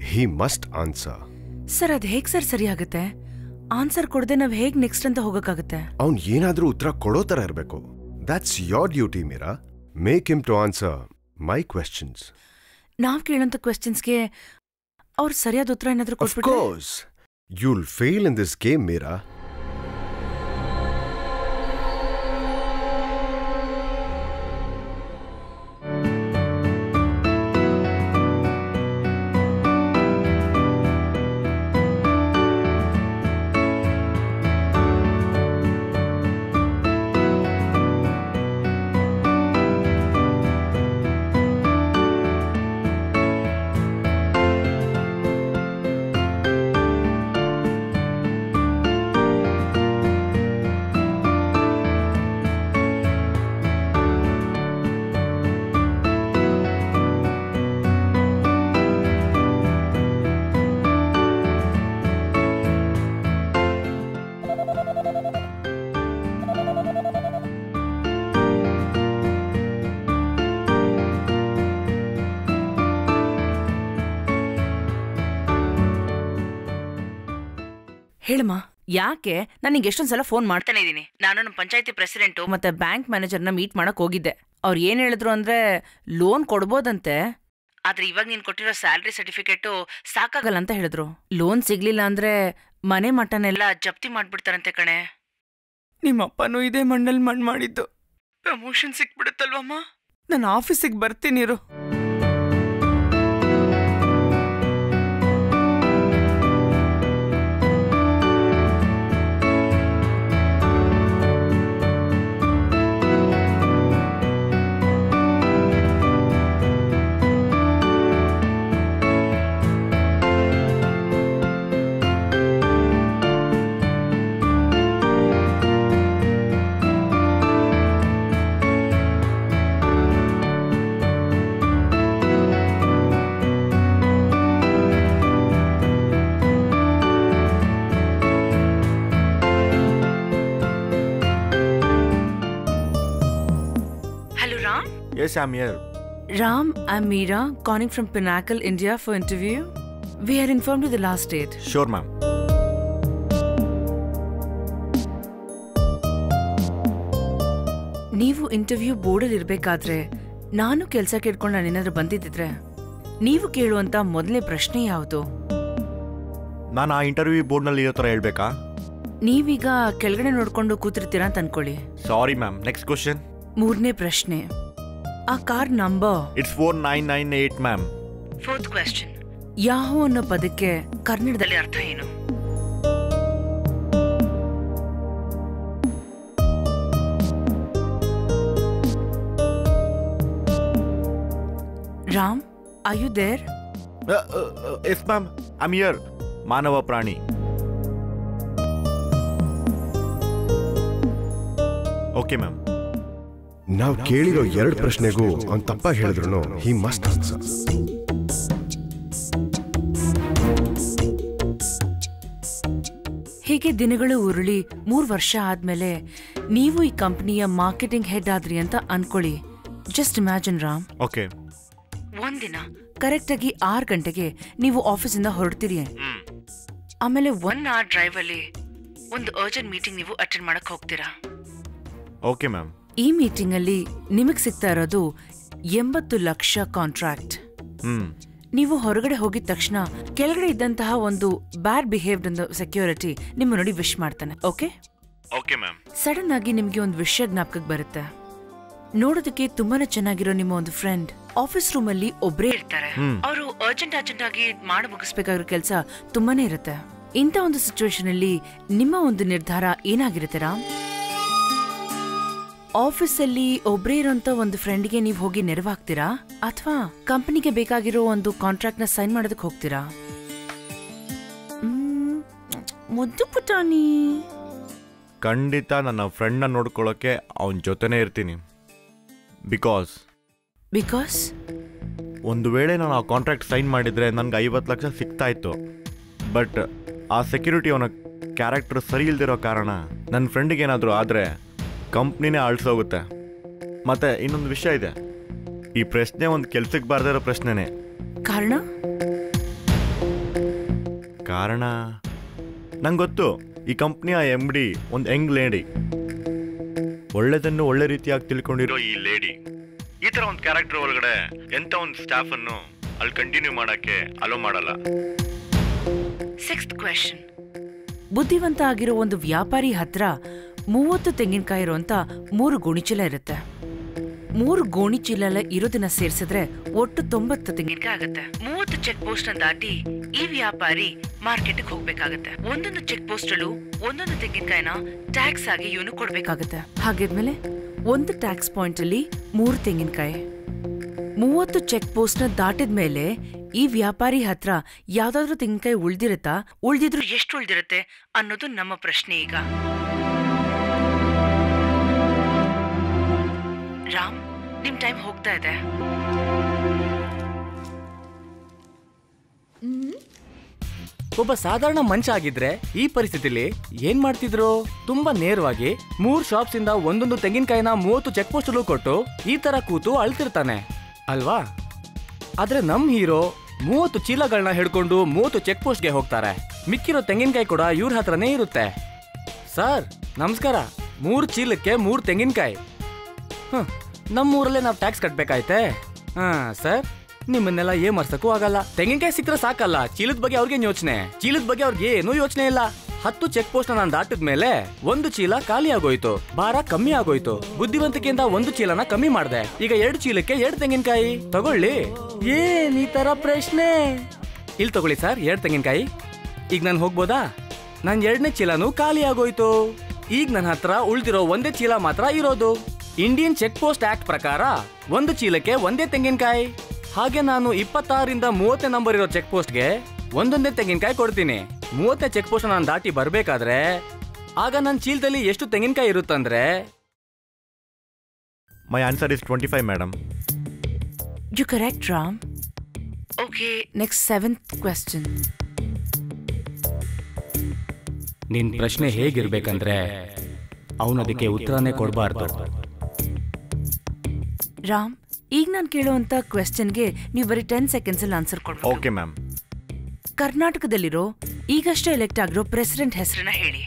He must answer. ಸರ್, ಅದ್ ಹೇಗ್ ಸರ್ ಸರಿ ಆಗುತ್ತೆ? ಆನ್ಸರ್ ಕೊಡದೆ ನಾವ್ ಹೇಗ್ ನೆಕ್ಸ್ಟ್ ಅಂತ ಹೋಗಕ್ಕಾಗುತ್ತೆ? ಅವ್ನ್ ಏನಾದ್ರೂ ಉತ್ತರ ಕೊಡೋ ತರ ಇರಬೇಕು. That's your duty Meera. Make him to answer my questions. ನಾವ್ ಕೇಳೋಂತ ಕ್ವೆಶ್ಚನ್ಸ್ಗೆ ಅವ್ರು ಸರಿಯಾದ ಉತ್ತರ ಏನಾದ್ರೂ Of ಕೊಟ್ಬಿಟ್ರೆ? course, you'll fail in this game, Meera. ಹೇಳಮ್ಮ, ಯಾಕೆ? ನನಗೆ ಎಷ್ಟೊಂದ್ಸಲ ಫೋನ್ ಮಾಡ್ತಾನೆ ಇದ್ದೀನಿ. ನಾನು ನಮ್ಮ ಪಂಚಾಯತಿ ಪ್ರೆಸಿಡೆಂಟು ಮತ್ತೆ ಬ್ಯಾಂಕ್ ಮ್ಯಾನೇಜರ್ನ ಮೀಟ್ ಮಾಡಕ್ ಹೋಗಿದ್ದೆ. ಅವ್ರು ಏನ್ ಹೇಳಿದ್ರು ಅಂದ್ರೆ ಲೋನ್ ಕೊಡ್ಬೋದಂತೆ, ಆದ್ರೆ ಇವಾಗ ನೀನ್ ಕೊಟ್ಟಿರೋ ಸ್ಯಾಲ್ರಿ ಸರ್ಟಿಫಿಕೇಟು ಸಾಕಾಗಲ್ಲ ಅಂತ ಹೇಳಿದ್ರು. ಲೋನ್ ಸಿಗ್ಲಿಲ್ಲ ಅಂದ್ರೆ ಮನೆ ಮಟ್ಟನೆಲ್ಲ ಜಪ್ತಿ ಮಾಡ್ಬಿಡ್ತಾರಂತೆ ಕಣೆ. ನಿಮ್ಮಪ್ಪನೂ ಇದೇ ಮಣ್ಣಲ್ಲಿ ಮಣ್ಣು ಮಾಡಿದ್ದು. ಪ್ರಮೋಷನ್ ಸಿಕ್ಬಿಡುತ್ತಲ್ವಮ್ಮ? ನಾನು ಆಫೀಸಿಗೆ ಬರ್ತೀನಿರು. Yes, I'm here. Ram, I'm Meera, calling from Pinnacle, India for interview. We had informed you the last date. Sure, ma'am. ನೀವು ಇಂಟರ್ವ್ಯೂ ಬೋರ್ಡಲ್ಲಿ ಇರಬೇಕಾದ್ರೆ ನಾನು ಕೆಲಸ ಕೇಳ್ಕೊಂಡು ನಾನೇನಾದ್ರೂ ಬಂದಿದ್ದಿದ್ರೆ ನೀವು ಕೇಳುವಂತ ಮೊದಲನೇ ಪ್ರಶ್ನೆ ಯಾವುದು? ನಾನು ಆ ಇಂಟರ್ವ್ಯೂ ಬೋರ್ಡ್ನಲ್ಲಿ ಇರೋ ಥರ ಹೇಳ್ಬೇಕಾ? ನೀವೀಗ ಕೆಳಗಡೆ ನೋಡ್ಕೊಂಡು ಕೂತಿರ್ತೀರಾ ಅಂತ ಅನ್ಕೊಳ್ಳಿ. Sorry ma'am. Next question. 3ನೇ ಪ್ರಶ್ನೆ, ಆ car number? It's 4998 ma'am. 4th question, Yahoo ಅನ್ನೋ ಪದಕ್ಕೆ ಕನ್ನಡದಲ್ಲಿ ಅರ್ಥ ಏನು? Ram, are you there? Yes ma'am, I am here. ಮಾನವ ಪ್ರಾಣಿ. Okay ma'am. ನಾವು ಕೇಳಿರೋ 2 ಪ್ರಶ್ನೆಗೂ ಅವ್ನು ತಪ್ಪಾಗಿ ಹೇಳಿದ್ರು ಹಿ ಮಸ್ಟ್ ಆನ್ಸರ್. ಹೀಗೆ ದಿನಗಳು ಉರುಳಿ 3 ವರ್ಷ ಆದ್ಮೇಲೆ ನೀವು ಈ ಕಂಪನಿಯ ಮಾರ್ಕೆಟಿಂಗ್ ಹೆಡ್ ಆದ್ರಿ ಅಂತ ಅನ್ಕೊಳ್ಳಿ. Just imagine Ram. ಓಕೆ. ಒಂದಿನ ಕರೆಕ್ಟ್ ಆಗಿ 6 ಗಂಟೆಗೆ ನೀವು ಆಫೀಸಿಂದ ಹೊರಡ್ತೀರಿ. ಆಮೇಲೆ 1 hour ಡ್ರೈವ್ ಅಲ್ಲಿ ಒಂದು ಅರ್ಜೆಂಟ್ ಮೀಟಿಂಗ್ ನೀವು ಅಟೆಂಡ್ ಮಾಡಕ್ ಹೋಗ್ತೀರಾ. Okay ma'am. ಈ ಮೀಟಿಂಗ್ ಅಲ್ಲಿ ನಿಮಗ್ ಸಿಗ್ತಾ ಇರೋದು 80 ಲಕ್ಷ ಕಾಂಟ್ರಾಕ್ಟ್. ನೀವು ಹೊರಗಡೆ ಹೋಗಿದ ತಕ್ಷಣ ಕೆಳಗಡೆ ಇದ್ದಂತಹ ಒಂದು ಬ್ಯಾಡ್ ಬಿಹೇವ್ಡ್ ಸೆಕ್ಯೂರಿಟಿ ನಿಮ್ಮ ನೋಡಿ ವಿಶ್ ಮಾಡ್ತಾನೆ. Okay okay ma'am. ಸಡನ್ ಆಗಿ ನಿಮ್ಗೆ ಒಂದು ವಿಷಯ ಜ್ಞಾಪಕಕ್ಕೆ ಬರುತ್ತೆ. ನೋಡೋದಕ್ಕೆ ತುಂಬಾನೇ ಚೆನ್ನಾಗಿರೋ ನಿಮ್ಮ ಒಂದು ಫ್ರೆಂಡ್ ಆಫೀಸ್ ರೂಮ್ ಅಲ್ಲಿ ಒಬ್ರೇ ಇರ್ತಾರೆ. ಅವರು ಅರ್ಜೆಂಟ್ ಆಗಿ ಮಾಡಿ ಮುಗಿಸ್ಬೇಕಾಗಿರೋ ಕೆಲಸ ತುಂಬಾನೇ ಇರುತ್ತೆ. ಇಂಥ ಒಂದು ಸಿಚುವೇಶನ್ ಅಲ್ಲಿ ನಿಮ್ಮ ಒಂದು ನಿರ್ಧಾರ ಏನಾಗಿರುತ್ತೆ ರಾಮ್? ಆಫೀಸ್ ಅಲ್ಲಿ ಒಬ್ರೇ ಇರೋಂತ ಒಂದು ಫ್ರೆಂಡ್ಗೆ ನೀವು ಹೋಗಿ ನೆರವಾಗ್ತೀರಾ ಅಥವಾ ಕಂಪನಿಗೆ ಬೇಕಾಗಿರೋ ಒಂದು ಕಾಂಟ್ರಾಕ್ಟ್ ನ ಸೈನ್ ಮಾಡೋದಕ್ಕೆ ಹೋಗ್ತೀರಾ? ಮುದ್ದು ಪುಟಾಣಿ. ಖಂಡಿತ ನನ್ನ ಫ್ರೆಂಡ್ನ ನೋಡ್ಕೊಳ್ಳೋಕೆ ಅವನ ಜೊತೆನೇ ಇರ್ತೀನಿ. ಬಿಕಾಸ್ ಒಂದು ವೇಳೆ ನಾನು ಆ ಕಾಂಟ್ರಾಕ್ಟ್ ಸೈನ್ ಮಾಡಿದ್ರೆ ನನ್ಗೆ 50 ಲಕ್ಷ ಸಿಗ್ತಾ ಇತ್ತು. ಬಟ್ ಆ ಸೆಕ್ಯೂರಿಟಿ ಅವನ ಕ್ಯಾರೆಕ್ಟರ್ ಸರಿ ಇಲ್ದಿರೋ ಕಾರಣ ನನ್ನ ಫ್ರೆಂಡಿಗೆ ಏನಾದರೂ ಆದರೆ ಕಂಪ್ನಿನೇ ಅಳಿಸೋಗುತ್ತೆ. ಮತ್ತೆ ಇನ್ನೊಂದು ವಿಷಯ ಇದೆ, ಈ ಪ್ರಶ್ನೆ ಒಂದು ಕೆಲ್ಸಕ್ಕೆ ಬಾರ್ದೇ ಇರೋ ಪ್ರಶ್ನೆನೇ. ಕಾರಣ ನಂಗೆ ಗೊತ್ತು, ಈ ಕಂಪ್ನಿಯ MD ಒಂದು ಯಂಗ್ ಲೇಡಿ, ಒಳ್ಳೆದನ್ನು ಒಳ್ಳೆ ರೀತಿಯಾಗಿ ತಿಳ್ಕೊಂಡಿರೋ ಈ ಲೇಡಿ ಈ ತರ ಒಂದು ಕ್ಯಾರೆಕ್ಟರ್ ಒಳಗಡೆ ಎಂತ ಒಂದು ಸ್ಟಾಫ್ ಅನ್ನು ಅಲ್ಲಿ ಕಂಟಿನ್ಯೂ ಮಾಡಕ್ಕೆ ಅಲೋ ಮಾಡಲ್ಲ. 6th question. ಬುದ್ಧಿವಂತ ಆಗಿರೋ ಒಂದು ವ್ಯಾಪಾರಿ ಹತ್ರ 30 ತೆಂಗಿನಕಾಯಿ ಇರುವಂತ 3 ಗೋಣಿಚೀಲ ಇರುತ್ತೆ. 3 ಗೋಣಿಚೀಲ ಇರೋದನ್ನ ಸೇರ್ಸಿದ್ರೆ ಒಟ್ಟು 90 ತೆಂಗಿನಕಾಯಿ ಆಗುತ್ತೆ. 30 ಚೆಕ್ ಪೋಸ್ಟ್ ನ ದಾಟಿ ಈ ವ್ಯಾಪಾರಿ ಮಾರ್ಕೆಟ್ ಹೋಗ್ಬೇಕಾಗತ್ತೆ. ಒಂದೊಂದು ಚೆಕ್ ಪೋಸ್ಟ್ ಅಲ್ಲೂ ಒಂದೊಂದು ತೆಂಗಿನಕಾಯಿನ ಟ್ಯಾಕ್ಸ್ ಆಗಿ ಇವನು ಕೊಡ್ಬೇಕಾಗತ್ತೆ. ಹಾಗಿದ್ಮೇಲೆ ಒಂದು ಟ್ಯಾಕ್ಸ್ ಪಾಯಿಂಟ್ ಅಲ್ಲಿ 3 ತೆಂಗಿನಕಾಯಿ. 30 ಚೆಕ್ ಪೋಸ್ಟ್ ನ ದಾಟಿದ್ಮೇಲೆ ಈ ವ್ಯಾಪಾರಿ ಹತ್ರ ಯಾವ್ದಾದ್ರು ತೆಂಗಿನಕಾಯಿ ಉಳ್ದಿದ್ರು ಎಷ್ಟು ಉಳ್ದಿರುತ್ತೆ ಅನ್ನೋದು ನಮ್ಮ ಪ್ರಶ್ನೆ. ಈಗ ರಾಮ್, ನಿಮ್ ಟೈಮ್ ಹೋಗ್ತಾ ಇದೆ. ಒಬ್ಬ ಸಾಧಾರಣ ಮನುಷ್ಯ ಆಗಿದ್ರೆ ಈ ಪರಿಸ್ಥಿತಿಲಿ ಏನ್ ಮಾಡ್ತಿದ್ರು? ತುಂಬಾ ನೇರವಾಗಿ 3 ಶಾಪ್ಸ್ ಇಂದ ಒಂದೊಂದು ತೆಂಗಿನಕಾಯಿನ 30 ಚೆಕ್ ಪೋಸ್ಟ್ ಕೊಟ್ಟು ಈ ತರ ಕೂತು ಅಳ್ತಿರ್ತಾನೆ ಅಲ್ವಾ? ಆದ್ರೆ ನಮ್ ಹೀರೋ 30 ಚೀಲಗಳನ್ನ ಹಿಡ್ಕೊಂಡು 30 ಚೆಕ್ ಪೋಸ್ಟ್ಗೆ ಹೋಗ್ತಾರೆ. ಮಿಕ್ಕಿರೋ ತೆಂಗಿನಕಾಯಿ ಕೂಡ ಇವ್ರ ಹತ್ರನೇ ಇರುತ್ತೆ. ಸರ್ ನಮಸ್ಕಾರ, 3 ಚೀಲಕ್ಕೆ 3 ತೆಂಗಿನಕಾಯಿ. ನಮ್ಮೂರಲ್ಲೇ ನಾವು ಟ್ಯಾಕ್ಸ್ ಕಟ್ಬೇಕಾಯ್ತೆ. ಸರ್ ನಿಮ್ಮನ್ನೆಲ್ಲ ಏಮರ್ಸಕ್ಕೂ ಆಗಲ್ಲ. ತೆಂಗಿನಕಾಯಿ ಸಿಕ್ಕರೆ ಸಾಕಲ್ಲ, ಚೀಲದ ಬಗ್ಗೆ ಅವ್ರಿಗೆ ಯೋಚನೆ. ಚೀಲದ ಬಗ್ಗೆ ಅವ್ರಿಗೆ ಏನೂ ಯೋಚನೆ ಇಲ್ಲ. 10 ಚೆಕ್ ಪೋಸ್ಟ್ ನಾನು ದಾಟಿದ್ಮೇಲೆ 1 ಚೀಲ ಖಾಲಿ ಆಗೋಯ್ತು, ಭಾರ ಕಮ್ಮಿ ಆಗೋಯ್ತು. ಬುದ್ಧಿವಂತಿಕೆಯಿಂದ 1 ಚೀಲನ ಕಮ್ಮಿ ಮಾಡಿದೆ. ಈಗ 2 ಚೀಲಕ್ಕೆ 2 ತೆಂಗಿನಕಾಯಿ ತಗೊಳ್ಳಿ. ಏನ್ ಈ ತರ ಪ್ರಶ್ನೆ? ಇಲ್ಲಿ ತಗೊಳ್ಳಿ ಸರ್ 2 ತೆಂಗಿನಕಾಯಿ. ಈಗ ನಾನು ಹೋಗ್ಬೋದಾ? ನನ್ 2ನೇ ಚೀಲನೂ ಖಾಲಿ ಆಗೋಯ್ತು. ಈಗ ನನ್ನ ಹತ್ರ ಉಳ್ದಿರೋ 1 ಚೀಲ ಮಾತ್ರ ಇರೋದು. ಇಂಡಿಯನ್ ಚೆಕ್ ಪೋಸ್ಟ್ ಆಕ್ಟ್ ಪ್ರಕಾರ 1 ಚೀಲಕ್ಕೆ 1 ತೆಂಗಿನಕಾಯಿ. ಹಾಗೆ ನಾನು 26ರಿಂದ 30 ನಂಬರ್ ಇರೋ ಚೆಕ್ ಪೋಸ್ಟ್ಗೆ 1 ತೆಂಗಿನಕಾಯಿ ಕೊಡ್ತೀನಿ. 30 ಚೆಕ್ ಪೋಸ್ಟ್ ನಾನು ದಾಟಿ ಬರ್ಬೇಕಾದ್ರೆ ಆಗ ನನ್ನ ಚೀಲದಲ್ಲಿ ಎಷ್ಟು ತೆಂಗಿನಕಾಯಿ ಇರುತ್ತಂದ್ರೆ? My answer is 25 madam. You correct Ram. Okay, next 7th question. ನಿನ್ ಪ್ರಶ್ನೆ ಹೇಗಿರ್ಬೇಕಂದ್ರೆ ಅವನು ಅದಕ್ಕೆ ಉತ್ತರನೇ ಕೊಡಬಾರ್ದು. ರಾಮ್, ಈಗ ನಾನು ಕೇಳುವಂತ ಕ್ವೆಶ್ಚನ್ಗೆ ನೀವು ಬರೀ 10 ಸೆಕೆಂಡ್ಸ್ ಅಲ್ಲಿ ಆನ್ಸರ್ ಕೊಡ್ಬೇಕು. Okay ma'am. ಕರ್ನಾಟಕದಲ್ಲಿರೋ ಈಗಷ್ಟೇ ಎಲೆಕ್ಟ್ ಆಗಿರೋ ಪ್ರೆಸಿಡೆಂಟ್ ಹೆಸರನ್ನ ಹೇಳಿ.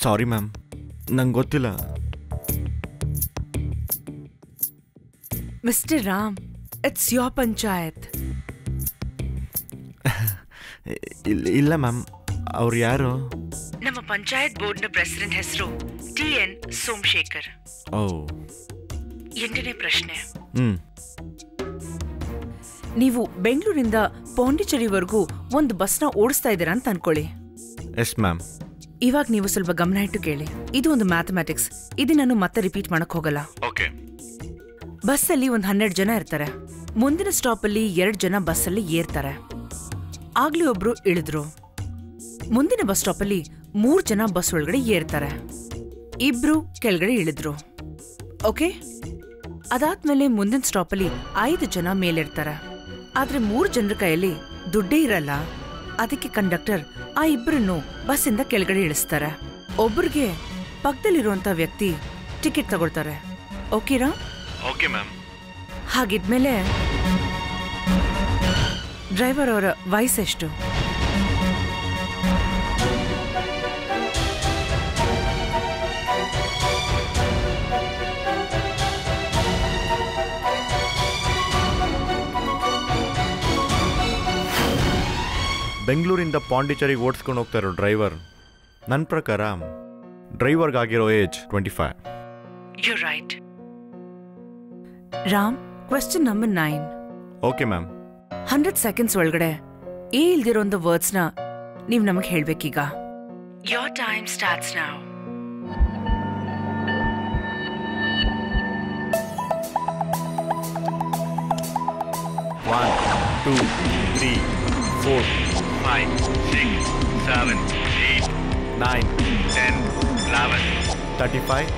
ಸಾರಿ ಮ್ಯಾಮ್, ನಂಗೆ ಗೊತ್ತಿಲ್ಲ. Mister Ram, it's your panchayat. ಇಲ್ಲ ಮ್ಯಾಮ್, ಅವ್ರು ಯಾರು? ನಮ್ಮ ಪಂಚಾಯತ್ ಬೋರ್ಡ್ನ ಪ್ರೆಸಿಡೆಂಟ್ ಹೆಸರು TN ಸೋಮಶೇಖರ್. ಓ. 8ನೇ ಪ್ರಶ್ನೆ. ನೀವು ಬೆಂಗಳೂರಿಂದ ಪಾಂಡಿಚೇರಿವರೆಗೂ ಒಂದು ಬಸ್ನ ಓಡಿಸ್ತಾ ಇದ್ದೀರಾ ಅಂತ ಅನ್ಕೊಳ್ಳಿ. Yes ma'am. ಇವಾಗ ನೀವು ಸ್ವಲ್ಪ ಗಮನ ಇಟ್ಟು ಕೇಳಿ. ಇದು ಒಂದು ಮ್ಯಾಥಮೆಟಿಕ್ಸ್. ಇದು ನಾನು ಮತ್ತೆ ರಿಪೀಟ್ ಮಾಡಕ್ ಹೋಗಲ್ಲ. ಓಕೆ. ಬಸ್ಸಲ್ಲಿ ಒಂದು 12 ಜನ ಇರ್ತಾರೆ. ಮುಂದಿನ ಸ್ಟಾಪ್ ಅಲ್ಲಿ 2 ಜನ ಬಸ್ಸಲ್ಲಿ ಏರ್ತಾರೆ. ಆಗ್ಲೇ ಒಬ್ರು ಇಳಿದ್ರು. ಮುಂದಿನ ಬಸ್ ಸ್ಟಾಪ್ ಅಲ್ಲಿ 3 ಜನ ಬಸ್ ಒಳಗಡೆ ಏರ್ತಾರೆ. 2 ಕೆಳಗಡೆ ಇಳಿದ್ರು. ಓಕೆ, ಅದಾದ್ಮೇಲೆ ಮುಂದಿನ ಸ್ಟಾಪ್ ಅಲ್ಲಿ 5 ಜನ ಮೇಲಿರ್ತಾರೆ. ಆದ್ರೆ 3 ಜನರ ಕೈಯಲ್ಲಿ ದುಡ್ಡೇ ಇರಲ್ಲ. ಅದಕ್ಕೆ ಕಂಡಕ್ಟರ್ ಆ ಇಬ್ಬರನ್ನು ಬಸ್ಸಿಂದ ಕೆಳಗಡೆ ಇಳಿಸ್ತಾರೆ. ಒಬ್ಬರಿಗೆ ಪಕ್ಕದಲ್ಲಿರುವಂತ ವ್ಯಕ್ತಿ ಟಿಕೆಟ್ ತಗೊಳ್ತಾರೆ. ಓಕೆರಾ? Okay ma'am. ಹಾಗಿದ್ಮೇಲೆ ಡ್ರೈವರ್ ಅವರ ವಯಸ್ಸೆಷ್ಟು? ಬೆಂಗಳೂರಿಂದ ಪಾಂಡಿಚೇರಿಗೆ ಓಡಿಸ್ಕೊಂಡು ಹೋಗ್ತಾ ಇರೋ ಡ್ರೈವರ್, ನನ್ನ ಪ್ರಕಾರ ಡ್ರೈವರ್ಗಾಗಿರೋ age 25. You're right. Ram, question number 9. Okay ma'am. 100 seconds ಒಳಗಡೆ ಏ ಇಲ್ದಿರೋಂಥ ವರ್ಡ್ಸ್ನ ನೀವು ನಮಗೆ ಹೇಳ್ಬೇಕೀಗ. Your time starts now. One, 2, 3, 4, 5, 6, 7, 8, 9, 10, 11, 35,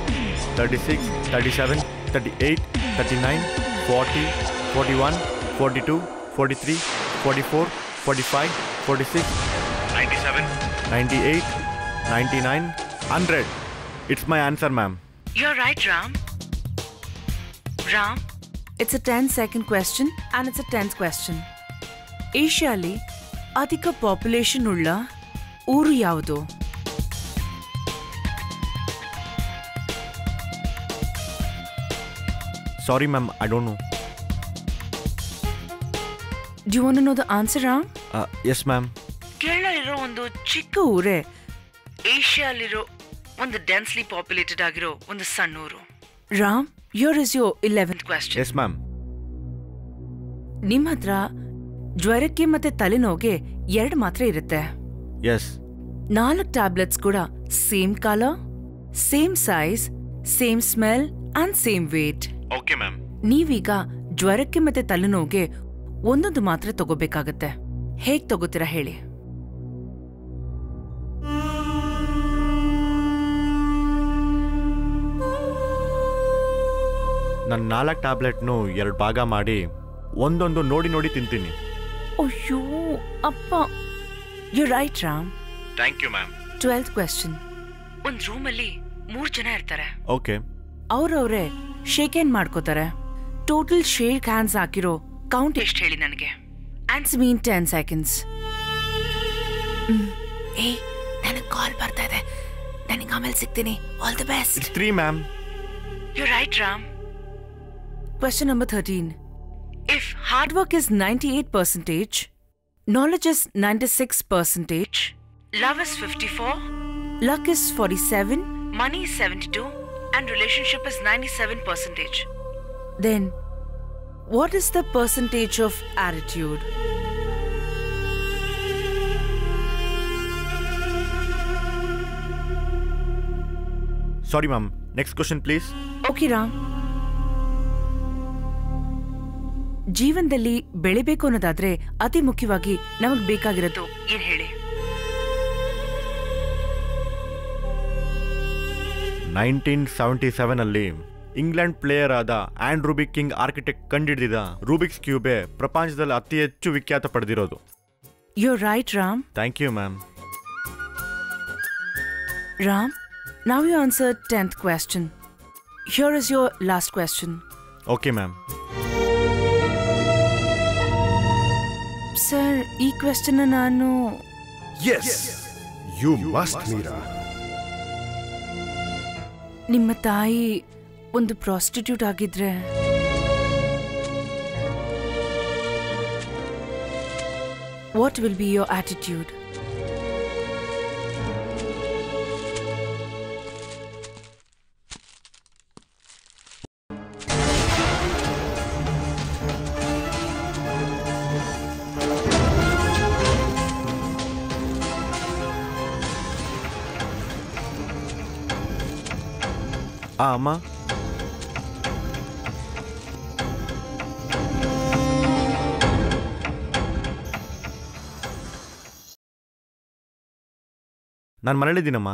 36, 37, 38, 39, 40, 41, 42, 43, 44, 45, 46, 97, 98, 99, 100. It's my answer, ma'am. You're right, Ram. Ram, it's a 10-second question and it's a 10th question. ಏಷ್ಯಾಲಿ ಅಧಿಕ population ಉಳ್ಳ ಊರು ಯಾವುದು? Sorry, ma'am. I don't know. Do you want to know the answer, Ram? Yes, ma'am. Kerala ಇರೋ ಒಂದು ಚಿಕ್ಕ ಊರೇ ಏಷ್ಯಾಲಿರೋ ಒಂದು densely populated ಆಗಿರೋ ಒಂದು ಸಣ್ಣ ಊರು. Ram, here is your 11th question. Yes, ma'am. ನಿಮ್ಮ ಹತ್ರ ಜ್ವರಕ್ಕೆ ಮತ್ತೆ ತಲೆನೋವಿಗೆ 2 ಮಾತ್ರೆ ಇರುತ್ತೆ. Yes. 4 ಟ್ಯಾಬ್ಲೆಟ್ಸ್ ಕೂಡ same colour, same size, same smell and same weight. Okay, ma'am. ನೀವೀಗ ಜ್ವರಕ್ಕೆ ಮತ್ತೆ ತಲೆನೋವಿಗೆ ಒಂದೊಂದು ಮಾತ್ರೆ ತಗೋಬೇಕಾಗತ್ತೆ. ಹೇಗ್ ತಗೋತೀರಾ ಹೇಳಿ? ನಾನು 4 ಟ್ಯಾಬ್ಲೆಟ್ನು 2 ಭಾಗ ಮಾಡಿ ಒಂದೊಂದು ನೋಡಿ ನೋಡಿ ತಿಂತೀನಿ. ಅಯ್ಯೋ ಅಪ್ಪ. You right, Ram. Thank you, ma'am. 12th question. ಒಂದ್ ರೂಮಲ್ಲಿ 3 ಜನ ಇರ್ತಾರೆ. ಓಕೆ. ಅವ್ರವ್ರೆ ಶೇಕ್ ಹ್ಯಾಂಡ್ ಮಾಡ್ಕೋತಾರೆ. ಟೋಟಲ್ ಶೇಕ್ ಹ್ಯಾಂಡ್ಸ್ ಹಾಕಿರೋ ಕೌಂಟ್ ಎಷ್ಟು ಹೇಳಿ ನನಗೆ? Answer mean 10 seconds. ಏ, ನನಗೆ ಕಾಲ್ ಬರ್ತಾ ಇದೆ, ನನಗೆ ಆಮೇಲೆ ಸಿಗ್ತೀನಿ. All the best. 3, ma'am. You right, Ram. Question number 13. If hard work is 98%, knowledge is 96%, love is 54, luck is 47, money is 72, and relationship is 97%, then what is the percentage of attitude? Sorry, ma'am. Next question, please. Okay, Ram. ಜೀವನದಲ್ಲಿ ಬೆಳಿಬೇಕು ಅನ್ನೋದಾದ್ರೆ ಅತಿ ಮುಖ್ಯವಾಗಿ ನಮಗ್ ಬೇಕಾಗಿರೋದು ಏನ್ ಹೇಳಿ? 1977 ಅಲ್ಲಿ ಇಂಗ್ಲೆಂಡ್ ಪ್ಲೇಯರ್ ಆದ ಆಂಡ್ ರೂಬಿಕ್ ಕಿಂಗ್ ಆರ್ಕಿಟೆಕ್ಟ್ ಕಂಡಿಡಿದ ರೂಬಿಕ್ಸ್ ಕ್ಯೂಬೆ ಪ್ರಪಂಚದಲ್ಲಿ ಅತಿ ಹೆಚ್ಚು ವಿಖ್ಯಾತ ಪಡೆದಿರೋದು. You're right, Ram. Thank you, ma'am. Ram, now you answered 10th question. Here is your last question. Okay, ma'am. Sir, ಈ ಕ್ವೆಶ್ಚನ್ ನಾನು Yes, you must, Meera. ನಿಮ್ಮ ತಾಯಿ ಒಂದು ಪ್ರಾಸ್ಟಿಟ್ಯೂಟ್ ಆಗಿದ್ರೆ what will be your attitude? ಅಮ್ಮ, ನಾನು ಮನೇಲಿದ್ದೀನಮ್ಮ.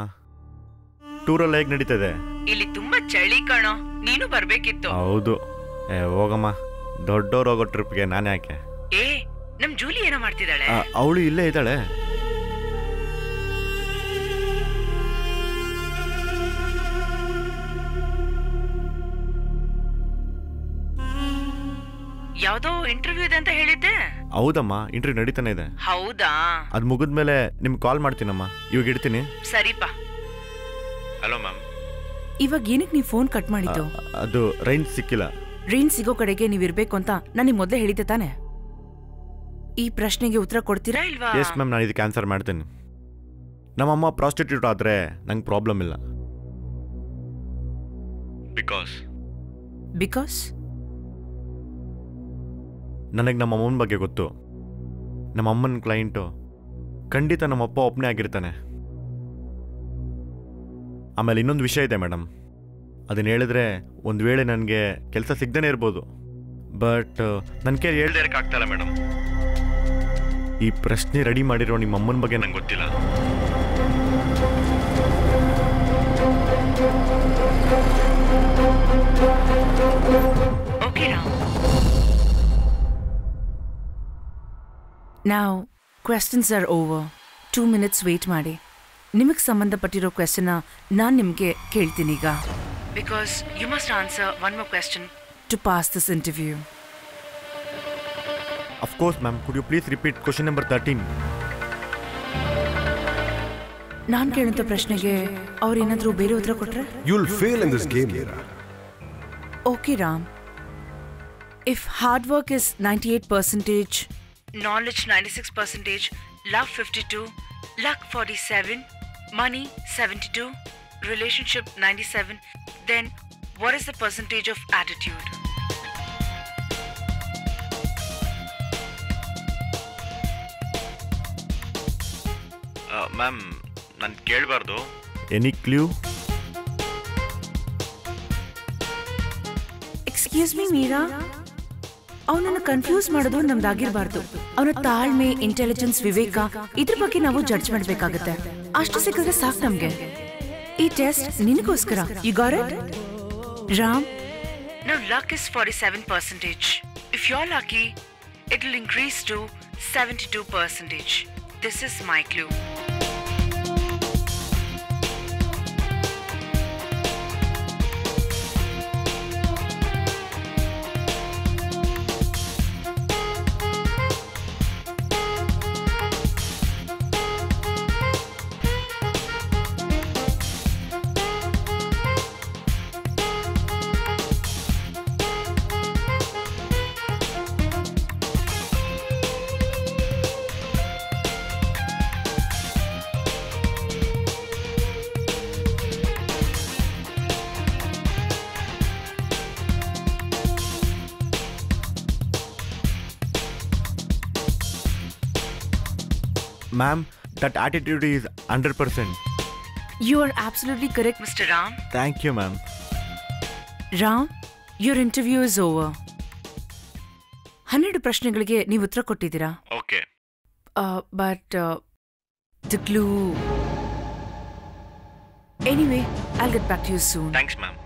ಟೂರಲ್ಲಿ ಹೇಗೆ ನಡೀತದೆ? ಇಲ್ಲಿ ತುಂಬಾ ಚಳಿ ಕಣೋ, ನೀನು ಬರ್ಬೇಕಿತ್ತು. ಹೌದು. ಹೋಗಮ್ಮ, ದೊಡ್ಡೋರು ಹೋಗೋ ಟ್ರಿಪ್ಗೆ ನಾನು ಯಾಕೆ? ಏ, ನಮ್ ಜೂಲಿ ಏನೋ ಮಾಡ್ತಿದ್ದಾಳೆ. ಅವಳು ಇಲ್ಲೇ ಇದ್ದಾಳೆ. ಯಾವ್ದೋ ಇಂಟರ್ವ್ಯೂ ಇದೆ ಅಂತ ಹೇಳಿದ್ದೆ. ಹೌದಮ್ಮ, ಇಂಟರ್ವ್ಯೂ ನಡೀತಾನೆ ಇದೆ. ಹೌದಾ? ಅದು ಮುಗಿದ್ಮೇಲೆ ನಿಮ್ಗೆ ಕಾಲ್ ಮಾಡ್ತೀನಮ್ಮ. ಇವಾಗ ಇಡ್ತೀನಿ. ಸರಿಪಾ. Hello ma'am. ಇವಾಗ ಏನಕ್ಕೆ ನೀವು ಫೋನ್ ಕಟ್ ಮಾಡಿದ್ದು? ಅದು ರೈನ್ ಸಿಕ್ಕಿಲ್ಲ. ರೈನ್ ಸಿಗೋ ಕಡೆಗೆ ನೀವಿರ್ಬೇಕು ಅಂತ ನಾನು ನಿಮ್ ಮೊದಲೇ ಹೇಳಿದ್ದೆ ತಾನೆ. ಈ ಪ್ರಶ್ನೆಗೆ ಉತ್ತರ ಕೊಡ್ತೀರಾ ಇಲ್ವಾ? ಎಸ್ ಮ್ಯಾಮ್, ನಾನು ಇದಕ್ಕೆ ಆನ್ಸರ್ ಮಾಡ್ತೀನಿ. ನಮ್ಮಮ್ಮ ಪ್ರಾಸ್ಟಿಟ್ಯೂಟ್ ಆದರೆ ನಂಗೆ ಪ್ರಾಬ್ಲಮ್ ಇಲ್ಲ. ಬಿಕಾಸ್ ನನಗೆ ನಮ್ಮ ಅಮ್ಮನ ಬಗ್ಗೆ ಗೊತ್ತು. ನಮ್ಮ ಅಮ್ಮನ ಕ್ಲೈಂಟು ಖಂಡಿತ ನಮ್ಮಪ್ಪ ಒಬ್ಬನೇ ಆಗಿರ್ತಾನೆ. ಆಮೇಲೆ ಇನ್ನೊಂದು ವಿಷಯ ಇದೆ ಮೇಡಮ್, ಅದನ್ನು ಹೇಳಿದ್ರೆ ಒಂದು ವೇಳೆ ನನಗೆ ಕೆಲಸ ಸಿಗ್ದೇ ಇರ್ಬೋದು. ಬಟ್ ನನ್ನ ಕೈ ಹೇಳ್ದೇ ಇರೋಕ್ಕಾಗ್ತಾಯಿಲ್ಲ ಮೇಡಮ್. ಈ ಪ್ರಶ್ನೆ ರೆಡಿ ಮಾಡಿರೋ ನಿಮ್ಮ ಅಮ್ಮನ ಬಗ್ಗೆ ನಂಗೆ ಗೊತ್ತಿಲ್ಲ. Now, questions are over. 2 minutes wait ಮಾಡಿ. ನಿಮಗೆ ಸಂಬಂಧಪಟ್ಟಿರೋ ಕ್ವೆಶ್ಚನ್ನ ನಾನು ನಿಮಗೆ ಕೇಳ್ತೀನಿ ಈಗ. Because you must answer one more question to pass this interview. Of course, ma'am. Could you please repeat question number 13? ನಾನು ಕೇಳಿದ ಪ್ರಶ್ನೆಗೆ ಅವ್ರೇನಾದರೂ ಬೇರೆ ಉತ್ತರ ಕೊಟ್ರೆ? You'll fail in this game, Meera. Okay, Ram. If hard work is 98%, knowledge 96%, love 52, luck 47, money 72, relationship 97, then what is the percentage of attitude? Ma'am, ನಾನು ಕೇಳಬಾರ್ದು. Any clue? Excuse me Meera, ಅವನನ್ನು confuse ಮಾಡೋದು ನಮ್ದಾಗಿರ್ಬಾರ್ದು. ಅವನ ತಾಳ್ಮೆ, ಇಂಟೆಲಿಜೆನ್ಸ್, ವಿವೇಕ ಇದ್ರ ಬಗ್ಗೆ ನಾವು judge ಮಾಡಬೇಕಾಗತ್ತೆ. ಅಷ್ಟು ಸಿಕ್ಕಿದ್ರೆ ಸಾಕು ನಮ್ಗೆ. ಈ ಟೆಸ್ಟ್ ನಿನಗೋಸ್ಕರ. You got it? Ram, now luck is 47%. If you're lucky, it will increase to 72%. This is my clue. Ma'am, that attitude is 100%. You are absolutely correct, Mr. Ram. Thank you, ma'am. Ram, your interview is over. 12 ಪ್ರಶ್ನೆಗಳಿಗೆ ನೀವು ಉತ್ತರ ಕೊಟ್ಟಿದ್ದೀರಾ. Okay. But the clue... Anyway, I'll get back to you soon. Thanks, ma'am.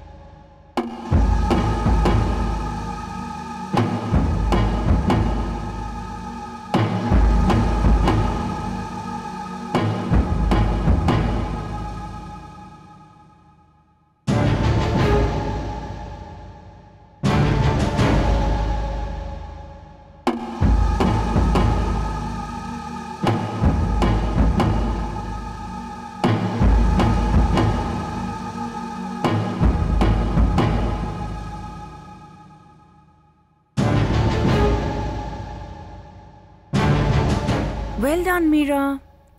Well done, Meera.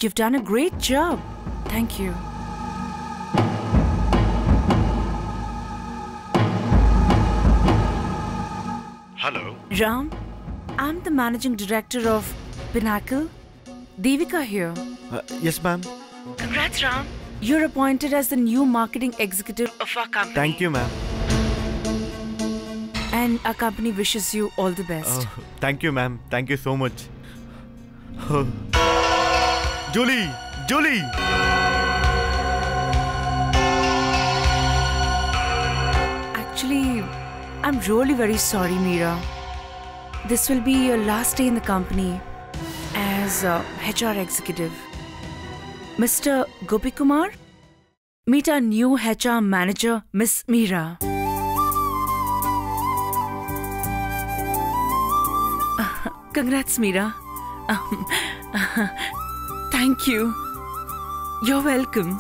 You've done a great job. Thank you. Hello. Ram, I'm the managing director of Pinnacle. Devika here. Yes, ma'am. Congrats, Ram. You're appointed as the new marketing executive of our company. Thank you, ma'am. And our company wishes you all the best. Thank you, ma'am. Thank you so much. Julie! Julie! Actually, I'm really very sorry, Meera. this will be your last day in the company as HR executive. Mr. Gopikumar, meet our new HR manager, Miss Meera. Congrats, Meera. Thank you. You're welcome.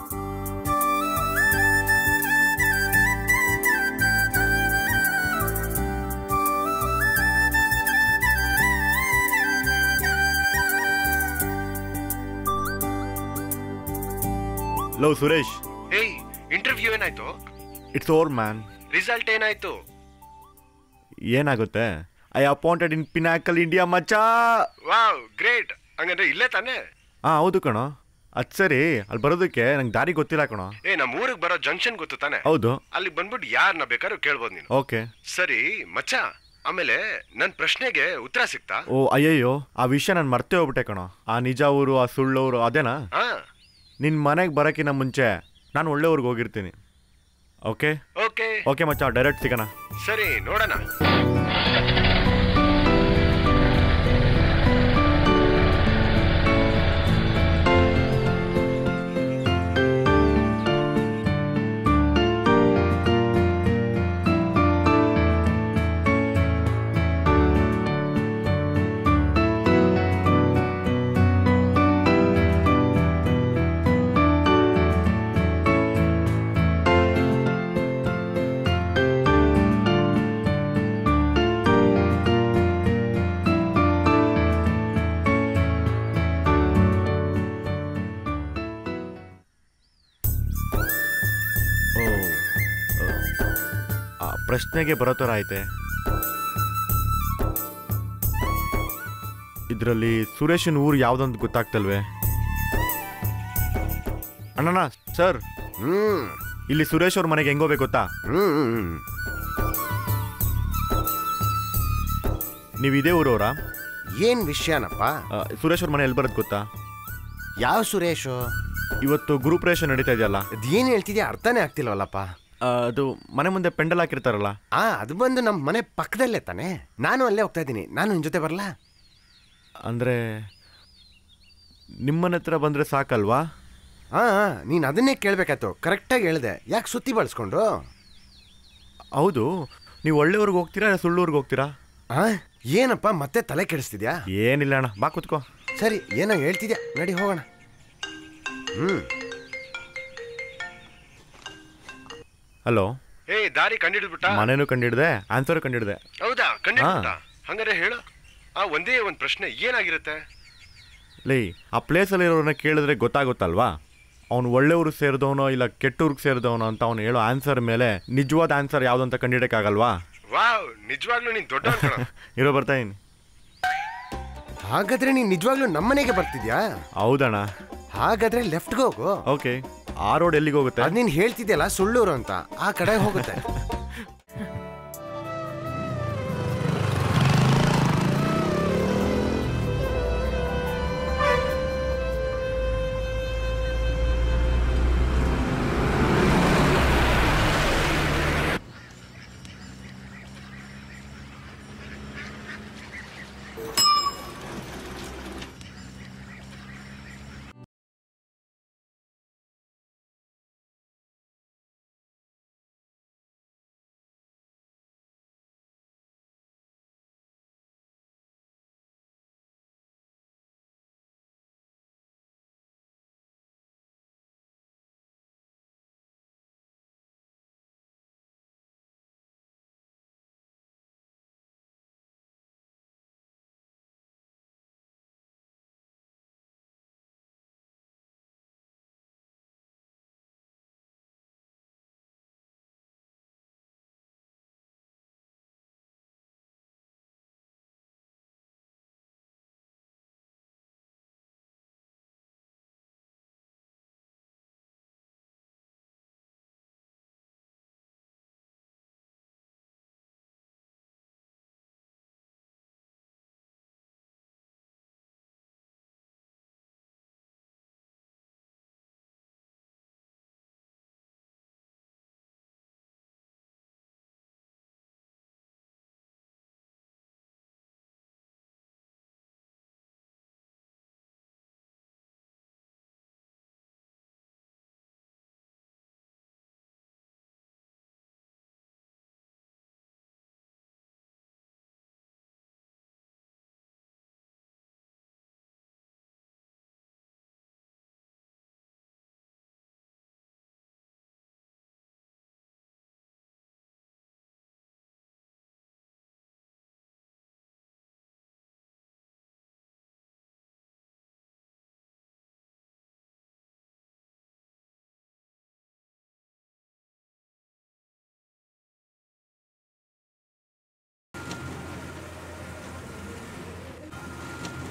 ಲವ್ ಸುರೇಶ್, ಏಯ್, interview ಏನಾಯ್ತು? It's over man. Result ಏನಾಯ್ತು? ಏನಾಗುತ್ತೆ? I appointed in Pinnacle India ಮಚ್ಚಾ. Wow, great. ಹಂಗಂದ್ರೆ ಇಲ್ಲೇ ತಾನೇ? ಹೌದು ಕಣೋ. ಅದು ಸರಿ, ಅಲ್ಲಿ ಬರೋದಕ್ಕೆ ನಂಗೆ ದಾರಿ ಗೊತ್ತಿಲ್ಲ ಕಣೋ. ನಮ್ಮ ಊರಿಗೆ ಬರೋ ಜಂಕ್ಷನ್ ಗೊತ್ತು ತಾನೆ? ಹೌದು. ಅಲ್ಲಿ ಬಂದ್ಬಿಟ್ಟು ಯಾರನ್ನ ಬೇಕಾದ್ರೂ ಕೇಳ್ಬೋದು ನೀನು. ಓಕೆ ಸರಿ ಮಚ್ಚ, ಆಮೇಲೆ ನನ್ನ ಪ್ರಶ್ನೆಗೆ ಉತ್ತರ ಸಿಕ್ತಾ? ಓ ಅಯ್ಯಯ್ಯೋ, ಆ ವಿಷಯ ನಾನು ಮರ್ತೇ ಹೋಗ್ಬಿಟ್ಟೆ ಕಣೋ. ಆ ನಿಜ ಊರು, ಆ ಸುಳ್ಳೂರು ಅದೇನಾ? ನಿನ್ನ ಮನೆಗೆ ಬರೋಕ್ಕಿಂತ ಮುಂಚೆ ನಾನು ಒಳ್ಳೆ ಊರಿಗೆ ಹೋಗಿರ್ತೀನಿ. ಓಕೆ ಓಕೆ ಓಕೆ ಮಚ್ಚ, ಡೈರೆಕ್ಟ್ ಸಿಗೋಣ. ಸರಿ, ನೋಡೋಣ. ಪ್ರಶ್ನೆಗೆ ಬರೋ ಥರ ಐತೆ. ಇದರಲ್ಲಿ ಸುರೇಶನ್ ಊರು ಯಾವುದಂತ ಗೊತ್ತಾಗ್ತಲ್ವೇ? ಅಣ್ಣಣ್ಣ ಸರ್, ಇಲ್ಲಿ ಸುರೇಶ್ ಅವ್ರ ಮನೆಗೆ ಹೆಂಗೋಬೇಕು ಗೊತ್ತಾ? ನೀವು ಇದೇ ಊರವರಾ? ಏನ್ ವಿಷಯನಪ್ಪ? ಸುರೇಶ್ ಅವ್ರ ಮನೆ ಎಲ್ಲಿ ಬರೋದು ಗೊತ್ತಾ? ಯಾವ ಸುರೇಶ್? ಇವತ್ತು ಗುರುಪ್ರವೇಶ ನಡೀತಾ ಇದೆಯಲ್ಲ. ಅದೇನು ಹೇಳ್ತಿದ್ಯಾ ಅರ್ಥನೇ ಆಗ್ತಿಲ್ವಲ್ಲಪ್ಪ. ಅದು ಮನೆ ಮುಂದೆ ಪೆಂಡಲ್ ಹಾಕಿರ್ತಾರಲ್ಲ. ಅದು ಬಂದು ನಮ್ಮ ಮನೆ ಪಕ್ಕದಲ್ಲೇ ತಾನೆ. ನಾನು ಅಲ್ಲೇ ಹೋಗ್ತಾ ಇದ್ದೀನಿ. ನಾನು ನಿನ್ ಜೊತೆ ಬರಲಾ? ಅಂದರೆ ನಿಮ್ಮನೆ ಹತ್ರ ಬಂದರೆ ಸಾಕಲ್ವಾ? ನೀನು ಅದನ್ನೇ ಕೇಳಬೇಕಾಯ್ತು. ಕರೆಕ್ಟಾಗಿ ಹೇಳಿದೆ. ಯಾಕೆ ಸುತ್ತಿ ಬಳಸ್ಕೊಂಡು? ಹೌದು, ನೀವು ಒಳ್ಳೆಯವ್ರಿಗೆ ಹೋಗ್ತೀರಾ ಸುಳ್ಳೂರ್ಗೆ ಹೋಗ್ತೀರಾ? ಏನಪ್ಪ ಮತ್ತೆ ತಲೆ ಕೆಡಿಸ್ತಿದ್ಯಾ? ಏನಿಲ್ಲ ಅಣ್ಣ, ಬಾ ಕೂತ್ಕೋ. ಸರಿ, ಏನೋ ಹೇಳ್ತಿದ್ಯಾ, ನಡಿ ಹೋಗೋಣ. ಹಲೋ. ದಾರಿ ಕಂಡಿಡ್ಬಿಟ್ಟ? ಮನೇನು ಕಂಡಿಡ್ದೆ, ಆನ್ಸರ್ ಕಂಡಿಡ್ದೆ. ಹೌದಾ? ಕಂಡಿಡ್ಬಿಟ್ಟ? ಹಂಗಾರೆ ಹೇಳು. ಒಂದೇ ಒಂದು ಪ್ರಶ್ನೆ, ಏನಾಗಿರುತ್ತೆ? ಲೇ, ಆ ಪ್ಲೇಸಲ್ಲಿ ಇರೋರನ್ನ ಕೇಳಿದ್ರೆ ಗೊತ್ತಾಗುತ್ತಲ್ವಾ ಅವ್ನು ಒಳ್ಳೆಯವ್ರು ಸೇರಿದವನೋ ಇಲ್ಲ ಕೆಟ್ಟವ್ರಿಗೆ ಸೇರಿದವನೋ ಅಂತ ಅವ್ನು ಹೇಳೋ ಆನ್ಸರ್ ಮೇಲೆ ನಿಜವಾದ ಆನ್ಸರ್ ಯಾವುದಂತ ಕಂಡಿಡಕ್ಕಾಗಲ್ವಾ? ವಾವ್, ನಿಜವಾಗ್ಲೂ ನೀನು ದೊಡ್ಡ ಇರೋ ಬರ್ತಾ ಇದೀನಿ. ಹಾಗಾದ್ರೆ ನೀನು ನಿಜವಾಗ್ಲೂ ನಮ್ಮನೆಗೆ ಬರ್ತಿದ್ಯಾ? ಹೌದಣ್ಣ. ಹಾಗಾದ್ರೆ ಲೆಫ್ಟ್ಗೆ ಹೋಗು. ಓಕೆ. ಆ ರೋಡ್ ಎಲ್ಲಿಗೆ ಹೋಗುತ್ತೆ? ಅದು ನೀನು ಹೇಳ್ತಿದ್ಯಲ್ಲ ಸುಳ್ಳೂರು ಅಂತ, ಆ ಕಡೆ ಹೋಗುತ್ತೆ.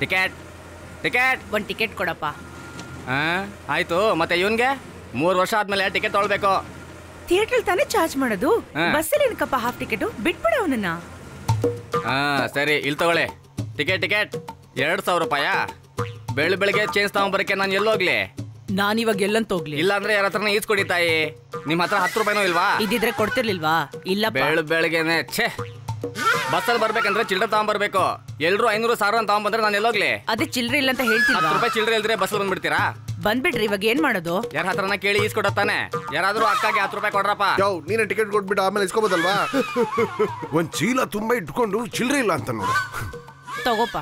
ಟಿಕೆಟ್ ಟಿಕೆಟ್ ಒಂದ್ ಟಿಕೆಟ್ ಕೊಡಪ್ಪ. ಆಯ್ತು. ಮತ್ತೆ ಇವನ್ಗೆ 3 ವರ್ಷ ಆದ್ಮೇಲೆ ಟಿಕೆಟ್ ತೊಗೊಳ್ಬೇಕು. ಥಿಯೇಟರ್ ತಾನೇ ಚಾರ್ಜ್ ಮಾಡೋದು, ಬಸ್ಸಲ್ಲಿ ಏನಕ್ಕಪ್ಪ ಹಾಫ್ ಟಿಕೆಟ್? ಬಿಟ್ಬಿಡ ಅವನನ್ನ. ಸರಿ, ಇಲ್ಲಿ ತಗೊಳ್ಳಿ ಟಿಕೆಟ್. ಟಿಕೆಟ್ 2,000 ರೂಪಾಯ. ಬೆಳಿಗ್ಗೆ ಚೇಂಜ್ ತಗೊಂಬರಕ್ಕೆ ನಾನು ಎಲ್ಲೋಗ್ಲಿ? ನಾನಿವಾಗ ಎಲ್ಲಂತ ಹೋಗ್ಲಿ? ಇಲ್ಲ ಅಂದ್ರೆ ಯಾರ ಹತ್ರನ ಈಸ್ಕೊಡಿ ತಾಯಿ. ನಿಮ್ ಹತ್ರ 10 ರೂಪಾಯಿನೂ ಇಲ್ವಾ? ಇದ್ದಿದ್ರೆ ಕೊಡ್ತಿರ್ಲಿಲ್ವಾ? ಇಲ್ಲ, ಬೆಳಿಗ್ಗೆನೆ ಛೇ. ಬಸ್ಸಲ್ಲಿ ಬರ್ಬೇಕಂದ್ರೆ ಚಿಲ್ಲರೆ ತಗೊಂಬರ್ಬೇಕು. ಎಲ್ರು 500 ಸಾವಿರ ಅಂತ ತಗೊಂಬಂದ್ರೆ ನಾನು ಎಲ್ಲೋಗ್ಲಿ? ಅದೇ ಚಿಲ್ಲರೆ ಇಲ್ಲ ಅಂತ ಹೇಳ್ತೀನಿ. 10 ರೂಪಾಯಿ ಚಿಲ್ಲರೆ ಇಲ್ದ್ರೆ ಬಸ್ ಬಂದ್ಬಿಡ್ತೀರಾ? ಬಂದ್ಬಿಡ್ರಿ, ಇವಾಗ ಏನ್ ಮಾಡೋದು? ಯಾರ ಹತ್ರನ ಕೇಳಿ ಈಸ್ಕೊಡತ್ತಾನೆ. ಯಾರಾದ್ರೂ ಅಕ್ಕಾಗೆ 10 ರೂಪಾಯಿ ಕೊಡ್ರಪ್ಪ. ನೀನೇ ಟಿಕೆಟ್ ಕೊಟ್ಬಿಟ್ಟು ಆಮೇಲೆ ಇಸ್ಕೋಬೋದಲ್ವಾ? ಒಂದ್ ಚೀಲ ತುಂಬಾ ಇಟ್ಕೊಂಡು ಚಿಲ್ಲರೆ ಇಲ್ಲ ಅಂತ ನೋಡು. ತಗೋಪ.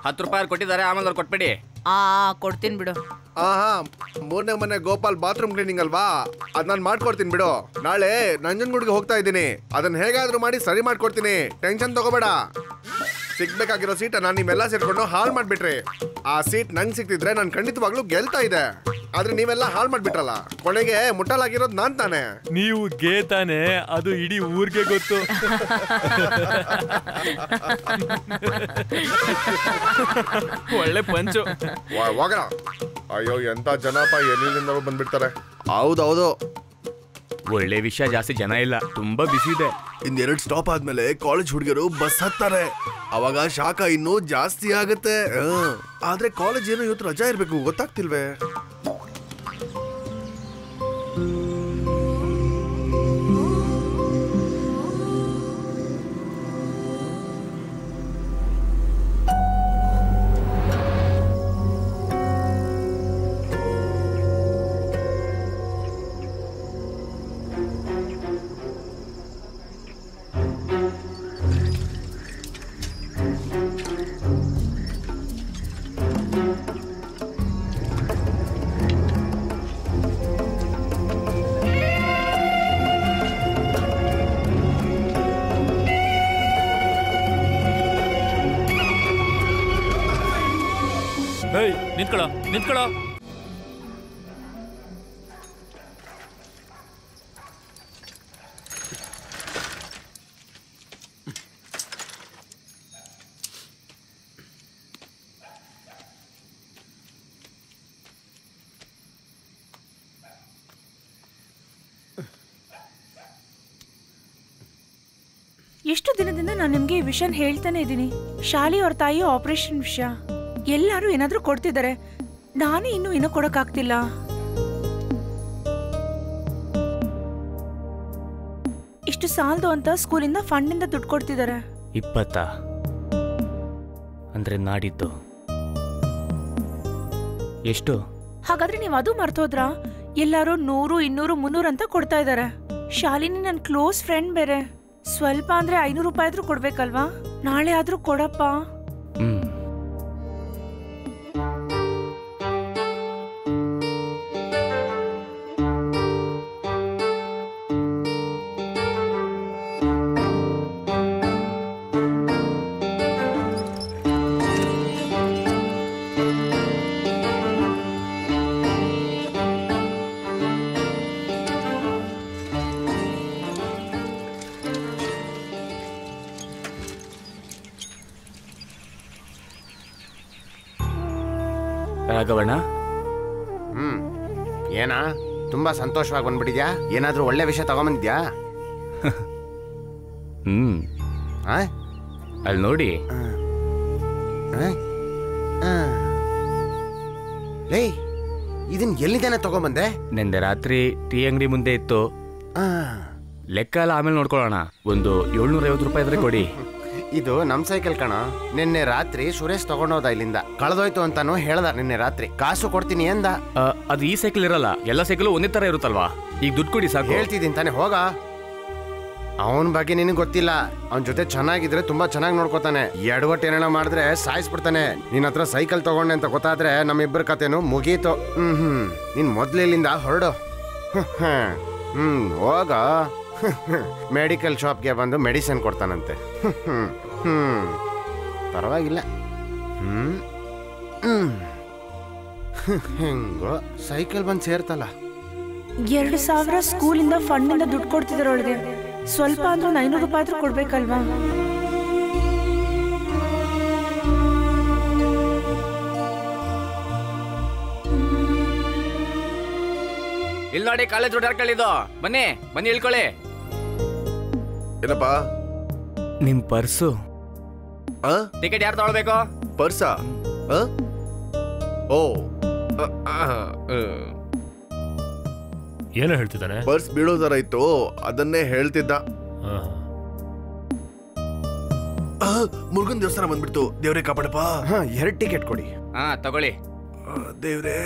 10 ರೂಪಾಯಿ ಕೊಟ್ಟಿದ್ದಾರೆ, ಆಮೇಲೆ ಅವ್ರು ಕೊಟ್ಬಿಡಿ. ಕೊಡ್ತೀನಿ ಬಿಡು. ಮೂರನೇ ಮನೆ ಗೋಪಾಲ್ ಬಾತ್ರೂಮ್ ಕ್ಲೀನಿಂಗ್ ಅಲ್ವಾ, ಅದ್ ನಾನು ಮಾಡ್ಕೊಡ್ತೀನಿ ಬಿಡು. ನಾಳೆ ನಂಜನಗೂಡಿಗೆ ಹೋಗ್ತಾ ಇದ್ದೀನಿ, ಅದನ್ನ ಹೇಗಾದ್ರೂ ಮಾಡಿ ಸರಿ ಮಾಡ್ಕೊಡ್ತೀನಿ. ಟೆನ್ಷನ್ ತಗೋಬೇಡ. ಸಿಗ್ಬೇಕಾಗಿರೋ ಸೀಟ್ ನಾನು ನಿಮ್ಮೆಲ್ಲ ಸೇರ್ಕೊಂಡು ಹಾಳು ಮಾಡ್ಬಿಟ್ರಿ. ಆ ಸೀಟ್ ನಂಗೆ ಸಿಕ್ತಿದ್ರೆ ನಾನು ಖಂಡಿತವಾಗ್ಲೂ ಗೆಲ್ತಾ ಇದೆ. ಆದ್ರೆ ನೀವೆಲ್ಲ ಹಾಳು ಮಾಡ್ಬಿಟ್ರಲ್ಲ, ಕೊನೆಗೆ ಮುಟ್ಟಲಾಗಿರೋದು ನಾನ್ ತಾನೆ. ನೀವು ಗೇ ತಾನೆ, ಅದು ಇಡೀ ಊರ್ಗೆ ಗೊತ್ತು. ಒಳ್ಳೆ ಪಂಚು. ಹೋಗಣ. ಅಯ್ಯೋ, ಎಂತ ಜನಪ ಎಲ್ಲಿಂದ ಬಂದ್ಬಿಡ್ತಾರೆ. ಹೌದೌದು, ಒಳ್ಳೆ ವಿಷಯ. ಜಾಸ್ತಿ ಜನ ಇಲ್ಲ, ತುಂಬಾ ಬಿಸಿ ಇದೆ. 2 ಸ್ಟಾಪ್ ಆದ್ಮೇಲೆ ಕಾಲೇಜ್ ಹುಡುಗರು ಬಸ್ ಹತ್ತಾರೆ. ಅವಾಗ ಶಾಖ ಇನ್ನೂ ಜಾಸ್ತಿ ಆಗುತ್ತೆ. ಆದ್ರೆ ಕಾಲೇಜ್ ಏನೋ ಇವತ್ತು ರಜಾ ಇರ್ಬೇಕು, ಗೊತ್ತಾಗ್ತಿಲ್ವೇ? ನಿಂತ್ಕೊಳ್ಳೋ. ಎಷ್ಟು ದಿನದಿಂದ ನಾನು ನಿಮ್ಗೆ ಈ ವಿಷಯ ಹೇಳ್ತಾನೆ ಇದ್ದೀನಿ. ಶಾಲಿ ಅವ್ರ ತಾಯಿ ಆಪರೇಷನ್ ವಿಷಯ. ಎಲ್ಲಾರು ಏನಾದ್ರೂ ಕೊಡ್ತಿದ್ದಾರೆ, ನಾನೇ ಇನ್ನೂ ಏನೋ ಕೊಡಕ್ಕಾಗ್ತಿಲ್ಲ. ಇಷ್ಟು ಸಾಲದು ಅಂತ ಸ್ಕೂಲಿಂದ ಫಂಡಿಂದ ದುಡ್ಡು ಕೊಡ್ತಿದ್ದಾರೆ. 20 ಅಂದ್ರೆ ನಾಡಿದ್ದು ಎಷ್ಟು? ಹಾಗಾದ್ರೆ ನೀವು ಅದು ಮರ್ತೋದ್ರಾ? ಎಲ್ಲಾರು 100, 200, 300 ಅಂತ ಕೊಡ್ತಾ ಇದ್ದಾರೆ. ಶಾಲಿನಿ ನನ್ ಕ್ಲೋಸ್ ಫ್ರೆಂಡ್ ಬೇರೆ. ಸ್ವಲ್ಪ ಅಂದ್ರೆ 500 ರೂಪಾಯಿ ಆದ್ರೂ ಕೊಡ್ಬೇಕಲ್ವಾ? ನಾಳೆ ಆದ್ರೂ ಕೊಡಪ್ಪ. ರಾಘವಣ್ಣ, ಏನಾ ತುಂಬಾ ಸಂತೋಷವಾಗಿ ಬಂದ್ಬಿಟ್ಟಿದ್ಯಾ? ಏನಾದ್ರೂ ಒಳ್ಳೆ ವಿಷಯ ತಗೊಂಬಂದ್ಯಾ? ಅಲ್ಲಿ ನೋಡಿ. ಲೇ, ಇದನ್ ಎಲ್ಲಿದ್ದಾನೆ ತಗೊಂಬಂದೆ? ನಿನ್ನೆ ರಾತ್ರಿ ಟೀ ಅಂಗಡಿ ಮುಂದೆ ಇತ್ತು. ಲೆಕ್ಕ ಎಲ್ಲ ಆಮೇಲೆ ನೋಡ್ಕೊಳ್ಳೋಣ. ಒಂದು 750 ರೂಪಾಯಿ ಇದ್ರೆ ಕೊಡಿ. ಇದು ನಮ್ ಸೈಕಲ್ ಕಣ. ನಿನ್ನೆ ರಾತ್ರಿ ಸುರೇಶ್ ತಗೊಂಡೋದ, ಇಲ್ಲಿಂದ ಕಳೆದೋಯ್ತು ಅಂತಾನು ಹೇಳ್ದ. ನಿನ್ನೆ ರಾತ್ರಿ ಕಾಸು ಕೊಡ್ತೀನಿ ಎಂದ. ಅದು ಈ ಸೈಕಲ್ ಇರಲ್ಲ, ಎಲ್ಲ ಸೈಕಲ್ ಒಂದೇ ತರ ಇರುತ್ತಲ್ವಾ? ಈಗ ದುಡ್ಡು ಕೊಡಿ ಸಾಕು. ಹೇಳ್ತಿದ್ದೀನಿ ತಾನೆ, ಹೋಗ. ಅವನ ಬಗ್ಗೆ ನಿನಗೆ ಗೊತ್ತಿಲ್ಲ. ಅವನ ಜೊತೆ ಚೆನ್ನಾಗಿದ್ರೆ ತುಂಬಾ ಚೆನ್ನಾಗಿ ನೋಡ್ಕೋತಾನೆ. ಎಡವಟ್ಟು ಏನೇಳ ಮಾಡಿದ್ರೆ ಸಾಯಿಸ್ಬಿಡ್ತಾನೆ. ನಿನ್ನ ಹತ್ರ ಸೈಕಲ್ ತಗೊಂಡೆ ಅಂತ ಗೊತ್ತಾದ್ರೆ ನಮ್ಮಿಬ್ಬರ ಕತೆನು ಮುಗೀತು. ನೀನ್ ಮೊದ್ಲಿಲ್ಲಿಂದ ಹೊರಡು. ಹೋಗ. ಮೆಡಿಕಲ್ ಶಾಪ್ಗೆ ಬಂದು ಮೆಡಿಸಿನ್ ಕೊಡ್ತಾನಂತೆ. ಪರವಾಗಿಲ್ಲ. ಹೆಂಗೋ ಸೈಕಲ್ ಬಂದು ಸೇರ್ತಲ್ಲ. 2,000 ಸ್ಕೂಲಿಂದ ಫಂಡಿಂದ ದುಡ್ಡು ಕೊಡ್ತಿದ್ದಾರೆ. ಒಳಗೆ ಸ್ವಲ್ಪ ಅಂದ್ರೆ 500 ರೂಪಾಯಿ ಆದ್ರೂ ಕೊಡ್ಬೇಕಲ್ವಾ? ಇಲ್ಲಿ ನೋಡಿ ಕಾಲೇಜ್ ರೋಡ್ ಹಾಕೊಂಡಿದ್ದು. ಬನ್ನಿ ಬನ್ನಿ ಇಳ್ಕೊಳ್ಳಿ. ಏನಪ್ಪ ನಿಮ್ ಪರ್ಸು. ಟಿಕೆಟ್ ಯಾರು ತಗೊಳ್ಬೇಕು? ಪರ್ಸಾ? ಓ ಏನೋ ಹೇಳ್ತಿದ್ದಾನೆ. ಪರ್ಸ್ ಬೀಳೋದರ ಇತ್ತು, ಅದನ್ನೇ ಹೇಳ್ತಿದ್ದ. ಮುರುಗನ್ ದೇವಸ್ಥಾನ ಬಂದ್ಬಿಡ್ತು. ದೇವ್ರೇ ಕಾಪಾಡಪ್ಪ. 2 ಟಿಕೆಟ್ ಕೊಡಿ. ತಗೊಳ್ಳಿ. ದೇವ್ರೇ.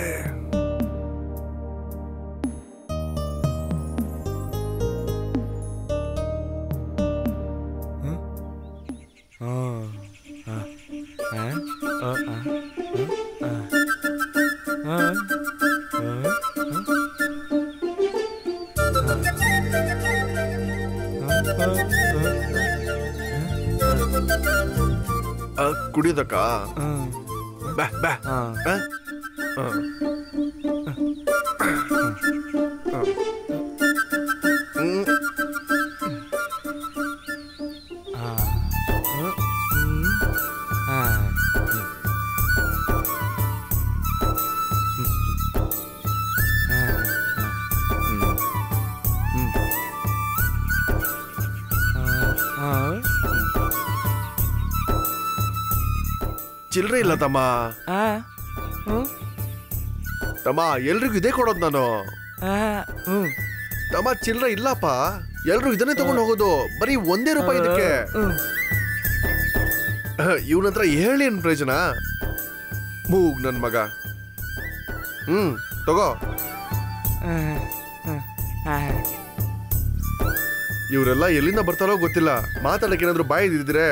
ಕುಡಿಯೋದಕ್ಕ? ಬಾ ಬಾ. ಚಿಲ್ಲರೆ ಇಲ್ಲ ತಮ್ಮ. ತಮ್ಮ ಎಲ್ರಿಗೂ ಇದೇ ಕೊಡೋದು ನಾನು. ತಮ್ಮ ಚಿಲ್ಲರೆ ಇಲ್ಲಪ್ಪ, ಎಲ್ರು ಇದನ್ನೇ ತಗೊಂಡು ಹೋಗೋದು. ಬರೀ ₹1 ಇದಕ್ಕೆ. ಇವನ ಹತ್ರ ಹೇಳಿ ಏನ್ ಪ್ರಯೋಜನ? ಮೂಗ್ ನನ್ ಮಗ. ತಗೋ. ಇವರೆಲ್ಲ ಎಲ್ಲಿಂದ ಬರ್ತಾರೋ ಗೊತ್ತಿಲ್ಲ. ಮಾತಾಡಕ್ಕೆ ಏನಾದ್ರು ಬಾಯಿ ಇದ್ದಿದ್ರೆ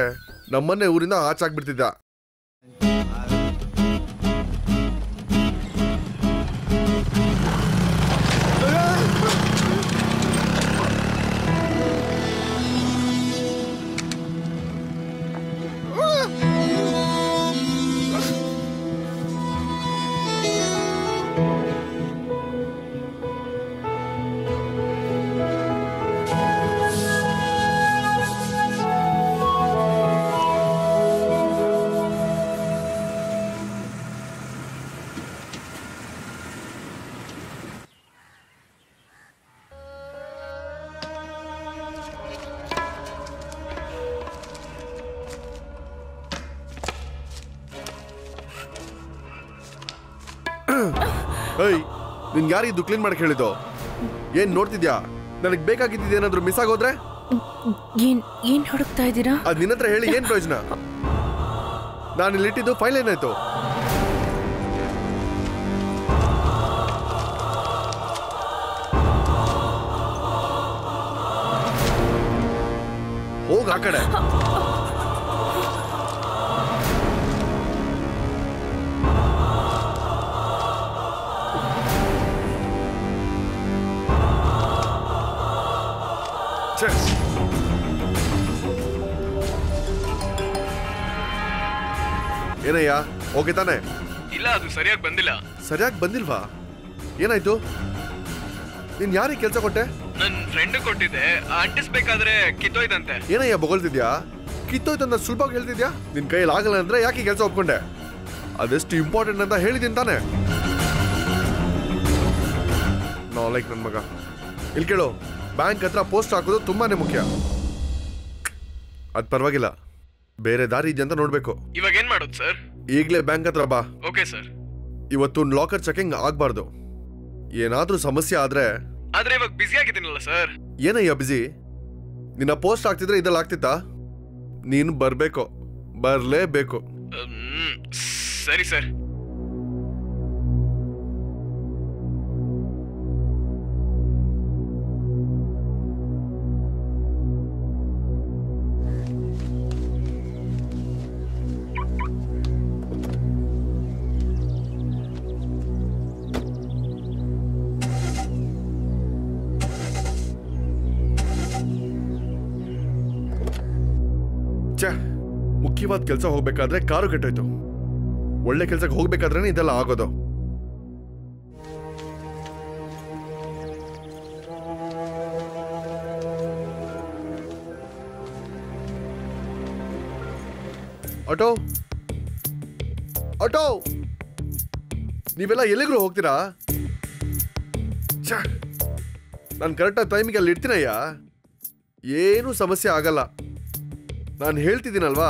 ನಮ್ಮನ್ನೇ ಊರಿಂದ ಆಚಾಕ್ಬಿಡ್ತಿದ್ದ. ನಿನ್ ಯಾರಿದ್ದು ಕ್ಲೀನ್ ಮಾಡಕ್ ಹೇಳಿದ್ದು? ಏನ್ ನೋಡ್ತಿದ್ಯಾ? ನನಗ್ ಬೇಕಾಗಿದ್ದ ಏನಾದ್ರು ಮಿಸ್ ಆಗೋದ್ರೆ? ಏನ್ ಹುಡುಕ್ತಾ ಇದ್ದೀರಾ? ಅದ್ ನಿನ್ನ ಹತ್ರ ಹೇಳಿ ಏನ್ ಪ್ರಯೋಜನ? ನಾನು ಇಲ್ಲಿ ಇಟ್ಟಿದ್ದು ಫೈಲ್ ಏನಾಯ್ತು? ಹೋಗ ಆ ಕಡೆ. ಏನಯ್ಯ, ಓಕೆ ತಾನೆ? ಇಲ್ಲ, ಅದು ಸರಿಯಾಗಿ ಬಂದಿಲ್ಲ. ಸರಿಯಾಗಿ ಬಂದಿಲ್ವಾ? ಏನಾಯ್ತು? ನೀನ್ ಯಾರಿಗೆ ಕೆಲಸ ಕೊಟ್ಟೆ? ನನ್ನ ಫ್ರೆಂಡ್ ಕೊಟ್ಟಿದ್ದೆ, ಅಂಟಿಸ್ಬೇಕಾದ್ರೆ ಕಿತ್ತೋಯ್ತಂತೆ. ಏನಯ್ಯ ಬೊಗಳ್ತಿದ್ಯಾ? ಕಿತ್ತೋಯ್ತಂತ ಸುಲಭವಾಗಿ ಹೇಳ್ತಿದ್ಯಾ? ನಿನ್ ಕೈಯಲ್ಲಿ ಆಗಲ್ಲ ಅಂದ್ರೆ ಯಾಕೆ ಕೆಲಸ ಒಪ್ಕೊಂಡೆ? ಅದೆಷ್ಟು ಇಂಪಾರ್ಟೆಂಟ್ ಅಂತ ಹೇಳಿದೀನಿ ತಾನೆ? ಲೈಕ್ ನನ್ ಮಗ. ಇಲ್ಲಿ ಕೇಳು, ಬ್ಯಾಂಕ್ ಹತ್ರ ಪೋಸ್ಟ್ ಹಾಕೋದು ತುಂಬಾನೇ ಮುಖ್ಯ. ಅದ್ ಪರವಾಗಿಲ್ಲ, ಬೇರೆ ದಾರಿ ಇದೆ ಅಂತ ನೋಡ್ಬೇಕು. ಇವಾಗ ಏನ್ ಮಾಡೋದು ಸರ್? ಈಗಲೇ ಬ್ಯಾಂಕ್ ಹತ್ರ ಬಾ. Okay sir. ಇವತ್ತು ಲಾಕರ್ ಚೆಕಿಂಗ್ ಆಗ್ಬಾರ್ದು. ಏನಾದ್ರೂ ಸಮಸ್ಯೆ ಆದ್ರೆ ಇವಾಗ ಬಿಸಿ ಆಗಿದ್ದೀನಲ್ಲ ಸರ್. ಏನಯ್ಯ ಬಿಸಿ? ನಿನ್ನ ಪೋಸ್ಟ್ ಆಗ್ತಿದ್ರೆ ಇದ್ರಲ್ಲಿ ಆಗ್ತಿತ್ತಾ? ನೀನು ಬರ್ಬೇಕು, ಬರ್ಲೇಬೇಕು. ಸರಿ ಸರ್. ಮುಖ್ಯವಾದ ಕೆಲಸ ಹೋಗ್ಬೇಕಾದ್ರೆ ಕಾರು ಕೆಟ್ಟೋಯ್ತು. ಒಳ್ಳೆ ಕೆಲ್ಸಕ್ಕೆ ಹೋಗ್ಬೇಕಾದ್ರೆ ಇದೆಲ್ಲ ಆಗೋದು. ಆಟೋ ಆಟೋ, ನೀವೆಲ್ಲ ಎಲ್ಲಿಗೂ ಹೋಗ್ತೀರಾ? ನಾನು ಕರೆಕ್ಟಾಗಿ ಟೈಮಿಗೆ ಅಲ್ಲಿ ಇರ್ತೀನಯ್ಯ, ಏನೂ ಸಮಸ್ಯೆ ಆಗಲ್ಲ. ನಾನು ಹೇಳ್ತಿದ್ದೀನಲ್ವಾ,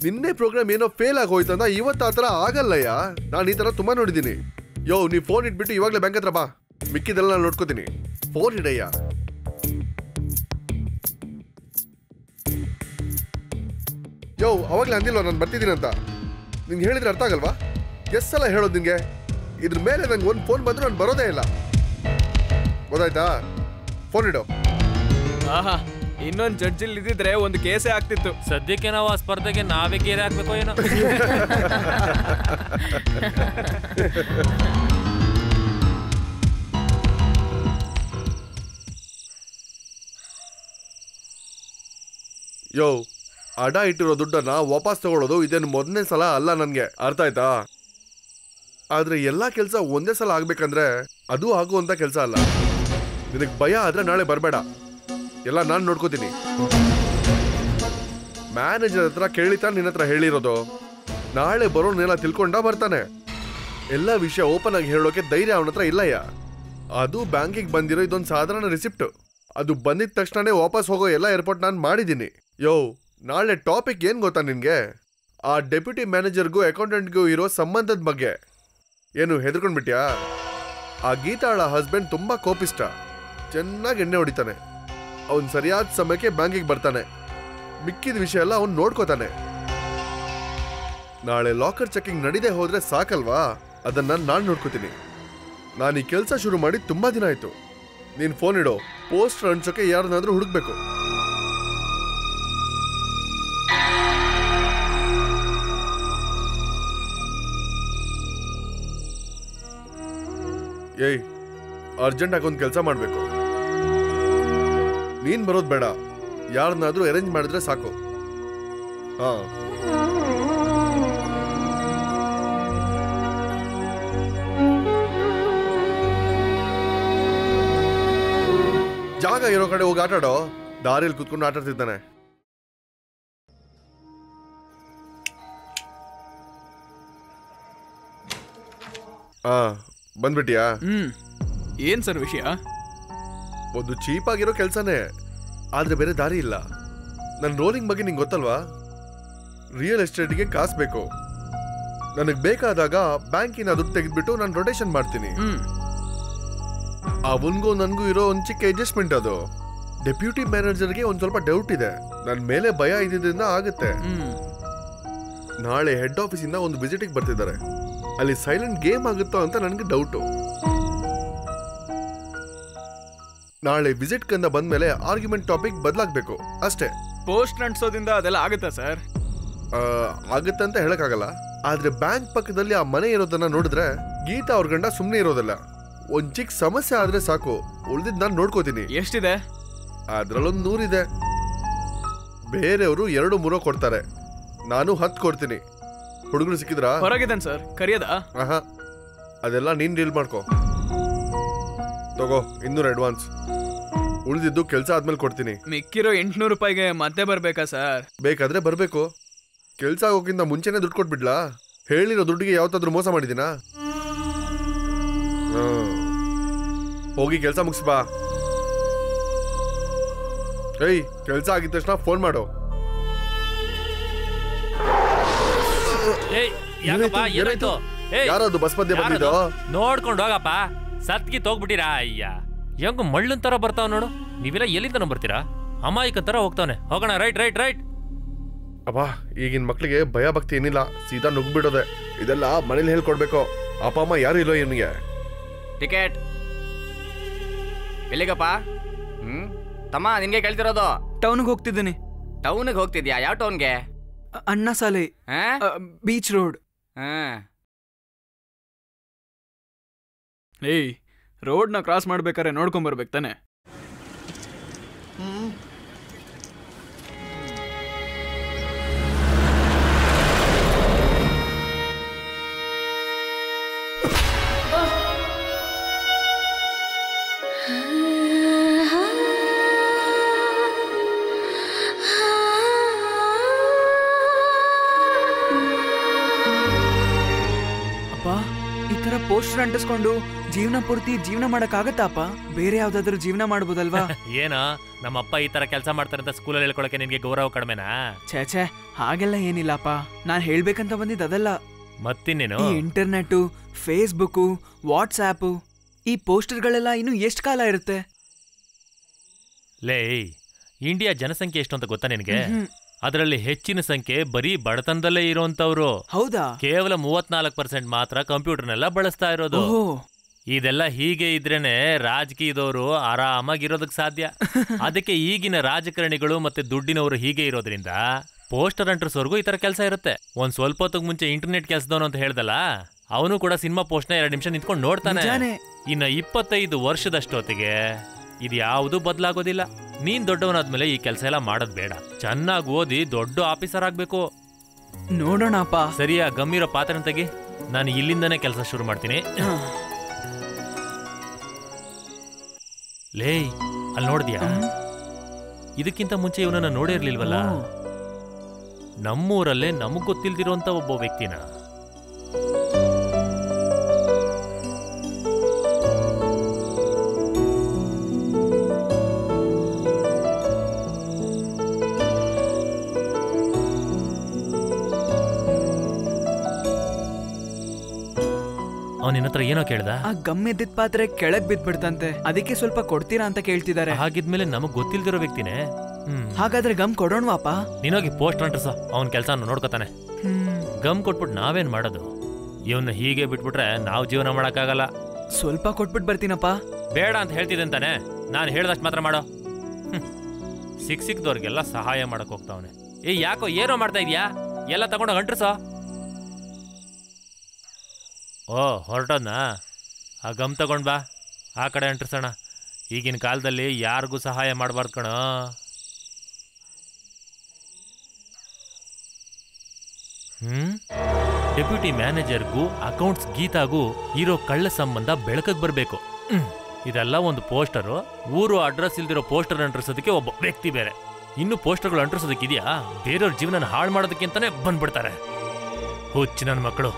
ನಿನ್ನೆ ಪ್ರೋಗ್ರಾಮ್ ಏನೋ ಫೇಲ್ ಆಗಿ ಹೋಯ್ತಂದ, ಇವತ್ತು ಆ ಥರ ಆಗಲ್ಲಯ್ಯ. ನಾನು ಈ ಥರ ತುಂಬ ನೋಡಿದ್ದೀನಿ. ನೀ ಫೋನ್ ಇಟ್ಬಿಟ್ಟು ಇವಾಗಲೇ ಬ್ಯಾಂಕ್ ಹತ್ರ ಬಾ, ಮಿಕ್ಕಿದೆಲ್ಲ ನಾನು ನೋಡ್ಕೋತೀನಿ. ಫೋನ್ ಇಡಯ್ಯ. ಅವಾಗಲೇ ಅಂದಿಲ್ವ ನಾನು ಬರ್ತಿದ್ದೀನಿ ಅಂತ? ನಿಂಗೆ ಹೇಳಿದ್ರೆ ಅರ್ಥ ಆಗಲ್ವಾ? ಎಷ್ಟು ಸಲ ಹೇಳೋದು ನಿಂಗೆ? ಇದ್ರ ಮೇಲೆ ನಂಗೆ ಒಂದು ಫೋನ್ ಬಂದರೂ ನಾನು ಬರೋದೇ ಇಲ್ಲ, ಗೊತ್ತಾಯ್ತಾ? ಫೋನ್ ಇಡೋ. ಆಹಾ, ಇನ್ನೊಂದು ಜಡ್ಜಿಲ್ ಇದ್ದಿದ್ರೆ ಒಂದು ಕೇಸೇ ಆಗ್ತಿತ್ತು. ಸದ್ಯಕ್ಕೆ ನಾವು ಆ ಸ್ಪರ್ಧೆಗೆ ನಾವೇ ಗೇರೆ ಹಾಕ್ಬೇಕೋ ಏನೋ. ಅಡ ಇಟ್ಟಿರೋ ದುಡ್ಡನ್ನ ವಾಪಸ್ ತಗೊಳ್ಳೋದು ಇದೇನು ಮೊದಲನೇ ಸಲ ಅಲ್ಲ ನನಗೆ, ಅರ್ಥ ಆಯ್ತಾ? ಆದ್ರೆ ಎಲ್ಲಾ ಕೆಲಸ ಒಂದೇ ಸಲ ಆಗ್ಬೇಕಂದ್ರೆ ಅದು ಆಗುವಂತ ಕೆಲಸ ಅಲ್ಲ. ನಿನಗೆ ಭಯ ಆದ್ರೆ ನಾಳೆ ಬರಬೇಡ, ಎಲ್ಲ ನಾನು ನೋಡ್ಕೋತೀನಿ. ಮ್ಯಾನೇಜರ್ ಹತ್ರ ಕೇಳಿತಾ ನಿನ್ನ ಹತ್ರ ಹೇಳಿರೋದು. ನಾಳೆ ಬರೋನೆಲ್ಲ ತಿಳ್ಕೊಂಡ ಬರ್ತಾನೆ. ಎಲ್ಲ ವಿಷಯ ಓಪನ್ ಆಗಿ ಹೇಳೋಕೆ ಧೈರ್ಯ ಅವನ ಹತ್ರ ಇಲ್ಲಯ್ಯ. ಅದು ಬ್ಯಾಂಕಿಗೆ ಬಂದಿರೋ ಇದೊಂದು ಸಾಧಾರಣ ರಿಸಿಪ್ಟ್. ಅದು ಬಂದಿದ ತಕ್ಷಣನೇ ವಾಪಸ್ ಹೋಗೋ ಎಲ್ಲ ಏರ್ಪೋರ್ಟ್ ನಾನು ಮಾಡಿದ್ದೀನಿ. ನಾಳೆ ಟಾಪಿಕ್ ಏನ್ ಗೊತ್ತಾ ನಿನ್ಗೆ? ಆ ಡೆಪ್ಯೂಟಿ ಮ್ಯಾನೇಜರ್ಗೂ ಅಕೌಂಟೆಂಟ್ಗೂ ಇರೋ ಸಂಬಂಧದ ಬಗ್ಗೆ. ಏನು ಹೆದರ್ಕೊಂಡ್ಬಿಟ್ಯಾ? ಆ ಗೀತಾಳ ಹಸ್ಬೆಂಡ್ ತುಂಬಾ ಕೋಪಿಷ್ಟ, ಚೆನ್ನಾಗಿ ಎಣ್ಣೆ ಹೊಡಿತಾನೆ. ಅವನ್ ಸರಿಯಾದ ಸಮಯಕ್ಕೆ ಬ್ಯಾಂಕಿಗೆ ಬರ್ತಾನೆ, ಮಿಕ್ಕಿದ ವಿಷಯ ಎಲ್ಲ ಅವ್ನು ನೋಡ್ಕೋತಾನೆ. ನಾಳೆ ಲಾಕರ್ ಚೆಕಿಂಗ್ ನಡೀದೇ ಹೋದ್ರೆ ಸಾಕಲ್ವಾ? ಅದನ್ನ ನಾನು ನೋಡ್ಕೋತೀನಿ. ನಾನು ಈ ಕೆಲಸ ಶುರು ಮಾಡಿ ತುಂಬಾ ದಿನ ಆಯ್ತು. ನೀನ್ ಫೋನ್ ಇಡೋ, ಪೋಸ್ಟರ್ ಅಂಟ್ಸೋಕೆ ಯಾರನ್ನಾದ್ರೂ ಹುಡುಕ್ಬೇಕು. ಅರ್ಜೆಂಟ್ ಆಗಿ ಒಂದು ಕೆಲಸ ಮಾಡ್ಬೇಕು. ನೀನ್ ಬರೋದು ಬೇಡ, ಯಾರನ್ನಾದ್ರೂ ಅರೇಂಜ್ ಮಾಡಿದ್ರೆ ಸಾಕು. ಹಾ, ಜಾಗ ಇರೋ ಕಡೆ ಹೋಗಿ ಆಟಾಡೋ. ದಾರಿಯಲ್ಲಿ ಕುತ್ಕೊಂಡು ಆಟಾಡ್ತಿದ್ದಾನೆ. ಬಂದ್ಬಿಟ್ಟಿಯಾ? ಏನ್ ಸರ್ ವಿಷಯ? ಒಂದು ಚೀಪ್ ಆಗಿರೋ ಕೆಲ್ಸನೇ, ಆದ್ರೆ ಬೇರೆ ದಾರಿ ಇಲ್ಲ. ನನ್ನ ರೋಲಿಂಗ್ ಬಗ್ಗೆ ನಿಂಗೆ ಗೊತ್ತಲ್ವಾ? ರಿಯಲ್ ಎಸ್ಟೇಟ್ಗೆ ಕಾಸು ಬೇಕು. ನನಗೆ ಬೇಕಾದಾಗ ಬ್ಯಾಂಕಿನ ದುಡ್ಡು ತೆಗೆದ್ಬಿಟ್ಟು ನಾನು ರೊಟೇಷನ್ ಮಾಡ್ತೀನಿ. ಅವನ್ಗೂ ನನ್ಗೂ ಇರೋ ಒಂದು ಚಿಕ್ಕ ಅಡ್ಜಸ್ಟ್ಮೆಂಟ್ ಅದು. ಡೆಪ್ಯೂಟಿ ಮ್ಯಾನೇಜರ್ಗೆ ಒಂದ್ ಸ್ವಲ್ಪ ಡೌಟ್ ಇದೆ. ನನ್ನ ಮೇಲೆ ಭಯ ಇದ್ದಿದ್ದರಿಂದ ಆಗುತ್ತೆ. ನಾಳೆ ಹೆಡ್ ಆಫೀಸ್ ಇಂದ ಒಂದು ವಿಸಿಟಿಗೆ ಬರ್ತಿದ್ದಾರೆ. ಅಲ್ಲಿ ಸೈಲೆಂಟ್ ಗೇಮ್ ಆಗುತ್ತೋ ಅಂತ ನನಗೆ ಡೌಟು. ನಾಳೆ ವಿಸಿಟ್ ಕಂದ ಬಂದ್ಮೇಲೆ ಆರ್ಗ್ಯುಮೆಂಟ್ ಟಾಪಿಕ್ ಬದಲಾಗಬೇಕು ಅಷ್ಟೇ. ಪೋಸ್ಟ್ ಅಂಟಿಸೋದ್ರಿಂದ ಅದೆಲ್ಲ ಆಗುತ್ತಾ ಸರ್? ಆಗುತ್ತೆ ಅಂತ ಹೇಳಕ್ಕಾಗಲ್ಲ. ಆದ್ರೆ ಬ್ಯಾಂಕ್ ಪಕ್ಕದಲ್ಲಿ ಆ ಮನೆ ಇರೋದನ್ನ ನೋಡಿದ್ರೆ ಗೀತಾ ಅವ್ರ ಗಂಡ ಸುಮ್ಮನೆ ಇರೋದಿಲ್ಲ. ಒಂದ್ ಚಿಕ್ಕ ಸಮಸ್ಯೆ ಆದ್ರೆ ಸಾಕು, ಉಳಿದಿದ್ ನಾನು ನೋಡ್ಕೋತೀನಿ. ಎಷ್ಟಿದೆ? ಅದ್ರಲ್ಲೊಂದು 100 ಇದೆ. ಬೇರೆಯವರು 2-3 ಕೊಡ್ತಾರೆ, ನಾನು 10 ಕೊಡ್ತೀನಿ. ಹುಡುಗರು ಸಿಕ್ಕಿದ್ರಾ? ಹೊರಗಿದ್ದಾನೆ ಸರ್, ಕರಿಯದಾ? ಅದೆಲ್ಲ ನೀನ್ ಡೀಲ್ ಮಾಡ್ಕೋ. ತಗೋ 200 ಅಡ್ವಾನ್ಸ್, ಉಳಿದಿದ್ದು ಕೆಲಸ ಆದ್ಮೇಲೆ ಕೊಡ್ತೀನಿ. ಮಿಕ್ಕಿರೋ 800 ರೂಪಾಯಿಗೆ ಮತ್ತೆ ಬರ್ಬೇಕಾ ಸರ್? ಬೇಕಾದ್ರೆ ಬರ್ಬೇಕು. ಕೆಲ್ಸ ಆಗೋಕ್ಕಿಂತ ಮುಂಚೆನೆ ದುಡ್ಡು ಕೊಟ್ಬಿಡ್ಲಾ? ಹೇಳಿರೋ ದುಡ್ಡಿಗೆ ಯಾವತ್ತಾದ್ರೂ ಮೋಸ ಮಾಡಿದೀನಾ? ಹೋಗಿ ಕೆಲಸ ಮುಗಿಸ್ಬಾ. ಕೆಲಸ ಆಗಿದ ತಕ್ಷಣ ಫೋನ್ ಮಾಡು. ಯಾರದು ಬಸ್ ಮಧ್ಯೆ ಬಂದಿದ್ದು? ನೋಡ್ಕೊಂಡು ಹೋಗಪ್ಪ. ಸತ್ಗಿ ತೋಗ್ಬಿಟ್ಟಿರಾ? ಅಯ್ಯ, ಹೆಂಗ ಮಳ್ಳನ್ ತರ ಬರ್ತಾವ ನೋಡು. ನೀವೆಲ್ಲ ಎಲ್ಲಿಂದ ಬರ್ತೀರಾ? ಅಮಾಯಕ ತರ ಹೋಗ್ತಾವನೆ. ಹೋಗೋಣ. Right right right. ಅಬ್ಬಾ, ಈಗಿನ ಮಕ್ಳಿಗೆ ಭಯ ಭಕ್ತಿ ಏನಿಲ್ಲ, ಸೀದಾ ನುಗ್ಬಿಡೋದೆ. ಇದೆಲ್ಲ ಮನೇಲಿ ಹೇಳ್ಕೊಡ್ಬೇಕು. ಅಪ್ಪ ಅಮ್ಮ ಯಾರು ಇಲ್ಲೋ ಇವನಿಗೆ. ಟಿಕೆಟ್ ಎಲ್ಲಿಗಪ್ಪ? ತಮ್ಮ, ನಿನ್ಗೆ ಕೇಳ್ತಿರೋದು? ಟೌನ್ಗೆ ಹೋಗ್ತಿದ್ದೀನಿ. ಟೌನ್ಗೆ ಹೋಗ್ತಿದ್ಯಾ? ಯಾವ ಟೌನ್ಗೆ? ಅಣ್ಣ ಸಾಲೆ, ಬೀಚ್ ರೋಡ್. ಏಯ್, ರೋಡ್ನ ಕ್ರಾಸ್ ಮಾಡ್ಬೇಕಾರೆ ನೋಡ್ಕೊಂಬರ್ಬೇಕು ತಾನೆ. ಈ ತರ ಪೋಸ್ಟರ್ ಅಂಟಿಸ್ಕೊಂಡು ಜೀವನ ಪೂರ್ತಿ ಜೀವನ ಮಾಡಕ್ಕಾಗತ್ತಾಪ? ಬೇರೆ ಯಾವ್ದಾದ್ರು ಜೀವನ ಮಾಡ್ಬೋದಲ್ವಾ? ಏನೋ ನಮ್ಮಪ್ಪ ಈ ತರ ಕೆಲಸ ಮಾಡ್ತಾರೆ ಅಂತ ಸ್ಕೂಲಲ್ಲಿ ಹೇಳ್ಕೊಳಕ್ಕೆ ನಿನ್ಗೆ ಗೌರವ ಕಡಿಮೆನಾ? ಛೇ ಹಾಗೆಲ್ಲ ಏನಿಲ್ಲಪ್ಪ. ನಾನ್ ಹೇಳ್ಬೇಕಂತ ಬಂದಿದ್ದು ಅದಲ್ಲ. ಮತ್ತಿನ್ನೇನು? ಈ ಇಂಟರ್ನೆಟ್, ಫೇಸ್ಬುಕ್, ವಾಟ್ಸ್ಆಪ್, ಈ ಪೋಸ್ಟರ್ಗಳೆಲ್ಲ ಇನ್ನು ಎಷ್ಟು ಕಾಲ ಇರುತ್ತೆ? ಲೇ, ಇಂಡಿಯಾ ಜನಸಂಖ್ಯೆ ಎಷ್ಟು ಅಂತ ಗೊತ್ತಾ ನಿನಗೆ? ಅದರಲ್ಲಿ ಹೆಚ್ಚಿನ ಸಂಖ್ಯೆ ಬರೀ ಬಡತನದಲ್ಲೇ ಇರುವಂತವ್ರು. ಹೌದಾ? ಕೇವಲ 34% ಮಾತ್ರ ಕಂಪ್ಯೂಟರ್ನೆಲ್ಲ ಬಳಸ್ತಾ ಇರೋದು. ಇದೆಲ್ಲ ಹೀಗೆ ಇದ್ರೇನೆ ರಾಜಕೀಯದವರು ಆರಾಮಾಗಿರೋದಕ್ ಸಾಧ್ಯ. ಅದಕ್ಕೆ ಈಗಿನ ರಾಜಕಾರಣಿಗಳು ಮತ್ತೆ ದುಡ್ಡಿನವರು ಹೀಗೆ ಇರೋದ್ರಿಂದ ಪೋಸ್ಟರ್ ಅಂಟ್ರಸ್ವರ್ಗೂ ಈ ತರ ಕೆಲಸ ಇರುತ್ತೆ. ಒಂದ್ ಸ್ವಲ್ಪ ಹೊತ್ತಿಗೆ ಮುಂಚೆ ಇಂಟರ್ನೆಟ್ ಕೆಲಸದವನು ಅಂತ ಹೇಳ್ದಲ್ಲ, ಅವನು ಕೂಡ ಸಿನಿಮಾ ಪೋಸ್ಟ್ ನ 2 ನಿಮಿಷ ನಿಂತ್ಕೊಂಡು ನೋಡ್ತಾನೆ. ಇನ್ನ 25 ವರ್ಷದಷ್ಟೊತ್ತಿಗೆ ಇದು ಯಾವುದು ಬದಲಾಗೋದಿಲ್ಲ. ನೀನ್ ದೊಡ್ಡವನಾದ್ಮೇಲೆ ಈ ಕೆಲಸ ಎಲ್ಲ ಮಾಡೋದ್ ಬೇಡ. ಚೆನ್ನಾಗಿ ಓದಿ ದೊಡ್ಡ ಆಫೀಸರ್ ಆಗ್ಬೇಕು. ನೋಡೋಣಪ್ಪ. ಸರಿಯಾ, ಗಂಭೀರ ಪಾತ್ರ ತೆಗಿ. ನಾನು ಇಲ್ಲಿಂದನೇ ಕೆಲಸ ಶುರು ಮಾಡ್ತೀನಿ. ಲೇ, ಅಲ್ಲಿ ನೋಡಿದ್ಯಾ? ಇದಕ್ಕಿಂತ ಮುಂಚೆ ಇವನನ್ನ ನೋಡೇ ಇರ್ಲಿಲ್ವಲ್ಲ. ನಮ್ಮೂರಲ್ಲೇ ನಮಗ್ ಗೊತ್ತಿಲ್ದಿರೋಂತ ಒಬ್ಬ ವ್ಯಕ್ತಿನ. ಅವನಿನ್ನತ್ರ ಏನೋ ಕೇಳ್ದ? ಆ ಗಮ್ ಎದ್ದಿದ್ ಪಾತ್ರೆ ಕೆಳಗ್ ಬಿದ್ಬಿಡ್ತಂತೆ, ಅದಕ್ಕೆ ಸ್ವಲ್ಪ ಕೊಡ್ತೀರಾ ಅಂತ ಕೇಳ್ತಿದ್ದಾರೆ. ಹಾಗಿದ್ಮೇಲೆ ನಮಗ್ ಗೊತ್ತಿಲ್ದಿರೋ ವ್ಯಕ್ತಿನೇ. ಹಾಗಾದ್ರೆ ಗಮ್ ಕೊಡೋಣವಾಪ? ನೀನೋಗಿ ಪೋಸ್ಟ್ ಅಂಟ್ರಸ, ಅವನ್ ಕೆಲಸ ನೋಡ್ಕೊತಾನೆ. ಗಮ್ ಕೊಟ್ಬಿಟ್ಟು ನಾವೇನ್ ಮಾಡೋದು? ಇವನ್ನ ಹೀಗೆ ಬಿಟ್ಬಿಟ್ರೆ ನಾವ್ ಜೀವನ ಮಾಡಕ್ಕಾಗಲ್ಲ. ಸ್ವಲ್ಪ ಕೊಟ್ಬಿಟ್ಟು ಬರ್ತೀನಪ್ಪ. ಬೇಡ ಅಂತ ಹೇಳ್ತಿದ್ದೆ ಅಂತಾನೆ, ನಾನು ಹೇಳ್ದಷ್ಟು ಮಾತ್ರ ಮಾಡೋ. ಸಿಕ್ದವ್ರಿಗೆಲ್ಲ ಸಹಾಯ ಮಾಡಕ್ ಹೋಗ್ತಾವನೆ. ಯಾಕೋ ಏನೋ ಮಾಡ್ತಾ ಇದ್ಯಾ? ಎಲ್ಲ ತಗೊಂಡೋಗಿ ಅಂಟ್ರಸೋ. ಓ, ಹೊರಟೋದ್ನಾ? ಆ ಗಮ್ ತಗೊಂಡ್ ಬಾ, ಆ ಕಡೆ ಅಂಟ್ರಸೋಣ. ಈಗಿನ ಕಾಲದಲ್ಲಿ ಯಾರಿಗೂ ಸಹಾಯ ಮಾಡಬಾರ್ದು ಕಣೋ. ಡೆಪ್ಯೂಟಿ ಮ್ಯಾನೇಜರ್ಗೂ ಅಕೌಂಟ್ಸ್ ಗೀತಾಗೂ ಇರೋ ಕಳ್ಳ ಸಂಬಂಧ ಬೆಳಕಕ್ಕೆ ಬರಬೇಕು. ಇದೆಲ್ಲ ಒಂದು ಪೋಸ್ಟರು. ಊರು ಅಡ್ರೆಸ್ ಇಲ್ದಿರೋ ಪೋಸ್ಟರ್ ಅಂಟಿಸೋದಕ್ಕೆ ಒಬ್ಬ ವ್ಯಕ್ತಿ ಬೇರೆ. ಇನ್ನು ಪೋಸ್ಟರ್ಗಳು ಅಂಟಿಸೋದಕ್ಕಿದೆಯಾ? ಬೇರೆಯವ್ರ ಜೀವನ ಹಾಳು ಮಾಡೋದಕ್ಕೆ ಅಂತಾನೆ ಬಂದ್ಬಿಡ್ತಾರೆ. ಹುಚ್ಚು ನನ್ನ ಮಕ್ಕಳು.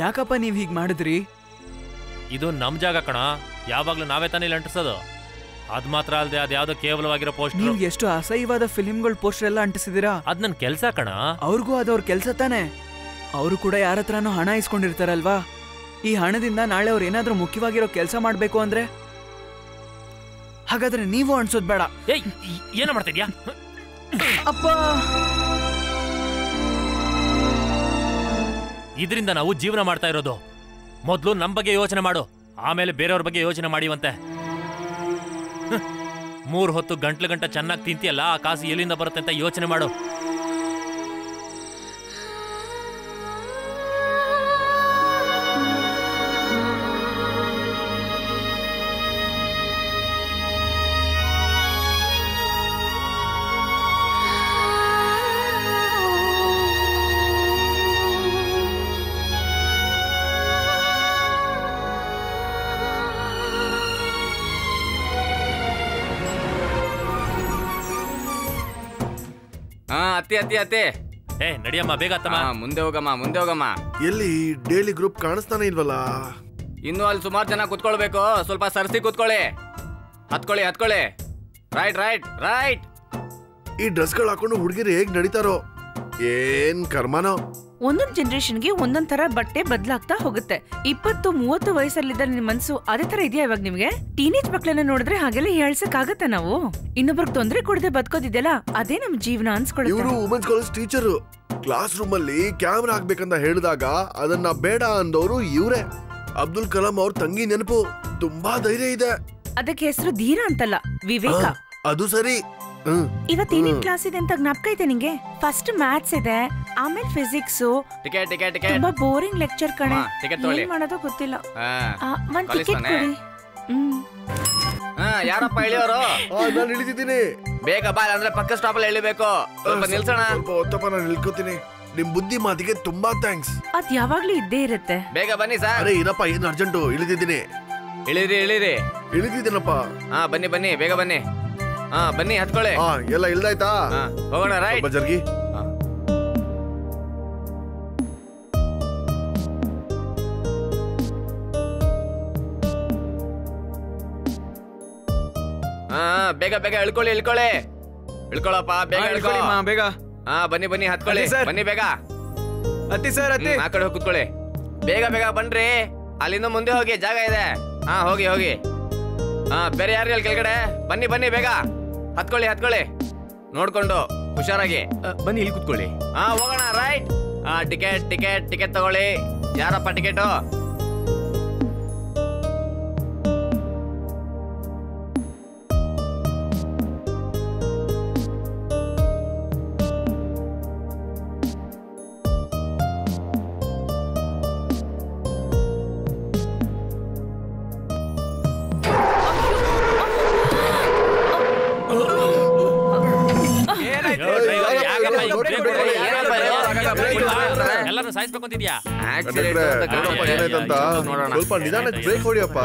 ಯಾಕಪ್ಪ ನೀವ್ ಹೀಗ್ ಮಾಡಿದ್ರಿ? ಇದು ನಮ್ ಜಾಗ ಕಣ. ಯಾವಾಗ್ಲೂ ನಾವೇ ತಾನೇ ಇಲ್ಲಿ ಅಂಟಿಸೋದು. ಅದ್ ಮಾತ್ರ ಅಲ್ದೆ ಅದ್ಯಾವ್ದೋ ಕೇವಲವಾಗಿರೋ ಪೋಸ್ಟರ್. ನೀವು ಎಷ್ಟು ಅಸಹ್ಯವಾದ ಫಿಲ್ಮ್ಗಳ ಪೋಸ್ಟರ್ ಎಲ್ಲ ಅಂಟಿಸಿದಿರಾ. ಅದ್ ನನ್ ಕೆಲ್ಸ ಕಣ. ಅವ್ರಿಗೂ ಅದವ್ರ ಕೆಲ್ಸ ತಾನೆ. ಅವರು ಕೂಡ ಯಾರ ಹತ್ರನೂ ಹಣ ಇಸ್ಕೊಂಡಿರ್ತಾರಲ್ವಾ? ಈ ಹಣದಿಂದ ನಾಳೆ ಅವ್ರು ಏನಾದ್ರೂ ಮುಖ್ಯವಾಗಿರೋ ಕೆಲಸ ಮಾಡ್ಬೇಕು ಅಂದ್ರೆ, ಹಾಗಾದ್ರೆ ನೀವು ಅನ್ಸೋದ್ ಬೇಡ. ಏನೋ ಮಾಡ್ತಾ ಇದ್ಯಾ? ಅಪ್ಪ, ಇದರಿಂದ ನಾವು ಜೀವನ ಮಾಡ್ತಾ ಇರೋದು. ಮೊದ್ಲು ನಮ್ ಬಗ್ಗೆ ಯೋಚನೆ ಮಾಡು, ಆಮೇಲೆ ಬೇರೆಯವ್ರ ಬಗ್ಗೆ ಯೋಚನೆ ಮಾಡಿವಂತೆ. 3 ಹೊತ್ತು ಗಂಟೆ ಚೆನ್ನಾಗಿ ತಿಂತಿಯಲ್ಲ, ಆ ಕಾಸು ಎಲ್ಲಿಂದ ಬರುತ್ತೆ ಅಂತ ಯೋಚನೆ ಮಾಡು. ಅತ್ತೆ ನಡಿಯಮ್ಮ, ಬೇಗ ಅತ್ತಮ್ಮ. ಮುಂದೆ ಹೋಗಮ್ಮ. ಎಲ್ಲಿ ಡೈಲಿ ಗ್ರೂಪ್ ಕಾಣಿಸ್ತಾನೆ ಇಲ್ವಲ್ಲ? ಇನ್ನು ಅಲ್ಲಿ ಸುಮಾರು ಜನ ಕುತ್ಕೊಳ್ಬೇಕು. ಸ್ವಲ್ಪ ಸರಸಿ ಕುತ್ಕೊಳ್ಳಿ. ಹತ್ಕೊಳ್ಳಿ. ರೈಟ್. ಈ ಡ್ರೆಸ್ಗಳು ಹಾಕೊಂಡು ಹುಡುಗಿರು ಹೇಗ್ ನಡೀತಾರೋ ಏನ್ ಕರ್ಮನೋ. ಒಂದೊಂದ್ ಜನರೇಷನ್ಗೆ ಒಂದೊಂದ್ ತರ ಬಟ್ಟೆ ಬದಲಾಗ್ತಾ ಹೋಗುತ್ತೆ. 20-30 ವಯಸ್ಸಲ್ಲಿದ್ದ ನಿಮ್ ಮನ್ಸು ಅದೇ ತರ ಇದೆಯಾ ಇವಾಗ ನಿಮ್ಗೆ? ಟೀನೇಜ್ ಮಕ್ಳನ್ನ ನೋಡಿದ್ರೆ ಹಾಗೆಲ್ಲ ಹೇಳ್ಸಕ್ ಆಗತ್ತ? ನಾವು ಇನ್ನೊಬ್ರಿಗೆ ತೊಂದ್ರೆ ಕೊಡದೆ ಬದುಕೋದಿದ್ದೆಲ್ಲ ಅದೇ ನಮ್ ಜೀವನ ಅನ್ಸ್ಕೊಡುತ್ತೆ. ಇವರು women's college teacher. Class room ಅಲ್ಲಿ ಕ್ಯಾಮ್ರಾ ಹಾಕ್ಬೇಕಂತ ಹೇಳಿದಾಗ ಅದನ್ನ ಬೇಡ ಅಂದವರು ಇವ್ರೆ. ಅಬ್ದುಲ್ ಕಲಾಂ ಅವ್ರ ತಂಗಿ ನೆನಪು. ತುಂಬಾ ಧೈರ್ಯ ಇದೆ. ಅದಕ್ಕೆ ಹೆಸರು ಧೀರ ಅಂತಲ್ಲ, ವಿವೇಕ. ಅದು ಸರಿ. ಇವತ್ತು ಏನೇನ್ ಕ್ಲಾಸ್ ಇದೆ ಅಂತ ಜ್ಞಾಪಕ ಐತೆ ನಿಂಗೆ? ಫಸ್ಟ್ ಮ್ಯಾಥ್ಸ್ ಇದೆ, ಆಮೇಲೆ ಫಿಸಿಕ್ಸ್. ಟಿಕೆಟ್ ತುಂಬಾ ಬೋರಿಂಗ್ ಲೆಕ್ಚರ್ ಕಣೆ. ಏನ್ ಮಾಡೋದೋ ಗೊತ್ತಿಲ್ಲ. ಒಂದ್ ಟಿಕೆಟ್ ಕೊಡಿ. ಯಾರಪ್ಪ ಇಳಿಯೋರು? ನಾನು ಇಳಿದಿದ್ದೀನಿ. ಬೇಗ ಬಾ, ಅಂದ್ರೆ ಪಕ್ಕ ಸ್ಟಾಪ್ ಅಲ್ಲಿ ಇಳಿಬೇಕು. ಸ್ವಲ್ಪ ನಿಲ್ಸೋಣ. ನಾನು ನಿಲ್ಕೋತೀನಿ. ನಿಮ್ ಬುದ್ಧಿ ಮಾತಿಗೆ ತುಂಬಾ ಥ್ಯಾಂಕ್ಸ್. ಅದ್ ಯಾವಾಗ್ಲೂ ಇದ್ದೇ ಇರುತ್ತೆ. ಬೇಗ ಬನ್ನಿ ಸರ್. ಅರೆ ಇರಪ್ಪ, ಏನು ಅರ್ಜೆಂಟು? ಇಳಿದಿದ್ದೀನಿ. ಇಳಿರಿ ಇಳಿರಿ. ಇಳಿದಿದ್ದೀನಪ್ಪ. ಹಾ ಬನ್ನಿ ಬನ್ನಿ, ಬೇಗ ಬನ್ನಿ. ಹಾ ಬನ್ನಿ, ಹತ್ಕೊಳ್ಳಿ. ಎಲ್ಲ ಇಳ್ದಾಯ್ತಾ? ಹೋಗೋಣ. ರೈಟ್ ಜರ್ಗಿ. ಹಾ ಬೇಗ ಬೇಗ ಇಳ್ಕೊಳ್ಳಿ ಇಳ್ಕೊಳ್ಳಪ್ಪ, ಬೇಗ ಇಳ್ಕೊಳ್ಳಿ ಬೇಗ. ಹಾ ಬನ್ನಿ ಬನ್ನಿ, ಹತ್ಕೊಳ್ಳಿ. ಬನ್ನಿ ಬೇಗ ಹತ್ತಿ ಸರ್, ಹತ್ತಿ. ಆ ಕಡೆ ಹೋಗಿ ಕುತ್ಕೊಳ್ಳಿ. ಬೇಗ ಬೇಗ ಬನ್ರಿ, ಅಲ್ಲಿಂದ ಮುಂದೆ ಹೋಗಿ, ಜಾಗ ಇದೆ. ಹಾ ಹೋಗಿ ಹೋಗಿ. ಹಾ ಬೇರೆ ಯಾರು ಅಲ್ಲಿ ಕೆಳಗಡೆ? ಬನ್ನಿ ಬನ್ನಿ ಬೇಗ, ಹತ್ಕೊಳ್ಳಿ ನೋಡ್ಕೊಂಡು ಹುಷಾರಾಗಿ ಬನ್ನಿ, ಇಲ್ಲಿ ಕುತ್ಕೊಳ್ಳಿ. ಹಾ ಹೋಗೋಣ. ರೈಟ್. ಹಾ ಟಿಕೆಟ್ ತಗೊಳ್ಳಿ. ಯಾರಪ್ಪ ಟಿಕೆಟು? ಎಲ್ಲರೂ ಸಾಯಿಸ್ಬೇಕಂತಿದ್ಯಾ? ಸ್ವಲ್ಪ ನಿಧಾನಕ್ಕೆ ಬ್ರೇಕ್ ಹೊಡಿಯಪ್ಪ.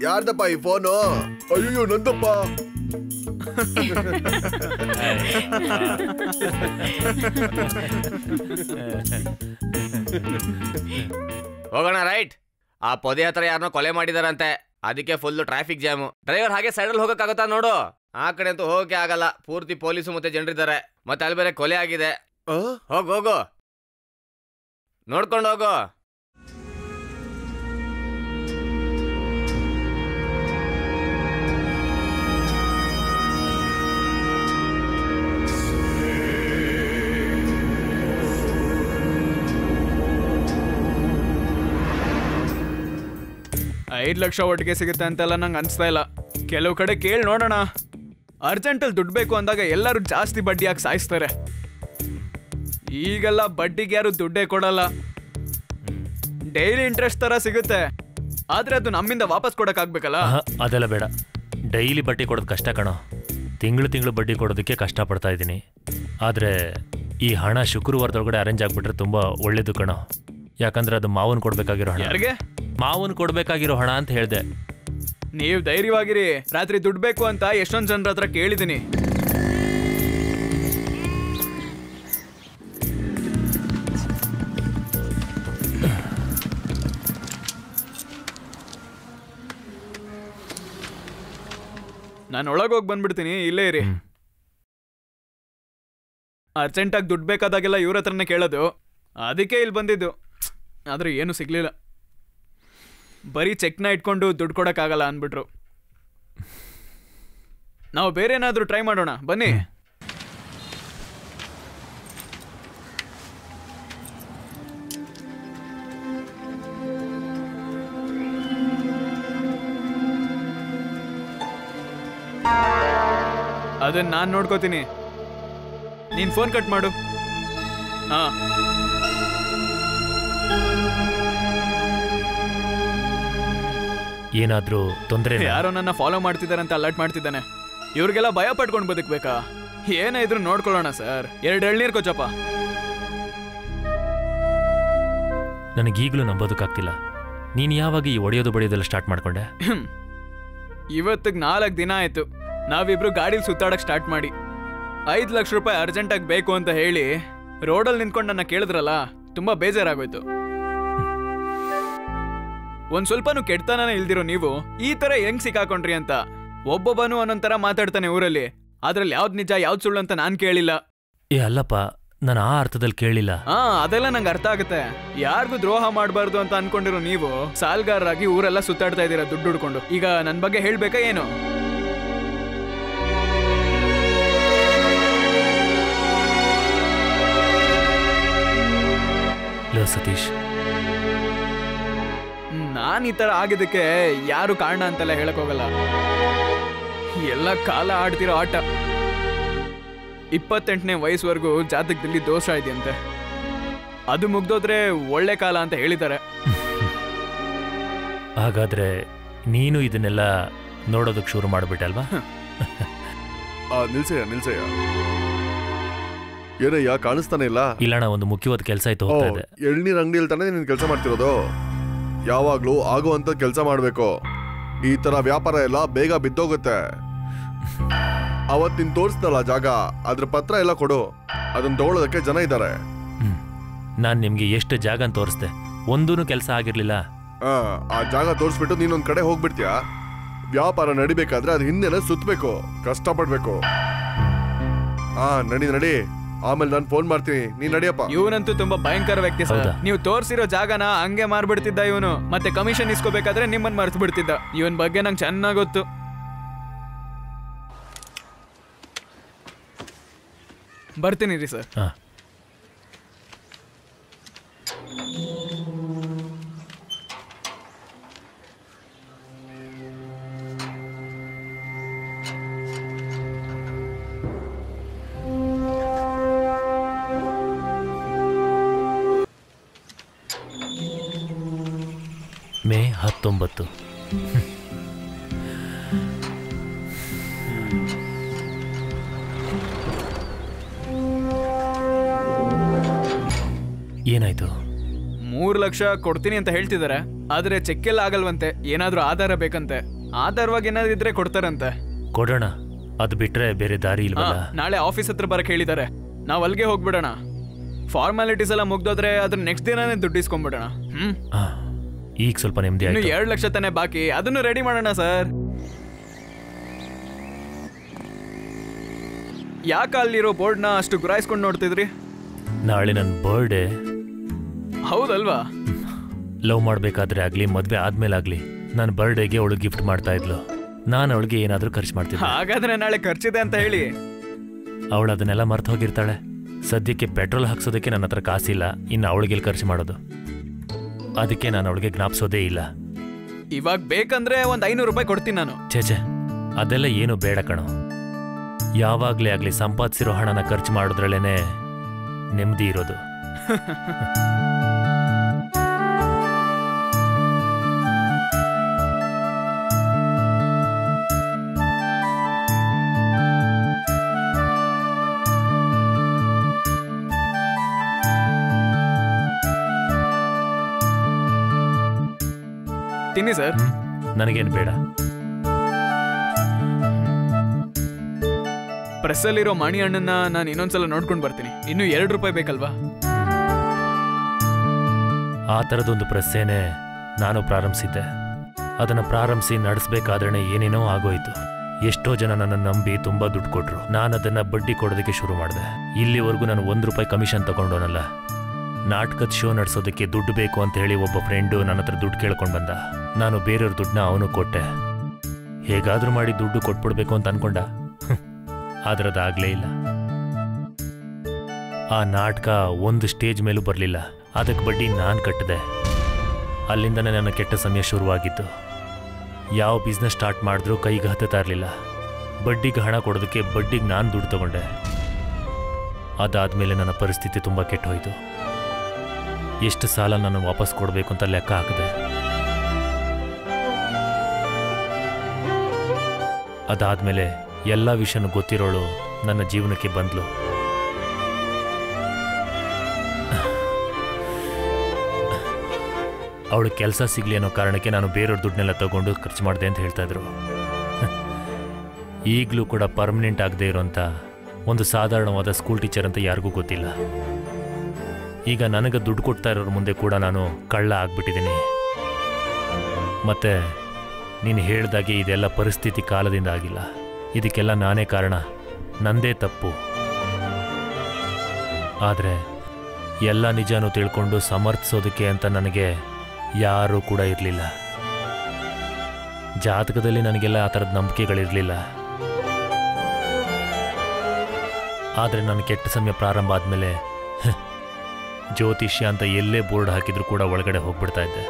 ಯಾರ್ದಪ್ಪ ಈ ಫೋನು? ಅಯ್ಯೋ ನಂದಪ್ಪ. ಹೋಗೋಣ. ರೈಟ್. ಆ ಪೊದೆ ಹತ್ರ ಯಾರನ್ನೋ ಕೊಲೆ ಮಾಡಿದಾರಂತೆ, ಅದಕ್ಕೆ ಫುಲ್ ಟ್ರಾಫಿಕ್ ಜಾಮು. ಡ್ರೈವರ್ ಹಾಗೆ ಸೈಡಲ್ಲಿ ಹೋಗಕ್ಕಾಗತ್ತಾ ನೋಡು? ಆ ಕಡೆ ಅಂತೂ ಹೋಗಕ್ಕೆ ಆಗಲ್ಲ, ಪೂರ್ತಿ ಪೊಲೀಸು ಮತ್ತೆ ಜನರಿದ್ದಾರೆ. ಮತ್ತೆ ಅಲ್ಲಿ ಬೇರೆ ಕೊಲೆ ಆಗಿದೆ. ಹೋಗು ನೋಡ್ಕೊಂಡು ಹೋಗು. $5 ಲಕ್ಷ ಒಟ್ಟಿಗೆ ಸಿಗುತ್ತೆ ಅಂತೆಲ್ಲ ನಂಗೆ ಅನ್ಸ್ತಾ ಇಲ್ಲ. ಕೆಲವು ಕಡೆ ಕೇಳಿ ನೋಡೋಣ. ಅರ್ಜೆಂಟಲ್ಲಿ ದುಡ್ಡು ಬೇಕು ಅಂದಾಗ ಎಲ್ಲರೂ ಜಾಸ್ತಿ ಬಡ್ಡಿ ಹಾಕಿ ಸಾಯಿಸ್ತಾರೆ. ಈಗೆಲ್ಲ ಬಡ್ಡಿಗೆ ಯಾರು ದುಡ್ಡೇ ಕೊಡಲ್ಲ. ಡೈಲಿ ಇಂಟ್ರೆಸ್ಟ್ ತರ ಸಿಗುತ್ತೆ, ಆದ್ರೆ ಅದು ನಮ್ಮಿಂದ ವಾಪಸ್ ಕೊಡಕ್ಕಾಗ್ಬೇಕಲ್ಲ. ಅದೆಲ್ಲ ಬೇಡ. ಡೈಲಿ ಬಡ್ಡಿ ಕೊಡೋದು ಕಷ್ಟ ಕಣೋ. ತಿಂಗಳು ಬಡ್ಡಿ ಕೊಡೋದಕ್ಕೆ ಕಷ್ಟಪಡ್ತಾ ಇದ್ದೀನಿ. ಆದರೆ ಈ ಹಣ ಶುಕ್ರವಾರದೊಳಗಡೆ ಅರೇಂಜ್ ಆಗಿಬಿಟ್ರೆ ತುಂಬ ಒಳ್ಳೇದು ಕಣೋ. ಯಾಕಂದ್ರೆ ಅದು ಮಾವನ್ ಕೊಡ್ಬೇಕಾಗಿರೋ ಹಣ. ಯಾರಿಗೆ? ಮಾವನ್ ಕೊಡ್ಬೇಕಾಗಿರೋ ಹಣ ಅಂತ ಹೇಳ್ದೆ. ನೀವು ಧೈರ್ಯವಾಗಿರಿ. ರಾತ್ರಿ ದುಡ್ಡು ಬೇಕು ಅಂತ ಎಷ್ಟೊಂದು ಜನರ ಹತ್ರ ಕೇಳಿದ್ದೀನಿ. ನಾನು ಒಳಗೋಗಿ ಬಂದ್ಬಿಡ್ತೀನಿ, ಇಲ್ಲೇ ಇರಿ. ಅರ್ಜೆಂಟಾಗಿ ದುಡ್ಡು ಬೇಕಾದಾಗೆಲ್ಲ ಇವ್ರ ಹತ್ರನೇ ಕೇಳೋದು, ಅದಕ್ಕೆ ಇಲ್ಲಿ ಬಂದಿದ್ದು. ಆದರೆ ಏನೂ ಸಿಗ್ಲಿಲ್ಲ. ಬರೀ ಚೆಕ್ನ ಇಟ್ಕೊಂಡು ದುಡ್ಡು ಕೊಡೋಕ್ಕಾಗಲ್ಲ ಅಂದ್ಬಿಟ್ರು. ನಾವು ಬೇರೆ ಏನಾದರೂ ಟ್ರೈ ಮಾಡೋಣ, ಬನ್ನಿ. ಅದನ್ನ ನಾನು ನೋಡ್ಕೋತೀನಿ. ನೀನ್ ಫೋನ್ ಕಟ್ ಮಾಡು. ಹಾ ಏನಾದ್ರೂ ತೊಂದರೆ? ಯಾರೋ ನನ್ನ ಫಾಲೋ ಮಾಡ್ತಿದಾರಂತ ಅಲರ್ಟ್ ಮಾಡ್ತಿದ್ದಾನೆ. ಇವ್ರಿಗೆಲ್ಲ ಭಯ ಪಟ್ಕೊಂಡು ಬದುಕ್ಬೇಕಾ? ಏನೇ ಇದ್ರು ನೋಡ್ಕೊಳ್ಳೋಣ ಸರ್. 2 ಎಳ್ನೀರ್ ಕೊಚ್ಚಪ್ಪ. ನನಗೀಗಲೂ ನಂಬೋದಕ್ಕಾಗ್ತಿಲ್ಲ. ನೀನು ಯಾವಾಗ ಈ ಒಡೆಯೋದು ಬಡಿಯೋದೆಲ್ಲ ಸ್ಟಾರ್ಟ್ ಮಾಡ್ಕೊಂಡೆ? ಇವತ್ತಿಗೆ 4 ದಿನ ಆಯ್ತು. ನಾವಿಬ್ರು ಗಾಡಿಲಿ ಸುತ್ತಾಡಕ್ ಸ್ಟಾರ್ಟ್ ಮಾಡಿ. 5 ಲಕ್ಷ ರೂಪಾಯಿ ಅರ್ಜೆಂಟಾಗಿ ಬೇಕು ಅಂತ ಹೇಳಿ ರೋಡಲ್ಲಿ ನಿಂತ್ಕೊಂಡು ನನ್ನ ಕೇಳಿದ್ರಲ್ಲ, ತುಂಬಾ ಬೇಜಾರಾಗೋಯ್ತು. ಒಂದ್ ಸ್ವಲ್ಪನೂ ಕೆಡ್ತನೇ ಇಲ್ದಿರೋ ನೀವು ಈ ತರ ಹೆಂಗ್ ಸಿಕ್ಕಾಕೊಂಡ್ರಿ ಅಂತ. ಒಬ್ಬೊಬ್ಬನು ಒಂದೊಂಥರ ಮಾತಾಡ್ತಾನೆ ಊರಲ್ಲಿ. ಅದ್ರಲ್ಲಿ ಯಾವ್ದು ನಿಜ ಯಾವ್ದು ಸುಳ್ಳು ಅಂತ ನಾನ್ ಕೇಳಿಲ್ಲ. ಏ ಅಲ್ಲಪ್ಪ, ನಾನು ಆ ಅರ್ಥದಲ್ಲಿ ಕೇಳಿಲ್ಲ. ಅದೆಲ್ಲ ನಂಗೆ ಅರ್ಥ ಆಗುತ್ತೆ. ಯಾರಿಗೂ ದ್ರೋಹ ಮಾಡಬಾರ್ದು ಅಂತ ಅನ್ಕೊಂಡಿರೋ ನೀವು ಸಾಲ್ಗಾರರಾಗಿ ಊರೆಲ್ಲ ಸುತ್ತಾಡ್ತಾ ಇದ್ದೀರಾ ದುಡ್ಡು ಹುಡ್ಕೊಂಡು. ಈಗ ನನ್ ಬಗ್ಗೆ ಹೇಳ್ಬೇಕಾ ಏನು? ಸತೀಶ್, ನಾನ್ ಈ ತರ ಆಗಿದ್ದಕ್ಕೆ ಯಾರು ಕಾರಣ ಅಂತೆಲ್ಲ ಹೇಳಕ್ ಹೋಗಲ್ಲ. ಎಲ್ಲ ಕಾಲ ಆಡ್ತಿರೋ ಆಟ. 28ನೇ ವಯಸ್ಸುವರೆಗೂ ಜಾತಕದಲ್ಲಿ ದೋಷ ಇದೆಯಂತೆ. ಅದು ಮುಗ್ದೋದ್ರೆ ಒಳ್ಳೆ ಕಾಲ ಅಂತ ಹೇಳಿದ್ದಾರೆ. ಹಾಗಾದ್ರೆ ನೀನು ಇದನ್ನೆಲ್ಲ ನೋಡೋದಕ್ಕೆ ಶುರು ಮಾಡ್ಬಿಟ್ಟಲ್ವಾ? ನಿಲ್ಸಯ್ಯ ಏನಯ್ಯ ಕಾಣಿಸ್ತಾನೆ ಇಲ್ಲ? ಇಲ್ಲಣ್ಣ, ಒಂದು ಮುಖ್ಯವಾದ ಕೆಲಸ ಇತ್ತು, ಹೋಗ್ತಾ ಇದೆ. ಎಳ್ನೀರ್ ಅಂಗಡಿಯಲ್ಲಿ ತಾನೇ ನೀನ್ ಕೆಲಸ ಮಾಡ್ತಿರೋದು? ಯಾವಾಗ್ಲೂ ಆಗುವಂತ ಕೆಲಸ ಮಾಡ್ಬೇಕು. ಈ ತರ ವ್ಯಾಪಾರ ಎಲ್ಲ ಬೇಗ ಬಿದ್ದೋಗುತ್ತೆ. ಅವತ್ತಿನ ತೋರಿಸ್ದಲ್ಲ ಜಾಗ, ಅದ್ರ ಪತ್ರ ಎಲ್ಲ ಕೊಡು, ಅದನ್ನ ತಗೊಳ್ಳೋದಕ್ಕೆ ಜನ ಇದ್ದಾರೆ. ನಾನ್ ನಿಮ್ಗೆ ಎಷ್ಟು ಜಾಗ ತೋರಿಸ್ದೆ, ಒಂದೂ ಕೆಲಸ ಆಗಿರ್ಲಿಲ್ಲ. ಆ ಜಾಗ ತೋರಿಸ್ಬಿಟ್ಟು ನೀನೊಂದ್ ಕಡೆ ಹೋಗ್ಬಿಡ್ತೀಯ. ವ್ಯಾಪಾರ ನಡಿಬೇಕಾದ್ರೆ ಅದು ಹಿಂದೆನೆ ಸುತ್ತಬೇಕು, ಕಷ್ಟಪಡ್ಬೇಕು. ನಡಿ ನಡಿ, ಆಮೇಲೆ ನಾನು ಫೋನ್ ಮಾಡ್ತೀನಿ, ನೀನ್ ನಡಿಯಪ್ಪ. ಇವನಂತೂ ತುಂಬಾ ಭಯಂಕರ ವ್ಯಕ್ತಿ ಸರ್. ನೀವು ತೋರಿಸಿರೋ ಜಾಗನ ಹಂಗೆ ಮಾರ್ಬಿಡ್ತಿದ್ದ ಇವನು. ಮತ್ತೆ ಕಮಿಷನ್ ಇಸ್ಕೋಬೇಕಾದ್ರೆ ನಿಮ್ಮನ್ನ ಮರ್ತು ಬಿಡ್ತಿದ್ದ. ಇವನ್ ಬಗ್ಗೆ ನಂಗೆ ಚೆನ್ನಾಗ್ ಗೊತ್ತು. ಬರ್ತೀನಿ ರೀ ಸರ್. ಮೇ 19. ಏನಾಯ್ತು? 3 ಲಕ್ಷ ಕೊಡ್ತೀನಿ ಅಂತ ಹೇಳ್ತಿದಾರೆ, ಆದ್ರೆ ಚೆಕ್ ಎಲ್ಲ ಆಗಲ್ವಂತೆ. ಏನಾದ್ರೂ ಆಧಾರ ಬೇಕಂತೆ. ಆಧಾರವಾಗಿ ಏನಾದ್ರು ಇದ್ರೆ ಕೊಡ್ತಾರಂತೆ. ಕೊಡೋಣ, ಅದು ಬಿಟ್ರೆ ಬೇರೆ ದಾರಿ ಇಲ್ವಲ್ಲ. ನಾಳೆ ಆಫೀಸ್ ಹತ್ರ ಬರಕ್ ಹೇಳಿದ್ದಾರೆ. ನಾವ್ ಅಲ್ಲಿಗೆ ಹೋಗ್ಬಿಡೋಣ. ಫಾರ್ಮಾಲಿಟೀಸ್ ಎಲ್ಲ ಮುಗ್ದೋದ್ರೆ ಅದ್ರ ನೆಕ್ಸ್ಟ್ ದಿನಾನೇ ದುಡ್ಡು ಇಸ್ಕೊಂಡ್ಬಿಡೋಣ. ಈಗ ಸ್ವಲ್ಪ ನೆಮ್ಮದಿ ಆಯ್ತು. 2 ಲಕ್ಷ ತಾನೇ ಬಾಕಿ, ಅದನ್ನು ರೆಡಿ ಮಾಡೋಣ ಸರ್. ಯಾಕೆ ಅಲ್ಲಿರೋ ಬೋರ್ಡ್ನ ಅಷ್ಟು ಗುರಾಯಿಸ್ಕೊಂಡು ನೋಡ್ತಿದ್ರಿ? ನಾಳೆ ನನ್ನ ಬರ್ಡೇ. ಹೌದಲ್ವಾ? ಲವ್ ಮಾಡ್ಬೇಕಾದ್ರೆ ಆಗ್ಲಿ, ಮದ್ವೆ ಆದ್ಮೇಲಾಗ್ಲಿ ನನ್ನ ಬರ್ಡೇಗೆ ಅವಳು ಗಿಫ್ಟ್ ಮಾಡ್ತಾ ಇದ್ಲು. ನಾನು ಅವಳಿಗೆ ಏನಾದ್ರೂ ಖರ್ಚು ಮಾಡ್ತಿದ್ದೆ. ಹಾಗಾದ್ರೆ ನಾಳೆ ಖರ್ಚಿದೆ ಅಂತ ಹೇಳಿ. ಅವಳು ಅದನ್ನೆಲ್ಲ ಮರ್ತು ಹೋಗಿರ್ತಾಳೆ. ಸದ್ಯಕ್ಕೆ ಪೆಟ್ರೋಲ್ ಹಾಕ್ಸೋದಕ್ಕೆ ನನ್ನ ಹತ್ರ ಕಾಸಿಲ್ಲ, ಇನ್ನು ಅವಳಿಗೆ ಖರ್ಚು ಮಾಡೋದು. ಅದಕ್ಕೆ ನಾನು ಅವಳಿಗೆ ಜ್ಞಾಪಿಸೋದೇ ಇಲ್ಲ. ಇವಾಗ ಬೇಕಂದ್ರೆ ಒಂದ್ 500 ರೂಪಾಯಿ ಕೊಡ್ತೀನಿ ನಾನು. ಛೇ, ಅದೆಲ್ಲ ಏನು ಬೇಡ ಕಣೋ. ಯಾವಾಗ್ಲೇ ಆಗ್ಲಿ ಸಂಪಾದಿಸಿರೋ ಹಣನ ಖರ್ಚು ಮಾಡೋದ್ರಲ್ಲೇನೆ ನೆಮ್ಮದಿ ಇರೋದು. ತಿನ್ನಿ ಸರ್. ನನಗೇನು ಬೇಡ. ಪ್ರೆಸ್ಸಲ್ಲಿರೋ ಮಣಿ ಹಣ್ಣನ್ನ ನಾನು ಇನ್ನೊಂದ್ಸಲ ನೋಡ್ಕೊಂಡು ಬರ್ತೀನಿ. ಇನ್ನು 2 ರೂಪಾಯಿ ಬೇಕಲ್ವಾ? ಆ ಥರದೊಂದು ಪ್ರೆಸ್ಸೇನೆ ನಾನು ಪ್ರಾರಂಭಿಸಿದ್ದೆ. ಅದನ್ನು ಪ್ರಾರಂಭಿಸಿ ನಡೆಸಬೇಕಾದ್ರೆ ಏನೇನೋ ಆಗೋಯ್ತು. ಎಷ್ಟೋ ಜನ ನನ್ನನ್ನು ನಂಬಿ ತುಂಬ ದುಡ್ಡು ಕೊಟ್ಟರು. ನಾನು ಅದನ್ನು ಬಡ್ಡಿ ಕೊಡೋದಕ್ಕೆ ಶುರು ಮಾಡಿದೆ. ಇಲ್ಲಿವರೆಗೂ ನಾನು 1 ರೂಪಾಯಿ ಕಮಿಷನ್ ತಗೊಂಡೋನಲ್ಲ. ನಾಟಕದ ಶೋ ನಡೆಸೋದಕ್ಕೆ ದುಡ್ಡು ಬೇಕು ಅಂತ ಹೇಳಿ ಒಬ್ಬ ಫ್ರೆಂಡು ನನ್ನ ಹತ್ರ ದುಡ್ಡು ಕೇಳ್ಕೊಂಡು ಬಂದ. ನಾನು ಬೇರೆಯವ್ರ ದುಡ್ಡನ್ನ ಅವನು ಕೊಟ್ಟೆ. ಹೇಗಾದ್ರೂ ಮಾಡಿ ದುಡ್ಡು ಕೊಟ್ಬಿಡ್ಬೇಕು ಅಂತ ಅನ್ಕೊಂಡ. ಆದ್ರೆ ಅದಾಗಲೇ ಇಲ್ಲ. ಆ ನಾಟಕ ಒಂದು ಸ್ಟೇಜ್ ಮೇಲೂ ಬರಲಿಲ್ಲ. ಅದಕ್ಕೆ ಬಡ್ಡಿ ನಾನು ಕಟ್ಟಿದೆ. ಅಲ್ಲಿಂದನೇ ನನ್ನ ಕೆಟ್ಟ ಸಮಯ ಶುರುವಾಗಿತ್ತು. ಯಾವ ಬಿಸ್ನೆಸ್ ಸ್ಟಾರ್ಟ್ ಮಾಡಿದ್ರೂ ಕೈಗೆ ಹತ್ತುತ್ತಾ ಇರಲಿಲ್ಲ. ಬಡ್ಡಿಗೆ ಹಣ ಕೊಡೋದಕ್ಕೆ ಬಡ್ಡಿಗೆ ನಾನು ದುಡ್ಡು ತಗೊಂಡೆ. ಅದಾದಮೇಲೆ ನನ್ನ ಪರಿಸ್ಥಿತಿ ತುಂಬ ಕೆಟ್ಟೋಯ್ತು. ಎಷ್ಟು ಸಾಲ ನಾನು ವಾಪಸ್ ಕೊಡಬೇಕು ಅಂತ ಲೆಕ್ಕ ಹಾಕಿದೆ. ಅದಾದಮೇಲೆ ಎಲ್ಲ ವಿಷಯನೂ ಗೊತ್ತಿರೋಳು ನನ್ನ ಜೀವನಕ್ಕೆ ಬಂದ್ಲು. ಅವಳು ಕೆಲಸ ಸಿಗಲಿ ಅನ್ನೋ ಕಾರಣಕ್ಕೆ ನಾನು ಬೇರೆಯವ್ರ ದುಡ್ಡನ್ನೆಲ್ಲ ತಗೊಂಡು ಖರ್ಚು ಮಾಡಿದೆ ಅಂತ ಹೇಳ್ತಾ ಇದ್ರು. ಈಗಲೂ ಕೂಡ ಪರ್ಮನೆಂಟ್ ಆಗದೆ ಇರೋಂಥ ಒಂದು ಸಾಧಾರಣವಾದ ಸ್ಕೂಲ್ ಟೀಚರ್ ಅಂತ ಯಾರಿಗೂ ಗೊತ್ತಿಲ್ಲ. ಈಗ ನನಗೆ ದುಡ್ಡು ಕೊಡ್ತಾ ಇರೋರ ಮುಂದೆ ಕೂಡ ನಾನು ಕಳ್ಳ ಆಗ್ಬಿಟ್ಟಿದ್ದೀನಿ. ಮತ್ತೆ ನೀನು ಹೇಳ್ದಾಗೆ ಇದೆಲ್ಲ ಪರಿಸ್ಥಿತಿ ಕಾಲದಿಂದ ಆಗಿಲ್ಲ. ಇದಕ್ಕೆಲ್ಲ ನಾನೇ ಕಾರಣ, ನಂದೇ ತಪ್ಪು. ಆದರೆ ಎಲ್ಲ ನಿಜಾನೂ ತಿಳ್ಕೊಂಡು ಸಮರ್ಥಿಸೋದಕ್ಕೆ ಅಂತ ನನಗೆ ಯಾರೂ ಕೂಡ ಇರಲಿಲ್ಲ. ಜಾತಕದಲ್ಲಿ ನನಗೆಲ್ಲ ಆ ಥರದ ನಂಬಿಕೆಗಳಿರಲಿಲ್ಲ. ಆದರೆ ನನ್ನ ಕೆಟ್ಟ ಸಮಯ ಪ್ರಾರಂಭ ಆದಮೇಲೆ ಜ್ಯೋತಿಷ್ಯ ಅಂತ ಎಲ್ಲೇ ಬೋರ್ಡ್ ಹಾಕಿದ್ರು ಕೂಡ ಒಳಗಡೆ ಹೋಗ್ಬಿಡ್ತಾ ಇದ್ದೆ.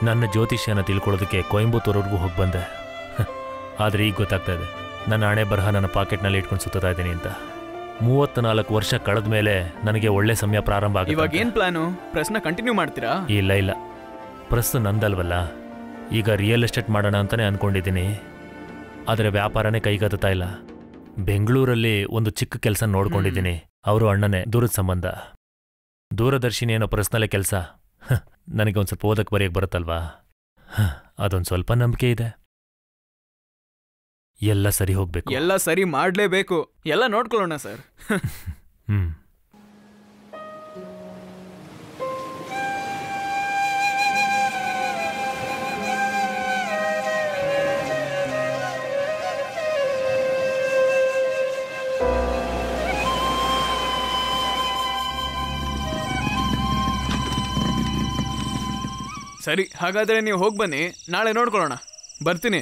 ನನ್ನ ಜ್ಯೋತಿಷ್ಯನ ತಿಳ್ಕೊಳ್ಳೋದಕ್ಕೆ ಕೊಯಂಬತ್ತೂರ್ವರೆಗೂ ಹೋಗಿ ಬಂದೆ. ಆದರೆ ಈಗ ಗೊತ್ತಾಗ್ತಾ ಇದೆ ನನ್ನ ಹಣೆ ಬರಹ ನನ್ನ ಪಾಕೆಟ್ನಲ್ಲಿ ಇಟ್ಕೊಂಡು ಸುತ್ತಾ ಇದ್ದೀನಿ ಅಂತ. 34 ವರ್ಷ ಕಳೆದ ಮೇಲೆ ನನಗೆ ಒಳ್ಳೆ ಸಮಯ ಪ್ರಾರಂಭ ಆಗಿದೆ. ಇವಾಗ ಏನು ಪ್ಲಾನು? ಪ್ರೆಸ್ನ ಕಂಟಿನ್ಯೂ ಮಾಡ್ತೀರಾ? ಇಲ್ಲ, ಪ್ರೆಸ್ ನಂದಲ್ವಲ್ಲ. ಈಗ ರಿಯಲ್ ಎಸ್ಟೇಟ್ ಮಾಡೋಣ ಅಂತಲೇ ಅಂದ್ಕೊಂಡಿದ್ದೀನಿ. ಆದರೆ ವ್ಯಾಪಾರನೇ ಕೈಗತ್ತಾ ಇಲ್ಲ. ಬೆಂಗಳೂರಲ್ಲಿ ಒಂದು ಚಿಕ್ಕ ಕೆಲಸ ನೋಡ್ಕೊಂಡಿದ್ದೀನಿ. ಅವರು ಅಣ್ಣನೇ, ದೂರದ ಸಂಬಂಧ. ದೂರದರ್ಶಿನಿ ಏನೋ ಪ್ರೆಸ್ನಲ್ಲೇ ಕೆಲಸ. ನನಗೆ ಒಂದು ಸ್ವಲ್ಪ ಓದಕ್ಕೆ ಬರೆಯಕ್ಕೆ ಬರುತ್ತಲ್ವಾ. ಅದೊಂದು ಸ್ವಲ್ಪ ನಂಬಿಕೆ ಇದೆ. ಎಲ್ಲ ಸರಿ ಹೋಗ್ಬೇಕು. ಎಲ್ಲ ಸರಿ ಮಾಡ್ಲೇಬೇಕು. ಎಲ್ಲ ನೋಡ್ಕೊಳ್ಳೋಣ ಸರ್. ಸರಿ, ಹಾಗಾದ್ರೆ ನೀವು ಹೋಗಿ ಬನ್ನಿ, ನಾಳೆ ನೋಡ್ಕೊಳ್ಳೋಣ. ಬರ್ತೀನಿ.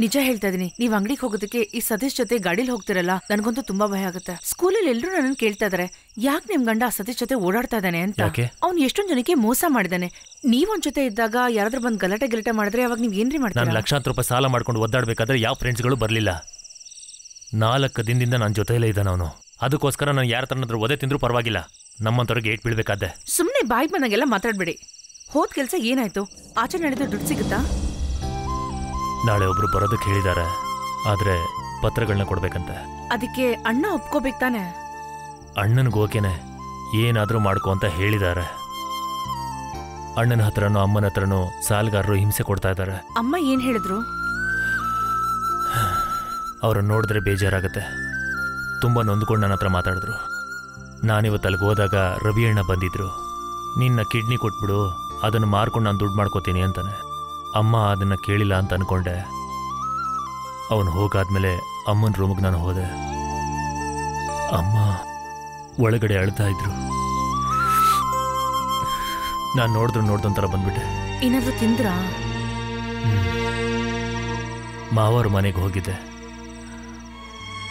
ನಿಜ ಹೇಳ್ತಾ ಇದೀನಿ, ನೀವ್ ಅಂಗಡಿಗೆ ಹೋಗೋದಕ್ಕೆ ಈ ಸತೀಶ್ ಜೊತೆ ಗಾಡಿಲಿ ಹೋಗ್ತಿರಲ್ಲ, ನನ್ಗಂತೂ ತುಂಬಾ ಭಯ ಆಗುತ್ತೆ. ಸ್ಕೂಲಲ್ಲಿ ಎಲ್ರು ನನ್ನ ಕೇಳ್ತಾ ಇದಾರೆ, ಯಾಕೆ ನಿಮ್ ಗಂಡ ಆ ಸತೀಶ್ ಜೊತೆ ಓಡಾಡ್ತಾ ಇದ್ದಾನೆ ಅಂತ. ಅವ್ನು ಎಷ್ಟೊಂದ್ ಜನಕ್ಕೆ ಮೋಸ ಮಾಡಿದಾನೆ. ನೀವೊಂದ್ ಜೊತೆ ಇದ್ದಾಗ ಯಾರಾದ್ರೂ ಬಂದ್ ಗಲಾಟೆ ಮಾಡಿದ್ರೆ ಅವಾಗ ನೀವ್ ಏನ್ರಿ ಮಾಡ್ತೀರಾ? ನಾನು ಲಕ್ಷಾಂತರ ರೂಪಾಯಿ ಸಾಲ ಮಾಡ್ಕೊಂಡು ಒದ್ದಾಡ್ಬೇಕಾದ್ರೆ ಯಾವ ಫ್ರೆಂಡ್ಸ್ಗಳು ಬರ್ಲಿಲ್ಲ. 4 ದಿನದಿಂದ ನನ್ನ ಜೊತೆಯಲ್ಲೇ ಇದ್ದಾನ ಅವನು. ಅದಕ್ಕೋಸ್ಕರ ನಾನು ಯಾರ ತರನಾದ್ರೂ ಒದೆ ತಿಂದ್ರೂ ಪರವಾಗಿಲ್ಲ, ನಮ್ಮಂತವ್ರಿಗೆ ಏಟ್ ಬೀಳ್ಬೇಕಾದ್ದೆ. ಸುಮ್ನೆ ಬಾಯಿ ಬಂದಂಗೆಲ್ಲ ಮಾತಾಡ್ಬೇಡಿ. ಹೋದ್ ಕೆಲ್ಸ ಏನಾಯ್ತು? ಆಚೆ ನಡೆದು ದುಡ್ಡು ಸಿಗುತ್ತಾ? ನಾಳೆ ಒಬ್ರು ಬರೋದಕ್ಕೆ ಹೇಳಿದ್ದಾರೆ, ಆದ್ರೆ ಪತ್ರಗಳನ್ನ ಕೊಡ್ಬೇಕಂತೆ. ಅದಕ್ಕೆ ಅಣ್ಣ ಒಪ್ಕೋಬೇಕು ತಾನೆ? ಅಣ್ಣನಿಗೋಕೆನೆ, ಏನಾದ್ರೂ ಮಾಡ್ಕೊ ಅಂತ ಹೇಳಿದ್ದಾರೆ. ಅಣ್ಣನ ಹತ್ರನೂ ಅಮ್ಮನ ಹತ್ರನೂ ಸಾಲಗಾರರು ಹಿಂಸೆ ಕೊಡ್ತಾ ಇದ್ದಾರೆ. ಅಮ್ಮ ಏನ್ ಹೇಳಿದ್ರು? ಅವ್ರನ್ನ ನೋಡಿದ್ರೆ ಬೇಜಾರಾಗತ್ತೆ. ತುಂಬ ನೊಂದ್ಕೊಂಡು ನನ್ನ ಹತ್ರ ಮಾತಾಡಿದ್ರು. ನಾನಿವತ್ತು ಅಲ್ಲಿಗೆ ಹೋದಾಗ ರವಿ ಅಣ್ಣ ಬಂದಿದ್ರು. ನಿನ್ನ ಕಿಡ್ನಿ ಕೊಟ್ಬಿಡು, ಅದನ್ನು ಮಾರ್ಕೊಂಡು ನಾನು ದುಡ್ಡು ಮಾಡ್ಕೋತೀನಿ ಅಂತಾನೆ. ಅಮ್ಮ ಅದನ್ನು ಕೇಳಿಲ್ಲ ಅಂತ ಅನ್ಕೊಂಡೆ. ಅವನು ಹೋಗಾದ್ಮೇಲೆ ಅಮ್ಮನ ರೂಮಿಗೆ ನಾನು ಹೋದೆ. ಅಮ್ಮ ಒಳಗಡೆ ಅಳ್ತಾ ಇದ್ರು. ನಾನು ನೋಡ್ದಂತರ ಬಂದ್ಬಿಟ್ಟೆ. ಏನಾದ್ರೂ ತಿಂದ್ರಾ? ಮಾವರ ಮನೆಗೆ ಹೋಗಿದ್ದೆ.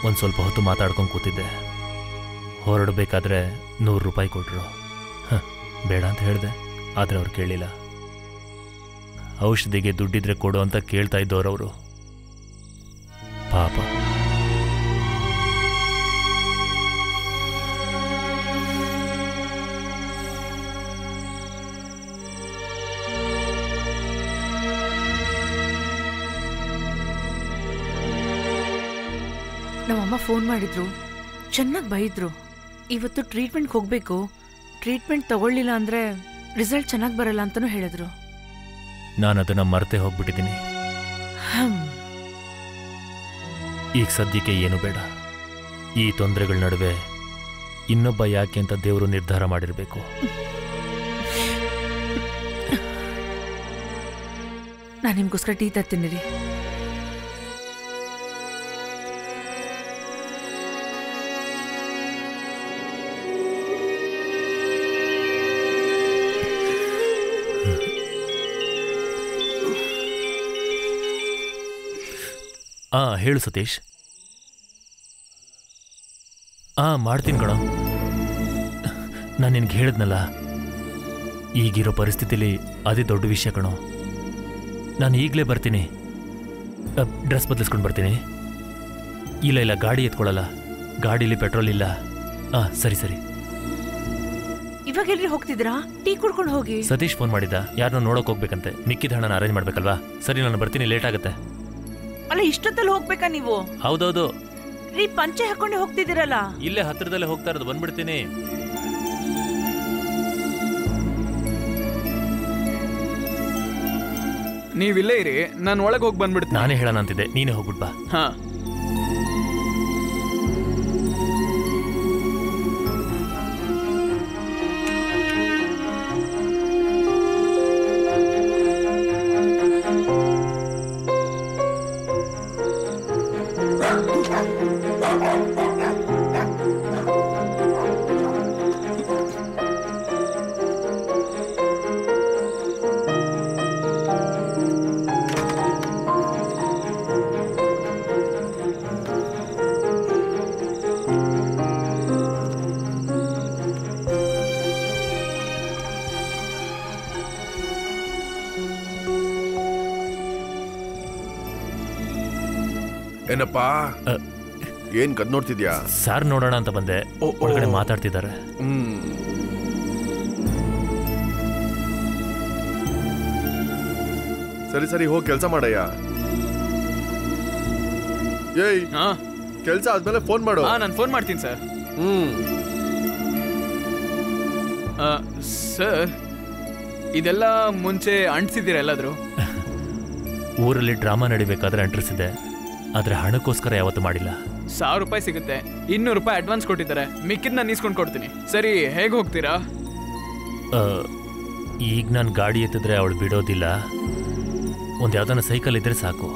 ಒಂದು ಸ್ವಲ್ಪ ಹೊತ್ತು ಮಾತಾಡ್ಕೊಂಡು ಕೂತಿದ್ದೆ. ಹೊರಡಬೇಕಾದ್ರೆ 100 ರೂಪಾಯಿ ಕೊಟ್ಟರು. ಬೇಡ ಅಂತ ಹೇಳಿದೆ, ಆದರೆ ಅವ್ರು ಕೇಳಿಲ್ಲ. ಔಷಧಿಗೆ ದುಡ್ಡಿದ್ರೆ ಕೊಡು ಅಂತ ಕೇಳ್ತಾ ಇದ್ದವ್ರವರು. ಪಾಪ. ನಮ್ಮಮ್ಮ ಫೋನ್ ಮಾಡಿದ್ರು, ಚೆನ್ನಾಗಿ ಬೈದ್ರು. ಇವತ್ತು ಟ್ರೀಟ್ಮೆಂಟ್ಗೆ ಹೋಗ್ಬೇಕು, ಟ್ರೀಟ್ಮೆಂಟ್ ತಗೊಳ್ಳಿಲ್ಲ ಅಂದ್ರೆ ರಿಸಲ್ಟ್ ಚೆನ್ನಾಗಿ ಬರಲ್ಲ ಅಂತನೂ ಹೇಳಿದ್ರು. ನಾನು ಅದನ್ನ ಮರೆತೇ ಹೋಗ್ಬಿಟ್ಟಿದ್ದೀನಿ. ಈಗ ಸದ್ಯಕ್ಕೆ ಏನು ಬೇಡ. ಈ ತೊಂದರೆಗಳ ನಡುವೆ ಇನ್ನೊಬ್ಬ ಯಾಕೆ ಅಂತ ದೇವರು ನಿರ್ಧಾರ ಮಾಡಿರ್ಬೇಕು. ನಾನು ನಿಮ್ಗೋಸ್ಕರ ಟೀ ತರ್ತೀನಿ ರೀ. ಹೇಳು ಸತೀಶ್. ಮಾಡ್ತೀನಿ ಕಣೋ. ನಾನು ನಿನ್ಗೆ ಹೇಳಿದ್ನಲ್ಲ, ಈಗಿರೋ ಪರಿಸ್ಥಿತಿಲಿ ಅದೇ ದೊಡ್ಡ ವಿಷಯ ಕಣೋ. ನಾನು ಈಗಲೇ ಬರ್ತೀನಿ. ಡ್ರೆಸ್ ಬದಲಿಸ್ಕೊಂಡು ಬರ್ತೀನಿ. ಇಲ್ಲ ಗಾಡಿ ಎತ್ಕೊಳ್ಳಲ್ಲ, ಗಾಡೀಲಿ ಪೆಟ್ರೋಲ್ ಇಲ್ಲ. ಸರಿ. ಇವಾಗ ಎಲ್ರಿ ಹೋಗ್ತಿದ್ರಾ? ಟೀ ಕುಡ್ಕೊಂಡು ಹೋಗಿ. ಸತೀಶ್ ಫೋನ್ ಮಾಡಿದ್ದ, ಯಾರನ್ನ ನೋಡೋಕೆ ಹೋಗ್ಬೇಕಂತೆ. ಮಿಕ್ಕಿದ ಹಣನ ಅರೇಂಜ್ ಮಾಡ್ಬೇಕಲ್ವಾ? ಸರಿ, ನಾನು ಬರ್ತೀನಿ, ಲೇಟ್ ಆಗುತ್ತೆ. ಅಲ್ಲ, ಇಷ್ಟೊತ್ತಲ್ಲಿ ಹೋಗ್ಬೇಕಾ ನೀವು? ಹೌದೌದು ರೀ, ಪಂಚೆ ಹಾಕೊಂಡೆ ಹೋಗ್ತಿದ್ದೀರಲ್ಲ. ಇಲ್ಲೇ ಹತ್ರದಲ್ಲೇ ಹೋಗ್ತಾ ಇರೋದು, ಬಂದ್ಬಿಡ್ತೀನಿ. ನೀವಿಲ್ಲೇ ಇರಿ, ನಾನು ಒಳಗೆ ಹೋಗಿ ಬಂದ್ಬಿಡ್ತೀನಿ. ನಾನೇ ಹೇಳೋಣ ಅಂತಿದ್ದೆ, ನೀನೇ ಹೋಗ್ಬಿಟ್ ಬಾ. ಹಾ. ಏನಪ್ಪಾ, ಏನ್ ಕದ್ ನೋಡ್ತಿದ್ಯಾ? ಸಾರ್ ನೋಡೋಣ ಅಂತ ಬಂದೆ. ಒಳಗಡೆ ಮಾತಾಡ್ತಿದ್ದಾರೆ. ಸರಿ ಹೋಗಿ ಕೆಲಸ ಮಾಡಯ್ಯ. ಏಯ್, ಕೆಲಸ ಆದ್ಮೇಲೆ ಫೋನ್ ಮಾಡು. ನಾನು ಫೋನ್ ಮಾಡ್ತೀನಿ ಸರ್. ಸರ್ ಇದೆಲ್ಲ ಮುಂಚೆ ಅಂಟಿಸಿದ್ದೀರ ಎಲ್ಲಾದ್ರೂ? ಊರಲ್ಲಿ ಡ್ರಾಮಾ ನಡಿಬೇಕಾದ್ರೆ ಅಂಟಿಸಿದೆ, ಆದ್ರೆ ಹಣಕ್ಕೋಸ್ಕರ ಯಾವತ್ತೂ ಮಾಡಿಲ್ಲ. 1000 ರೂಪಾಯಿ ಸಿಗುತ್ತೆ, 200 ರೂಪಾಯಿ ಅಡ್ವಾನ್ಸ್ ಕೊಟ್ಟಿದ್ದಾರೆ, ಮಿಕ್ಕಿದ್ನ ನೀಸ್ಕೊಂಡು ಕೊಡ್ತೀನಿ. ಸರಿ, ಹೇಗೆ ಹೋಗ್ತೀರಾ? ಈಗ ನಾನು ಗಾಡಿ ಎತ್ತಿದ್ರೆ ಅವಳು ಬಿಡೋದಿಲ್ಲ, ಒಂದು ಯಾವ್ದಾನ ಸೈಕಲ್ ಇದ್ರೆ ಸಾಕು.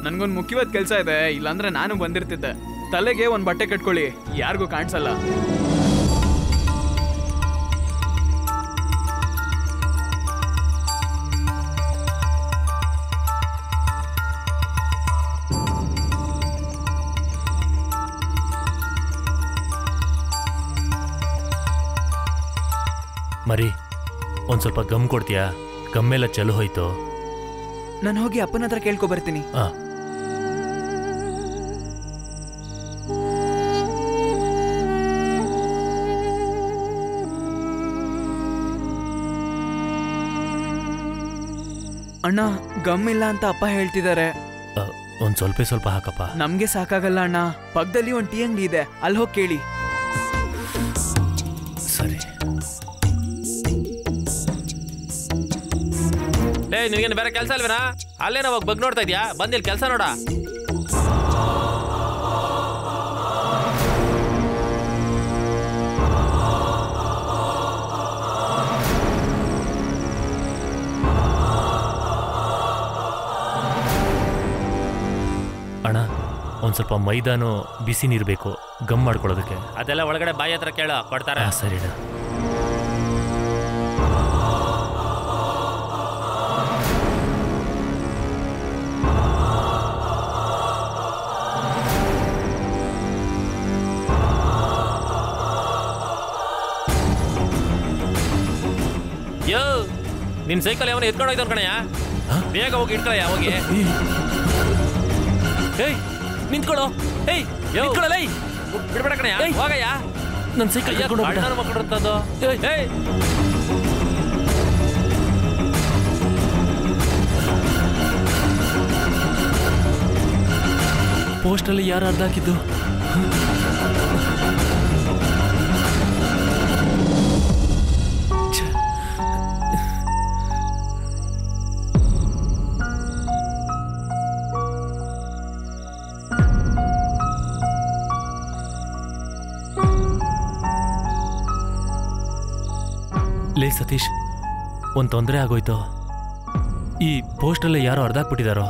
ನನ್ಗೊಂದು ಮುಖ್ಯವಾದ ಕೆಲಸ ಇದೆ, ಇಲ್ಲಾಂದ್ರೆ ನಾನು ಬಂದಿರ್ತಿದ್ದೆ. ತಲೆಗೆ ಒಂದು ಬಟ್ಟೆ ಕಟ್ಕೊಳ್ಳಿ, ಯಾರಿಗೂ ಕಾಣಿಸಲ್ಲ. ಮರಿ, ಒಂದ್ ಸ್ವಲ್ಪ ಗಮ್ ಕೊಡ್ತೀಯಾ? ಗಮ್ಮೆಲ್ಲ ಚಲು ಹೋಯ್ತು. ನಾನು ಹೋಗಿ ಅಪ್ಪನ ಹತ್ರ ಕೇಳ್ಕೊ ಬರ್ತೀನಿ. ಅಣ್ಣ, ಗಮ್ ಇಲ್ಲ ಅಂತ ಅಪ್ಪ ಹೇಳ್ತಿದ್ದಾರೆ. ಒಂದ್ ಸ್ವಲ್ಪ ಹಾಕಪ್ಪ. ನಮ್ಗೆ ಸಾಕಾಗಲ್ಲ ಅಣ್ಣ, ಪಕ್ಕದಲ್ಲಿ ಒಂದ್ ಟೀ ಅಂಗಡಿ ಇದೆ, ಅಲ್ಲಿ ಹೋಗಿ ಕೇಳಿ. ಸರಿ. ನಿನಗೇನು ಬೇರೆ ಕೆಲಸ ಅಲ್ವೇನಾ? ಅಲ್ಲೇ ನಾವು ಬಗ್ ನೋಡ್ತಾ ಇದ್ಯಾ? ಬಂದಿಲ್ಲಿ ಕೆಲಸ ನೋಡ. ಅಣ್ಣ, ಒಂದ್ ಸ್ವಲ್ಪ ಮೈದಾನು ಬಿಸಿ ನೀರು ಬೇಕು ಗಮ್ ಮಾಡ್ಕೊಳ್ಳೋದಕ್ಕೆ. ಅದೆಲ್ಲ ಒಳಗಡೆ ಬಾಯಿ ಹತ್ರ ಕೇಳ, ಕೊಡ್ತಾರೆ. ಸರಿ. ಯೋ, ನಿನ್ ಸೈಕಲ್ ಯಾವನ ಎತ್ಕೊಂಡು ಹೋಯ್ತು ಕಣಯ್ಯ, ಬೇಗ ಹೋಗಿ ಇಟ್ಕೊಳಯ್ಯ. ಹೋಗಿ ನಿಂತ್ಕೊಳ್ಳೋ. ನಿಂತ್ಕೊಳ್ಳಲ್ಲ, ಬಿಡ್ಬೇಡ ಕಣಯ್ಯ, ಹೋಗಯ್ಯ. ನನ್ನ ಸೈಕಲ್ ಮಕ್ಕಳು ಪೋಸ್ಟಲ್ಲಿ ಯಾರು ಅರ್ಧ ಹಾಕಿದ್ದು? ಲೇ ಸತೀಶ್, ಒಂದು ತೊಂದರೆ ಆಗೋಯ್ತು. ಈ ಪೋಸ್ಟಲ್ಲೇ ಯಾರೋ ಅರ್ಧಾಕ್ಬಿಟ್ಟಿದಾರೋ?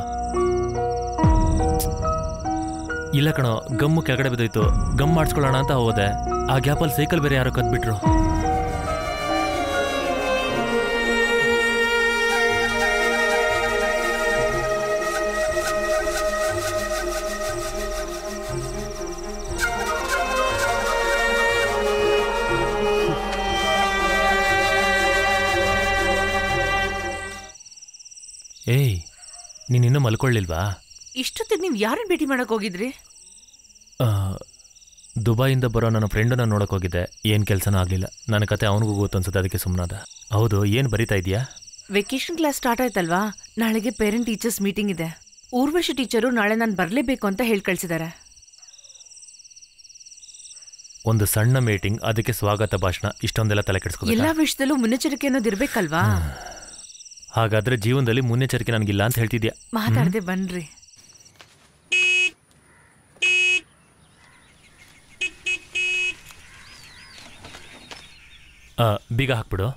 ಇಲ್ಲ ಕಣೋ, ಗಮ್ಮು ಕೆಳಗಡೆ ಬಿದ್ದೋಯ್ತು. ಗಮ್ ಮಾಡಿಸ್ಕೊಳ್ಳೋಣ ಅಂತ ಹೋದೆ, ಆ ಗ್ಯಾಪಲ್ಲಿ ಸೈಕಲ್ ಬೇರೆ ಯಾರೋ ಕದ್ಬಿಟ್ರು. ಏಯ್, ನೀನಿನ್ನೂ ಮಲ್ಕೊಳ್ಳಿಲ್ವಾ? ಇಷ್ಟೊತ್ತಿಗೆ ನೀವು ಯಾರನ್ನ ಭೇಟಿ ಮಾಡಕ್ ಹೋಗಿದ್ರಿ? ದುಬೈಯಿಂದ ಬರೋ ನನ್ನ ಫ್ರೆಂಡನ್ನ ನೋಡಕ್ ಹೋಗಿದ್ದೆ. ಏನ್ ಕೆಲಸನೂ ಆಗ್ಲಿಲ್ಲ. ನನ್ನ ಕತೆ ಅವನಿಗೂ ಗೊತ್ತು ಅನ್ಸುತ್ತೆ, ಅದಕ್ಕೆ ಸುಮ್ಮನಾದ. ಹೌದು, ಏನ್ ಬರೀತಾ ಇದೀಯಾ? ವೆಕೇಶನ್ ಕ್ಲಾಸ್ ಸ್ಟಾರ್ಟ್ ಆಯ್ತಲ್ವಾ, ನಾಳೆಗೆ ಪೇರೆಂಟ್ ಟೀಚರ್ಸ್ ಮೀಟಿಂಗ್ ಇದೆ. ಊರ್ವಶಿ ಟೀಚರು ನಾಳೆ ನಾನು ಬರ್ಲೇಬೇಕು ಅಂತ ಹೇಳಿ ಕಳ್ಸಿದ್ದಾರೆ. ಒಂದು ಸಣ್ಣ ಮೀಟಿಂಗ್, ಅದಕ್ಕೆ ಸ್ವಾಗತ ಭಾಷಣ, ಇಷ್ಟೊಂದೆಲ್ಲ ತಲೆ ಕೆಡಿಸ್ಕೊ. ಎಲ್ಲಾ ವಿಷಯದಲ್ಲೂ ಮುನ್ನೆಚ್ಚರಿಕೆ ಅನ್ನೋದು ಇರ್ಬೇಕಲ್ವಾ? ಹಾಗಾದ್ರೆ ಜೀವನದಲ್ಲಿ ಮುನ್ನೆಚ್ಚರಿಕೆ ನನಗಿಲ್ಲ ಅಂತ ಹೇಳ್ತಿದ್ಯಾ? ಮಾತಾಡದೆ ಬನ್ರಿ. ಬೀಗ ಹಾಕ್ಬಿಡು.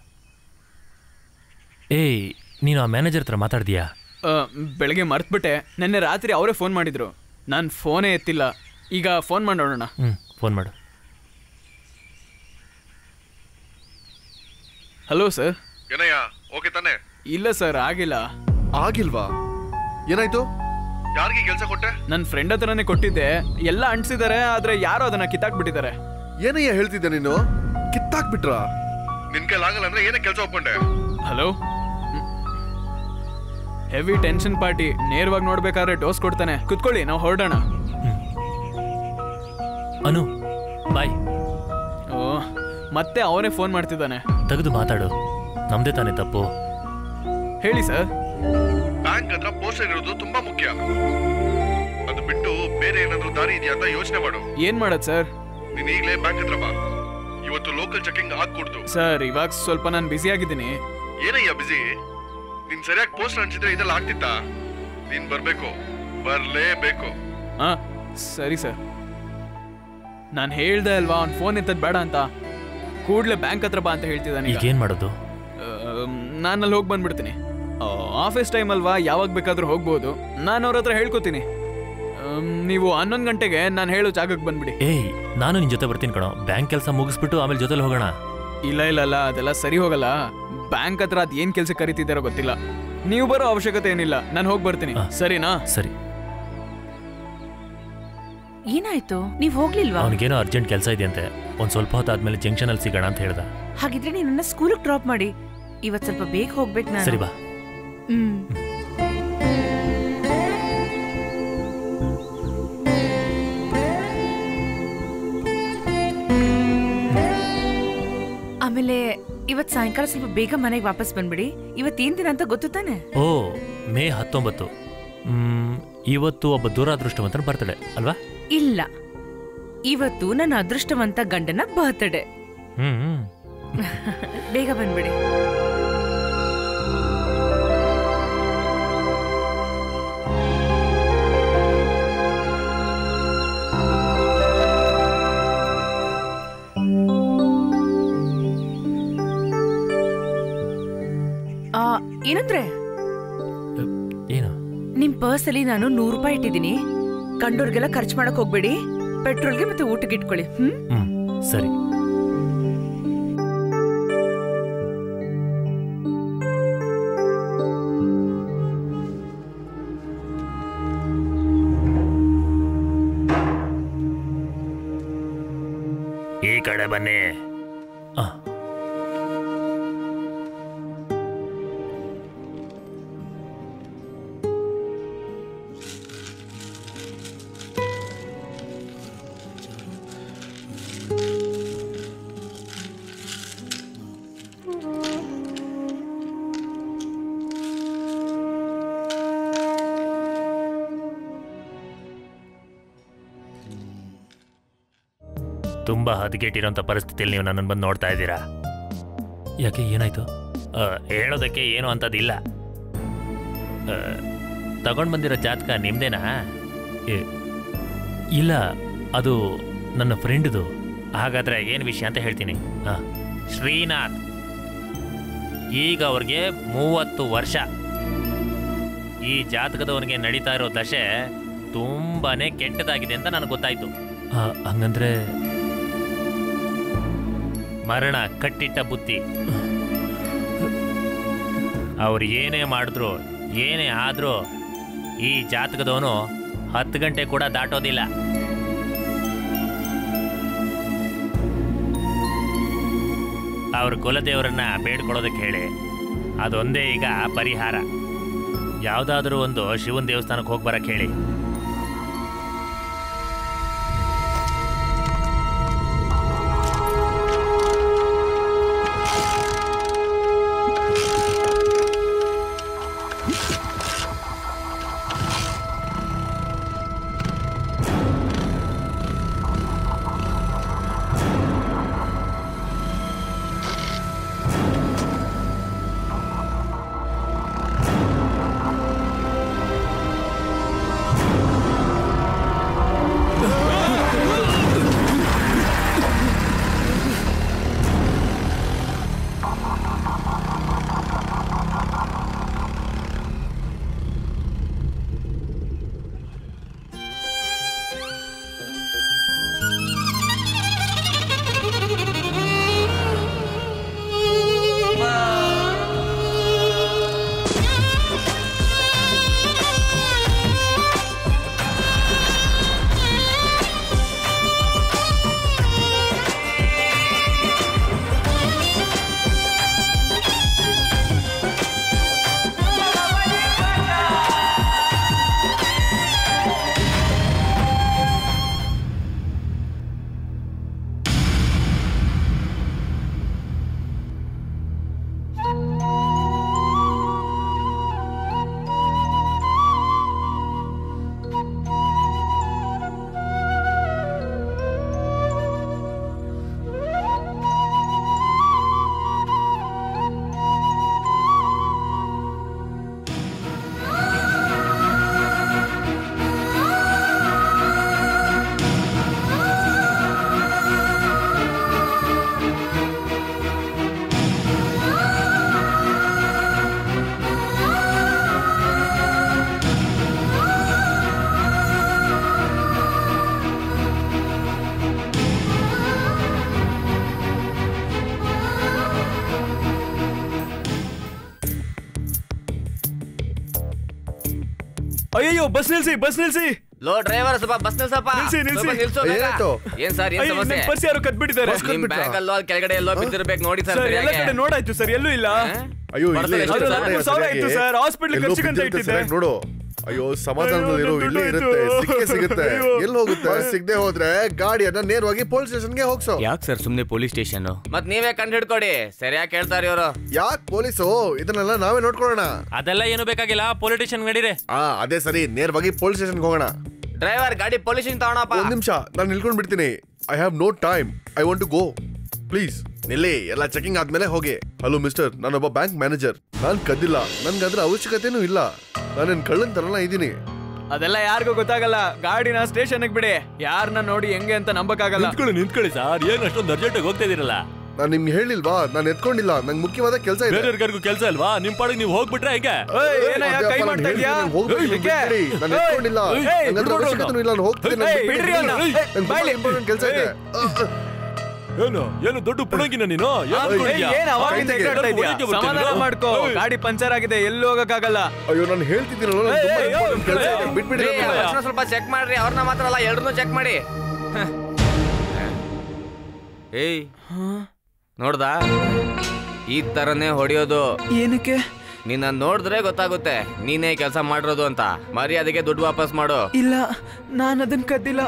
ಏಯ್, ನೀನು ಆ ಮ್ಯಾನೇಜರ್ ಹತ್ರ ಮಾತಾಡ್ದೀಯಾ? ಬೆಳಗ್ಗೆ ಮರ್ತ್ಬಿಟ್ಟೆ. ನಿನ್ನೆ ರಾತ್ರಿ ಅವರೇ ಫೋನ್ ಮಾಡಿದ್ರು, ನಾನು ಫೋನೇ ಎತ್ತಿಲ್ಲ. ಈಗ ಫೋನ್ ಮಾಡಿ ನೋಡೋಣ. ಫೋನ್ ಮಾಡು. Hello sir. ಏನಯ್ಯ, ಓಕೆ ತಾನೆ? ಇಲ್ಲ ಸರ್, ಆಗಿಲ್ಲ. ಆಗಿಲ್ವಾ? ಏನಾಯ್ತು? ಯಾರಿಗೆ ಕೆಲಸ ಕೊಟ್ಟೆ? ನನ್ನ ಫ್ರೆಂಡ್ ಹತ್ರನೇ ಕೊಟ್ಟಿದ್ದೆ. ಎಲ್ಲ ಅಂಟಿಸಿದ್ದಾರೆ, ಆದ್ರೆ ಯಾರೋ ಅದನ್ನ ಕಿತ್ತಾಕ್ಬಿಟ್ಟಿದ್ದಾರೆ. ಏನಯ್ಯ ಹೇಳ್ತಿದ್ದೆ ನೀನು? ಕಿತ್ತಾಕ್ಬಿಟ್ರಾ? ನಿನ್ ಕೈಲಾಗಲ್ಲ ಅಂದ್ರೆ ಏನೇ ಕೆಲಸ ಒಪ್ಕೊಂಡೆ? Hello, heavy tension party. ನೇರವಾಗಿ ನೋಡ್ಬೇಕಾದ್ರೆ ಡೋಸ್ ಕೊಡ್ತಾನೆ. ಕುತ್ಕೊಳ್ಳಿ, ನಾವು ಹೊರಡೋಣ. ಅನು, ಬಾಯ್. ಓ, ಮತ್ತೆ ಅವನೇ ಫೋನ್ ಮಾಡ್ತಿದ್ದಾನೆ. ತೆಗೆದು ಮಾತಾಡು, ನಮ್ದೇ ತಾನೇ ತಪ್ಪು. ಹೇಳಿ ಸರ್. ಬ್ಯಾಂಕ್ ಹತ್ರ ಪೋಸ್ಟರ್ ಇರೋದು ತುಂಬಾ ಮುಖ್ಯ. ಅದು ಬಿಟ್ಟು ಬೇರೆ ಏನಾದ್ರೂ ದಾರಿ ಇದೆಯಾ ಅಂತ ಯೋಚನೆ ಮಾಡು. ಏನ್ ಮಾಡೋದು ಸರ್? ನೀನ್ ಈಗಲೇ ಬ್ಯಾಂಕ್ ಹತ್ರ ಬಾ. ಇವತ್ತು ಲೋಕಲ್ ಚೆಕಿಂಗ್ ಆಗ್ಕೊಡ್ತು. ಸರ್ ಇವಾಗ ಸ್ವಲ್ಪ ನಾನು ಬ್ಯುಸಿ ಆಗಿದ್ದೀನಿ. ಏನಯ್ಯ ಬಿಸಿ? ನೀನ್ ಸರಿಯಾಗಿ ಪೋಸ್ಟ್ ಅಂಟಿಸಿದ್ರೆ ಇದೆಲ್ಲ ಆಗ್ತಿತ್ತ? ನೀನ್ ಬರ್ಬೇಕು, ಬರ್ಲೇಬೇಕು. ಹಾ ಸರಿ ಸರ್. ನಾನು ಹೇಳ್ದೆ ಅಲ್ವಾ ಅವ್ನ್ ಫೋನ್ ಎತ್ತದ್ ಬೇಡ ಅಂತ. ಕೂಡ್ಲೆ ಬ್ಯಾಂಕ್ ಹತ್ರ ಬಾ ಅಂತ ಹೇಳ್ತಿದ್ದಾನೆ. ಈಗ ಏನ್ ಮಾಡೋದು? ನಾನು ಅಲ್ಲಿ ಹೋಗಿ ಬಂದ್ಬಿಡ್ತೀನಿ. ಆಫೀಸ್ ಟೈಮ್ ಅಲ್ವಾ, ಯಾವಾಗ ಬೇಕಾದ್ರೂ ಹೋಗ್ಬೋದು. ನಾನು ಅವ್ರ ಹತ್ರ ಹೇಳ್ಕೊತೀನಿ. ನೀವು 11 ಗಂಟೆಗೆ ನಾನು ಹೇಳೋ ಜಾಗಕ್ಕೆ ಬಂದ್ಬಿಡಿ. ಏಯ್ ನಾನು ನಿನ್ ಜೊತೆ ಬರ್ತೀನಿ ಕಣೋ. ಬ್ಯಾಂಕ್ ಕೆಲಸ ಮುಗಿಸ್ಬಿಟ್ಟು ಆಮೇಲೆ ಜೊತೆಲಿ ಹೋಗೋಣ. ಇಲ್ಲ ಅದೆಲ್ಲ ಸರಿ ಹೋಗಲ್ಲ. ಬ್ಯಾಂಕ್ ಹತ್ರ ಅದ್ ಏನ್ ಕೆಲ್ಸ ಕರಿತಿದ್ದಾರೋ ಗೊತ್ತಿಲ್ಲ. ನೀವು ಬರೋ ಅವಶ್ಯಕತೆ ಏನಿಲ್ಲ, ನಾನು ಹೋಗಿ ಬರ್ತೀನಿ. ಸರಿನಾ? ಸರಿ. ಏನಾಯ್ತು? ನೀವ್ ಹೋಗ್ಲಿಲ್ವಾ? ಅವನಿಗೇನೋ ಅರ್ಜೆಂಟ್ ಕೆಲಸ ಇದೆಯಂತೆ. ಒಂದ್ ಸ್ವಲ್ಪ ಹೊತ್ತಾದ್ಮೇಲೆ ಜಂಕ್ಷನ್ ಅಲ್ಲಿ ಸಿಗೋಣ ಅಂತ ಹೇಳ್ದ. ಹಾಗಿದ್ರೆ ನೀನನ್ನ ಸ್ಕೂಲಿಗೆ ಡ್ರಾಪ್ ಮಾಡಿ. ಇವತ್ ಸ್ವಲ್ಪ ಬೇಗ ಹೋಗ್ಬೇಕು ನಾನು. ಸರಿ ಬಾ. ಆಮೇಲೆ ಇವತ್ ಸಾಯಂಕಾಲ ಸ್ವಲ್ಪ ಬೇಗ ಮನೆಗೆ ವಾಪಸ್ ಬಂದ್ಬಿಡಿ. ಇವತ್ತೇನ್ ದಿನ ಅಂತ ಗೊತ್ತು ತಾನೆ? ಓ, ಮೇ 19. ಇವತ್ತು ಒಬ್ಬ ದೂರಾದೃಷ್ಟವಂತನ ಬರ್ತಡೆ ಅಲ್ವಾ? ಇಲ್ಲ, ಇವತ್ತು ನನ್ನ ಅದೃಷ್ಟವಂತ ಗಂಡನ ಬರ್ತಡೆ. ಬೇಗ ಬಂದ್ಬಿಡಿ. ಏನಂದ್ರೆ ನಿಮ್ ಪರ್ಸ್ ಅಲ್ಲಿ ನಾನು 100 ರೂಪಾಯಿ ಇಟ್ಟಿದ್ದೀನಿ. ಕಂಡೋರ್ಗೆಲ್ಲ ಖರ್ಚು ಮಾಡಕ್ ಹೋಗ್ಬೇಡಿ. ಪೆಟ್ರೋಲ್ಗೆ ಮತ್ತೆ ಊಟಕ್ಕೆ ಇಟ್ಕೊಳ್ಳಿ. ಸರಿ. ಈ ಕಡೆ ಬನ್ನಿ. ತುಂಬಾ ಹದಗೆಟ್ಟಿರೋಂಥ ಪರಿಸ್ಥಿತಿಯಲ್ಲಿ ನೀವು ನನ್ನನ್ನು ಬಂದು ನೋಡ್ತಾ ಇದ್ದೀರಾ. ಯಾಕೆ, ಏನಾಯ್ತು? ಹೇಳೋದಕ್ಕೆ ಏನು ಅಂತದಿಲ್ಲ. ತಗೊಂಡು ಬಂದಿರೋ ಜಾತಕ ನಿಮ್ದೇನಾ? ಇಲ್ಲ, ಅದು ನನ್ನ ಫ್ರೆಂಡ್ದು. ಹಾಗಾದ್ರೆ ಏನು ವಿಷಯ ಅಂತ ಹೇಳ್ತೀನಿ. ಶ್ರೀನಾಥ್, ಈಗ ಅವ್ರಿಗೆ 30 ವರ್ಷ. ಈ ಜಾತಕದವನಿಗೆ ನಡೀತಾ ಇರೋ ದಶೆ ತುಂಬಾನೇ ಕೆಟ್ಟದಾಗಿದೆ ಅಂತ ನನಗೆ ಗೊತ್ತಾಯ್ತು. ಹಂಗಂದ್ರೆ ಮರಣ ಕಟ್ಟಿಟ್ಟ ಬುತ್ತಿ. ಅವ್ರು ಏನೇ ಮಾಡಿದ್ರು, ಏನೇ ಆದ್ರೂ ಈ ಜಾತಕದವನು 10 ಗಂಟೆ ಕೂಡ ದಾಟೋದಿಲ್ಲ. ಅವ್ರ ಕುಲದೇವರನ್ನ ಬೇಡ್ಕೊಳ್ಳೋದಕ್ಕೆ ಹೇಳಿ. ಅದೊಂದೇ ಈಗ ಪರಿಹಾರ. ಯಾವುದಾದ್ರೂ ಒಂದು ಶಿವನ ದೇವಸ್ಥಾನಕ್ಕೆ ಹೋಗಿ ಬರಕ್ಕೆ ಹೇಳಿ. ಅಯ್ಯೋ ಬಸ್ ನಿಲ್ಸಿ ಲೋ ಡ್ರೈವರ್ ಸ್ವಲ್ಪ ಬಸ್ ನಿಲ್ಸಪ್ಪ. ನಿಲ್ಸಿ. ಸ್ವಲ್ಪ ನಿಲ್ಸು ಬೇಗ. ಏನ್ ಸರ್ ಏನ್ ಸಮಸ್ಯೆ? ಪರ್ಸ್ ಯಾರೋ ಕದ್ಬಿಟ್ಟಿದ್ದಾರೆ. ನಿಮ್ ಬ್ಯಾಗ್ ಅಲ್ಲೋ ಅಲ್ಲಿ ಕೆಳಗಡೆ ಎಲ್ಲೋ ಬಿದ್ದಿರ್ಬೇಕು ನೋಡಿ ಸರ್. ಎಲ್ಲ ಕಡೆ ನೋಡಾಯ್ತು ಸರ್, ಎಲ್ಲೂ ಇಲ್ಲ. ಅಯ್ಯೋ 4,000 ಆಯ್ತು ಸರ್, ಹಾಸ್ಪಿಟಲ್ ಖರ್ಚಿಗಂತ ಇಟ್ಟಿದ್ದೆ. ನೋಡು. ಅಯ್ಯೋ ಸಮಾಧಾನದಲ್ಲಿರೋ, ಇಲ್ಲೇ ಇರುತ್ತೆ, ಸಿಗುತ್ತೆ. ಎಲ್ಲಿ ಹೋಗುತ್ತೆ? ಸಿಗದೆ ಹೋದ್ರೆ ಗಾಡಿಯನ್ನ ನೇರವಾಗಿ ಪೊಲೀಸ್ ಸ್ಟೇಷನ್ಗೆ ಹೋಗ್ಸೋ. ಯಾಕೆ ಸರ್ ಸುಮ್ನೆ ಪೊಲೀಸ್ ಸ್ಟೇಷನ್? ಮತ್ ನೀವೇ ಕಂಡು ಹಿಡ್ಕೊಡಿ. ಸರಿಯಾಗಿ ಕೇಳ್ತಾರೆ ಇವರು. ಯಾಕೆ ಪೊಲೀಸು? ಇದನ್ನೆಲ್ಲ ನಾವೇ ನೋಡ್ಕೊಳ್ಳೋಣ. ಅದೆಲ್ಲ ಏನು ಬೇಕಾಗಿಲ್ಲ, ಪೊಲಿಟಿಷಿಯನ್ ನಡೀರಿ. ಅದೇ ಸರಿ, ನೇರವಾಗಿ ಪೊಲೀಸ್ ಸ್ಟೇಷನ್ಗೆ ಹೋಗೋಣ. ಡ್ರೈವರ್ ಗಾಡಿ ಪೊಲೀಸ್ ತಗೋಣಪ್ಪ. ಒಂದ್ ನಿಮಿಷ, ನಾನು ನಿಲ್ಕೊಂಡ್ ಬಿಡ್ತೀನಿ. I have no time, I want to go. Please ನಿಲ್ಲಿ, ಎಲ್ಲ ಚೆಕಿಂಗ್ ಆದ್ಮೇಲೆ ಹೋಗಿ. ಹಲೋ ಮಿಸ್ಟರ್, ನಾನೊಬ್ಬ ಬ್ಯಾಂಕ್ ಮ್ಯಾನೇಜರ್. ನಾನ್ ಕದ್ದಿಲ್ಲ, ನನ್ಗೆ ಅದ್ರ ಅವಶ್ಯಕತೆನೂ ಇಲ್ಲ. ನಾನೇನ್ ಕಳ್ಳನ್ ತರನ ಇದೀನಿ. ಅದೆಲ್ಲ ಯಾರಿಗೂ ಗೊತ್ತಾಗಲ್ಲ. ಗಾಡಿನ ಸ್ಟೇಷನ್ ಬಿಡಿ. ಯಾರನ್ನ ನೋಡಿ ಹೆಂಗೆ ಅಂತ ನಂಬಕ್ಕಾಗಲ್ಲ. ನಿಂತ್ಕೊಳ್ಳಿ ಸರ್, ಏನ್ ಅಷ್ಟೊಂದು ಅರ್ಜೆಂಟ್ ಆಗಿ ಹೋಗ್ತಾ ಇದೀರಲ್ಲ? ನಾನ್ ನಿಮ್ಗೆ ಹೇಳಿಲ್ವಾ, ನಾನು ಎತ್ಕೊಂಡಿಲ್ಲ. ನಂಗೆ ಮುಖ್ಯವಾದ ಕೆಲಸ ಇದೆ. ಬೇರೆಯವ್ರಿಗೂ ಕೆಲಸ ಇಲ್ವಾ? ನಿಮ್ ಪಾಡಿಗೆ ನೀವು ಹೋಗ್ಬಿಟ್ರೆ ಹೇಗೆ? ಕೈ ಮಾಡ್ತಾ ಇದ್ಯಾ? ನಾನು ಎತ್ಕೊಂಡಿಲ್ಲ, ನಂಗದ್ರ ಅವಶ್ಯಕತೆನೂ ಇಲ್ಲ. ನಾನು ಹೋಗ್ತೀನಿ, ಕೆಲಸ ಇದೆ. ಏನು ದೊಡ್ಡ ಪುಣಗಿನ ನೀನು? ಸಮಾಧಾನ ಮಾಡ್ಕೋ, ಗಾಡಿ ಪಂಚರ್ ಆಗಿದೆ, ಎಲ್ಲಿ ಹೋಗಕ್ಕಾಗಲ್ಲ. ಅಯ್ಯೋ ನಾನು ಹೇಳ್ತಿದ್ದೀನಲ್ಲ, ಬಿಟ್ಬಿಡಿ. ಸ್ವಲ್ಪ ಚೆಕ್ ಮಾಡ್ರಿ, ಅವ್ರನ್ನ ಮಾತ್ರ ಅಲ್ಲ, ಎರಡನ್ನೂ ಚೆಕ್ ಮಾಡಿ. ಏಯ್ ನೋಡ್ದ, ಈ ತರನೇ ಹೊಡಿಯೋದು. ಏನಕ್ಕೆ? ನಿನ್ನ ನೋಡಿದ್ರೆ ಗೊತ್ತಾಗುತ್ತೆ ನೀನೇ ಕೆಲಸ ಮಾಡಿರೋದು ಅಂತ. ಮರ್ಯಾದೆಗೆ ದುಡ್ಡು ವಾಪಸ್ ಮಾಡು. ಇಲ್ಲ, ನಾನು ಅದನ್ನ ಕದ್ದಿಲ್ಲ.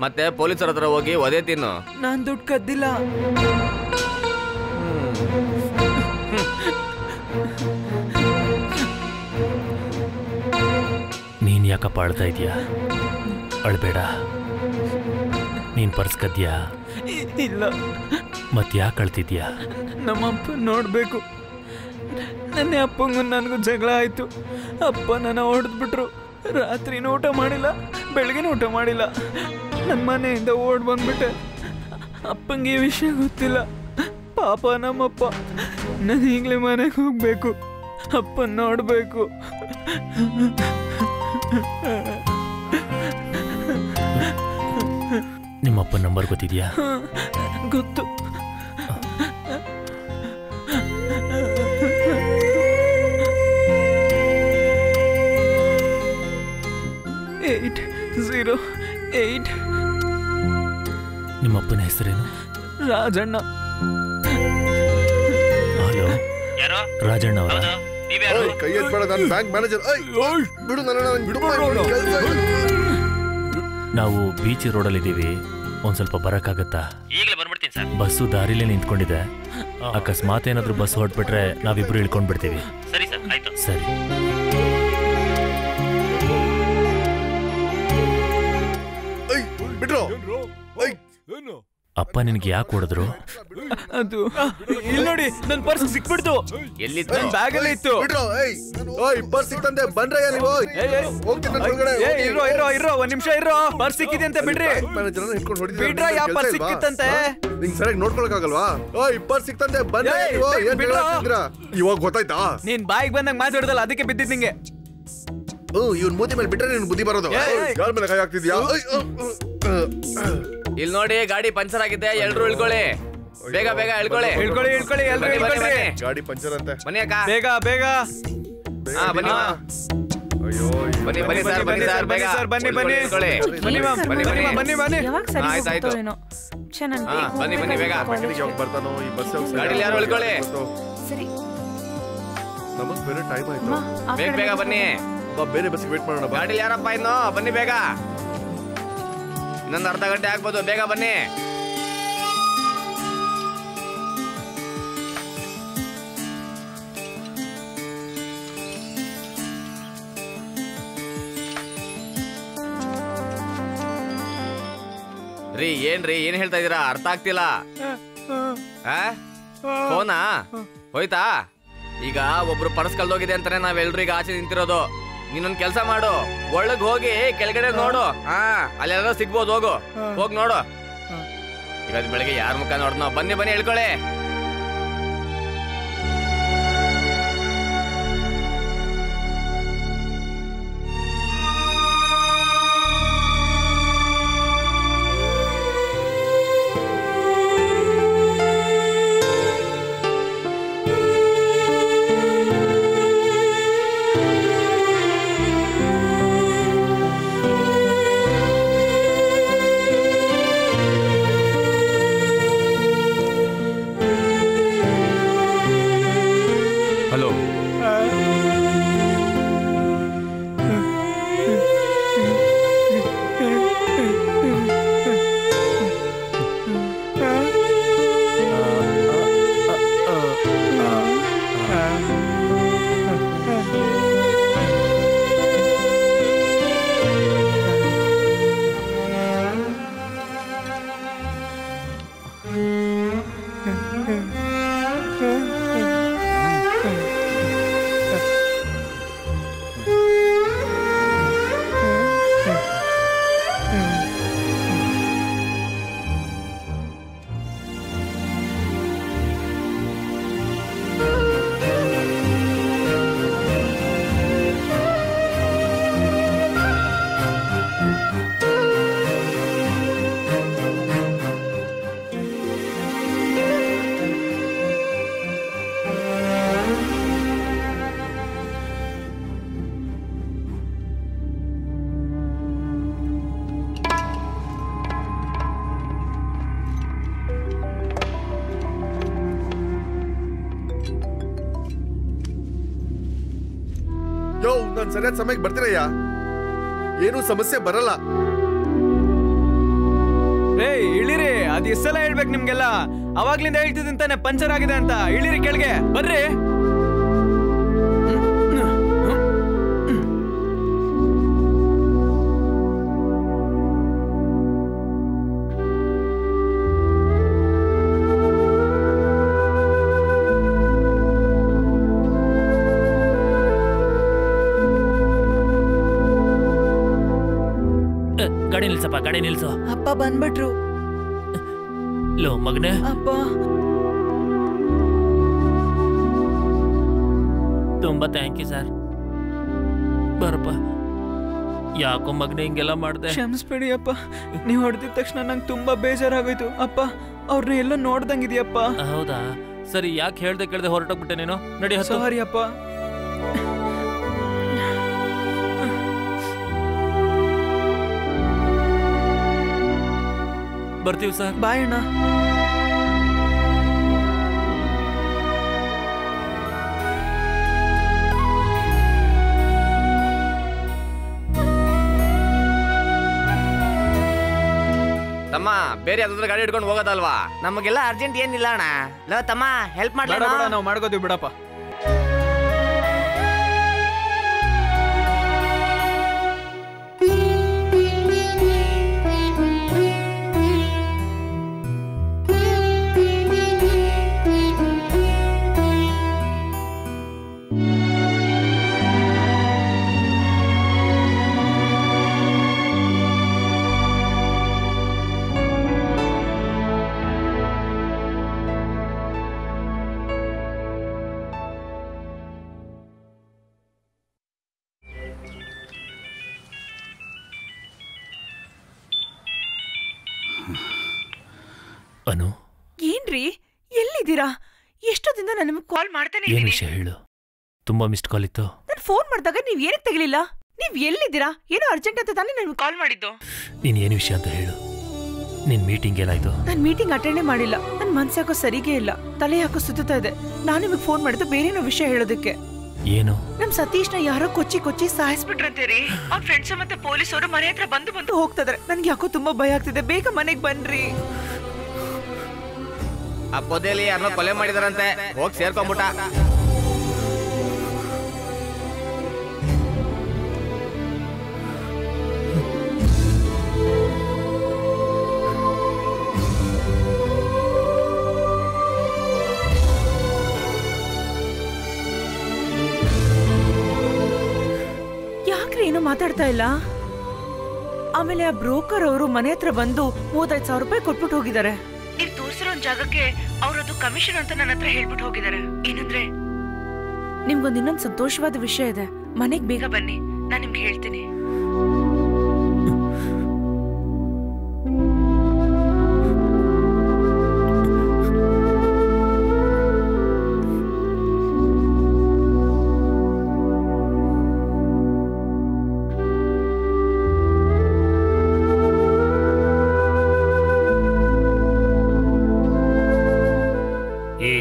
ಮತ್ತೆ ಪೊಲೀಸರ ಹತ್ರ ಹೋಗಿ ಒದೆ ತಿನ್ನು. ನಾನ್ ದುಡ್ಡು ಕದ್ದಿಲ್ಲ. ನೀನ್ ಯಾಕಪ್ಪ ಅಳ್ತಾ ಇದೀಯಾ? ಅಳ್ಬೇಡ. ನೀನ್ ಪರ್ಸ್ ಕದ್ಯಾ? ಇಲ್ಲ. ಮತ್ ಯಾಕೆ ಅಳ್ತಿದ್ಯಾ? ನಮ್ಮಪ್ಪ ನೋಡ್ಬೇಕು. ನನ್ನ ಅಪ್ಪಂಗೂ ನನಗೂ ಜಗಳ ಆಯ್ತು. ಅಪ್ಪ ನನ್ನ ಹೊಡೆದ್ಬಿಟ್ರು. ರಾತ್ರಿನೂ ಊಟ ಮಾಡಿಲ್ಲ, ಬೆಳಗ್ಗೆನೂ ಊಟ ಮಾಡಿಲ್ಲ. ನನ್ನ ಮನೆಯಿಂದ ಓಡ್ ಬಂದ್ಬಿಟ್ಟೆ. ಅಪ್ಪಂಗೆ ಈ ವಿಷಯ ಗೊತ್ತಿಲ್ಲ. ಪಾಪ ನಮ್ಮಪ್ಪ. ನಾನು ಈಗಲೇ ಮನೆಗೆ ಹೋಗ್ಬೇಕು, ಅಪ್ಪನ ನೋಡ್ಬೇಕು. ನಿಮ್ಮಪ್ಪ ನಂಬರ್ ಗೊತ್ತಿದ್ಯಾ? ಗೊತ್ತು. ನಿಮ್ಮಪ್ಪನ ಹೆಸರೇನು? ರಾಜಣ್ಣ. ಹಲೋ, ರಾಜಣ್ಣ ಅವರ? ಕೈ ಎತ್ಬೇಡ, ನಾನು ಬ್ಯಾಂಕ್ ಮ್ಯಾನೇಜರ್. ಬಿಡು ನಾವು ಬೀಚ್ ರೋಡಲ್ಲಿ ಇದ್ದೀವಿ, ಒಂದ್ ಸ್ವಲ್ಪ ಬರಕ್ಕಾಗತ್ತಾ? ಈಗಲೇ ಬಂದ್ಬಿಡ್ತೀನಿ ಸರ್. ಬಸ್ಸು ದಾರಿಲೇ ನಿಂತ್ಕೊಂಡಿದೆ. ಅಕಸ್ಮಾತ್ ಏನಾದ್ರೂ ಬಸ್ ಹೊರಟ್ಬಿಟ್ರೆ ನಾವಿಬ್ರು ಇಳ್ಕೊಂಡ್ ಬಿಡ್ತೀವಿ. ಸರಿ ಸರ್, ಆಯ್ತು. ಸರಿ. ಬಿಡ್ರೋ. ಅಪ್ಪ ನಿನ್ಗೆ ಯಾಕೆ ಹೊಡೆದ್ರು? ಅದು ಇಲ್ಲಿ ನೋಡಿ, ನನ್ ಪರ್ಸ್ ಸಿಕ್ಬಿಡ್ತು. ಎಲ್ಲಿ? ಬ್ಯಾಗ್ ಅಲ್ಲಿ ಇತ್ತು. ಪರ್ಸ್ ಸಿಕ್ತಂತೆ, ಬಂದ್ರಯ್ಯ ನೀವು. ಇರೋ ಒಂದ್ ನಿಮಿಷ ಇರೋ. ಪರ್ಸ್ ಸಿಕ್ಕಿದೆ ಅಂತ ಬಿಡ್ರಿ. ಬಿಡ್ರ, ಯಾವ ಪರ್ಸ್ ಸಿಕ್ಕಿತ್ತಂತೆ? ನಿಂಗ್ ಸರಿಯಾಗಿ ನೋಡ್ಕೊಳಕ್ಕಾಗಲ್ವಾ? ಪರ್ಸ್ ಸಿಕ್ತಂತೆ, ಬಂದ್ರೆ ಇವಾಗ ಗೊತ್ತಾಯ್ತಾ? ನೀನ್ ಬಾಯಿಗೆ ಬಂದಂಗ್ ಮಾತಾಡ್ದಲ್ಲ, ಅದಕ್ಕೆ ಬಿದ್ದಿದ್ ನಿಂಗೆ. ಇವ್ನ ಮೂತಿ ಮೇಲೆ ಬಿಟ್ರೆ ನಿನ್ ಬುದ್ಧಿ ಬರೋದು. ಯಾರ ಮೇಲೆ ಕೈ ಹಾಕ್ತಿದ್ಯಾ? ಇಲ್ಲಿ ನೋಡಿ, ಗಾಡಿ ಪಂಚರ್ ಆಗಿದೆ, ಎಲ್ರು ಇಳ್ಕೊಳ್ಳಿ. ಬೇಗ ಬೇಗ ಇಳ್ಕೊಳ್ಳಿ. ಗಾಡಿ ಪಂಚರ್ ಅಂತೆ. ಬನ್ನಿ ಅಕ್ಕ, ಬೇಗ ಬೇಗ. ಬನ್ನಿ. ಅಯ್ಯೋ, ಬನ್ನಿ ಬನ್ನಿ ಸರ್, ಬನ್ನಿ ಸರ್, ಬೇಗ ಬನ್ನಿ ಬನ್ನಿ ಬನ್ನಿ ಬನ್ನಿ ಬನ್ನಿ. ಆಯ್ತಾಯ್ತು. ಬನ್ನಿ ಬನ್ನಿ ಬೇಗ. ಬರ್ತಾನೋ ಈ ಬಸ್? ಗಾಡಿಲಿ ಯಾರು ಇಳ್ಕೊಳ್ಳಿ. ನಮಗ್ ಬೇರೆ ಟೈಮ್ ಆಯ್ತು. ಬೇಗ ಬೇಗ ಬನ್ನಿ. ಬೇರೆ ಬಸ್ಗೆ ವೇಟ್ ಮಾಡೋಣ. ಗಾಡಿಲಿ ಯಾರಪ್ಪ ಇನ್ನು? ಬನ್ನಿ ಬೇಗ. ಇನ್ನೊಂದು ಅರ್ಧ ಗಂಟೆ ಆಗ್ಬೋದು, ಬೇಗ ಬನ್ನಿ. ರೀ ಏನ್ರಿ, ಏನ್ ಹೇಳ್ತಾ ಇದೀರಾ? ಅರ್ಥ ಆಗ್ತಿಲ್ಲ. ಫೋನಾ ಹೋಯ್ತಾ? ಈಗ ಒಬ್ರು ಪರ್ಸ್ ಕಳ್ದೋಗಿದೆ ಅಂತಾನೆ ನಾವೆಲ್ರು ಈಗ ಆಚೆ ನಿಂತಿರೋದು. ನೀನೊಂದ್ ಕೆಲ್ಸ ಮಾಡು, ಒಳಗ್ ಹೋಗಿ ಕೆಳಗಡೆ ನೋಡು. ಅಲ್ಲೆಲ್ಲ ಸಿಗ್ಬೋದು, ಹೋಗು, ಹೋಗ್ ನೋಡು. ಇವತ್ತು ಬೆಳಗ್ಗೆ ಯಾರ ಮುಖ ನೋಡ್ನೋ? ಬನ್ನಿ ಬನ್ನಿ, ಹೇಳ್ಕೊಳ್ಳಿ. ಲೋ ನಾನು ಸರಿಯಾದ ಸಮಯಕ್ಕೆ ಬರ್ತೀರಯ್ಯ, ಏನೂ ಸಮಸ್ಯೆ ಬರಲ್ಲ. ರೇ ಇಳಿರಿ, ಅದ್ ಎಷ್ಟ್ ಸಲ ಹೇಳ್ಬೇಕು ನಿಮ್ಗೆಲ್ಲ? ಅವಾಗ್ಲಿಂದ ಹೇಳ್ತಿದ್ದಂತಾನೆ ಪಂಚರ್ ಆಗಿದೆ ಅಂತ. ಇಳಿರಿ ಕೆಳಗೆ, ಬರ್ರಿ. ಗಾಡಿ ನಿಲ್ಸಪ್ಪ, ಗಾಡಿ ನಿಲ್ಸು. ಅಪ್ಪ ಬಂದ್ಬಿಟ್ರು. ಲೋ ಮಗನೇ, ಅಪ್ಪ ತುಂಬಾ ಥ್ಯಾಂಕ್ ಯು ಸರ್. ಬರಪ್ಪ. ಯಾಕೋ ಮಗನೇ ಹಿಂಗೆಲ್ಲ ಮಾಡ್ದೆ? ಕ್ಷಮಿಸ್ಬೇಡಿ ಅಪ್ಪ, ನೀವು ಹೊಡೆದಿದ ತಕ್ಷಣ ನಂಗೆ ತುಂಬಾ ಬೇಜಾರಾಗೋಯ್ತು ಅಪ್ಪ. ಅವ್ರನ್ನ ಎಲ್ಲ ನೋಡ್ದಂಗಿದ್ಯಪ್ಪ. ಹೌದಾ? ಸರಿ, ಯಾಕೆ ಹೇಳ್ದೆ ಕೇಳ್ದೆ ಹೊರಟೋಗ್ಬಿಟ್ಟೆ ನೀನು? ನಡಿ, ಸಾರಿ ಅಪ್ಪ. ಬರ್ತೀವಿ ಸರ್. ಬಾಯ್ ಅಣ್ಣ. ತಮ್ಮ, ಬೇರೆ ಯಾವ್ದಾದ್ರು ಗಾಡಿ ಹಿಡ್ಕೊಂಡು ಹೋಗೋದಲ್ವಾ? ನಮಗೆಲ್ಲ ಅರ್ಜೆಂಟ್ ಏನಿಲ್ಲ ಅಣ್ಣ. ಲೋ ತಮ್ಮ, ಹೆಲ್ಪ್ ಬೇಡ ಮಾಡ್ಲಾ? ಬೇಡ, ನಾವು ಮಾಡ್ಕೋತೀವಿ ಬಿಡಪ್ಪ. ಅನು, ಏನ್ರಿ ಎಲ್ಲಿದ್ದೀರಾ? ಎಷ್ಟೊತ್ತಿಂದ ನಾನು ನಿಮ್ಗೆ ಕಾಲ್ ಮಾಡ್ತಾನೆ ಏನ್ ಇದ್ದೀನಿ. ವಿಷಯ ಹೇಳು? ತುಂಬಾ ಮಿಸ್ಡ್ ಕಾಲ್ ಇತ್ತು. ನಾನು ಫೋನ್ ಮಾಡಿದಾಗ ನೀವ್ ಏನಕ್ಕೆ ತೆಗಿಲಿಲ್ಲ? ನೀವ್ ಎಲ್ಲಿದ್ದೀರಾ? ಏನೋ ಅರ್ಜೆಂಟ್ ಅಂತ ತಾನೇ ನನಗೆ ಕಾಲ್ ಮಾಡಿದ್ದು. ನೀನ್ ಏನ್ ವಿಷಯ ಅಂತ ಹೇಳು. ನಿನ್ ಮೀಟಿಂಗ್ ಏನಾಯ್ತು? ನಾನು ಮೀಟಿಂಗ್ ಅಟೆಂಡೇ ಮಾಡಿಲ್ಲ. ನನ್ ಮನ್ಸು ಯಾಕೋ ಸರಿಗೆ ಇಲ್ಲ, ತಲೆ ಯಾಕೋ ಸುತ್ತಾ ಇದೆ. ನಾನು ನಿಮಗೆ ಫೋನ್ ಮಾಡಿದ್ದು ಬೇರೇನೋ ವಿಷಯ ಹೇಳೋದಕ್ಕೆ. ಏನು? ನಮ್ ಸತೀಶ್ನ ಯಾರೋ ಕೊಚ್ಚಿ ಸಾಯಿಸ್ಬಿಟ್ರಂತೆ ರೀ. ಅವ್ರ ಫ್ರೆಂಡ್ಸ್ ಮತ್ತೆ ಪೊಲೀಸರು ಮನೆ ಹತ್ರ ಬಂದು ಹೋಗ್ತಿದಾರೆ. ನನ್ಗೆ ಯಾಕೋ ತುಂಬಾ ಭಯ ಆಗ್ತಿದೆ. ಬೇಗ ಮನೆಗ್ ಬನ್ರಿ. ಆ ಪೊದೆಯಲ್ಲಿ ಯಾರನ್ನೋ ಕೊಲೆ ಮಾಡಿದಾರಂತೆ, ಹೋಗಿ ಸೇರ್ಕೊಂಡ್ಬಿಟ್ಟ. ಯಾಕ್ರಿ ಏನೋ ಮಾತಾಡ್ತಾ ಇಲ್ಲ? ಆಮೇಲೆ ಆ ಬ್ರೋಕರ್ ಅವರು ಮನೆ ಹತ್ರ ಬಂದು 35,000 ರೂಪಾಯಿ ಕೊಟ್ಬಿಟ್ಟು ಹೋಗಿದ್ದಾರೆ. ನೀವು ತೋರಿಸಿರೋ ಒಂದ್ ಜಾಗಕ್ಕೆ ಅವ್ರದ್ದು ಕಮಿಷನ್ ಅಂತ ನನ್ನ ಹತ್ರ ಹೇಳ್ಬಿಟ್ಟು ಹೋಗಿದ್ದಾರೆ. ಏನಂದ್ರೆ, ನಿಮ್ಗೊಂದು ಇನ್ನೊಂದು ಸಂತೋಷವಾದ ವಿಷಯ ಇದೆ. ಮನೆಗ್ ಬೇಗ ಬನ್ನಿ, ನಾನ್ ನಿಮ್ಗೆ ಹೇಳ್ತೀನಿ.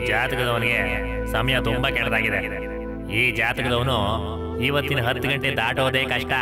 ಜಾತಕದವನಿಗೆ ಸಮಯ ತುಂಬಾ ಕೆಟ್ಟದಾಗಿದೆ. ಈ ಜಾತಕದವನು ಇವತ್ತಿನ 10 ಗಂಟೆ ದಾಟೋದೇ ಕಷ್ಟ.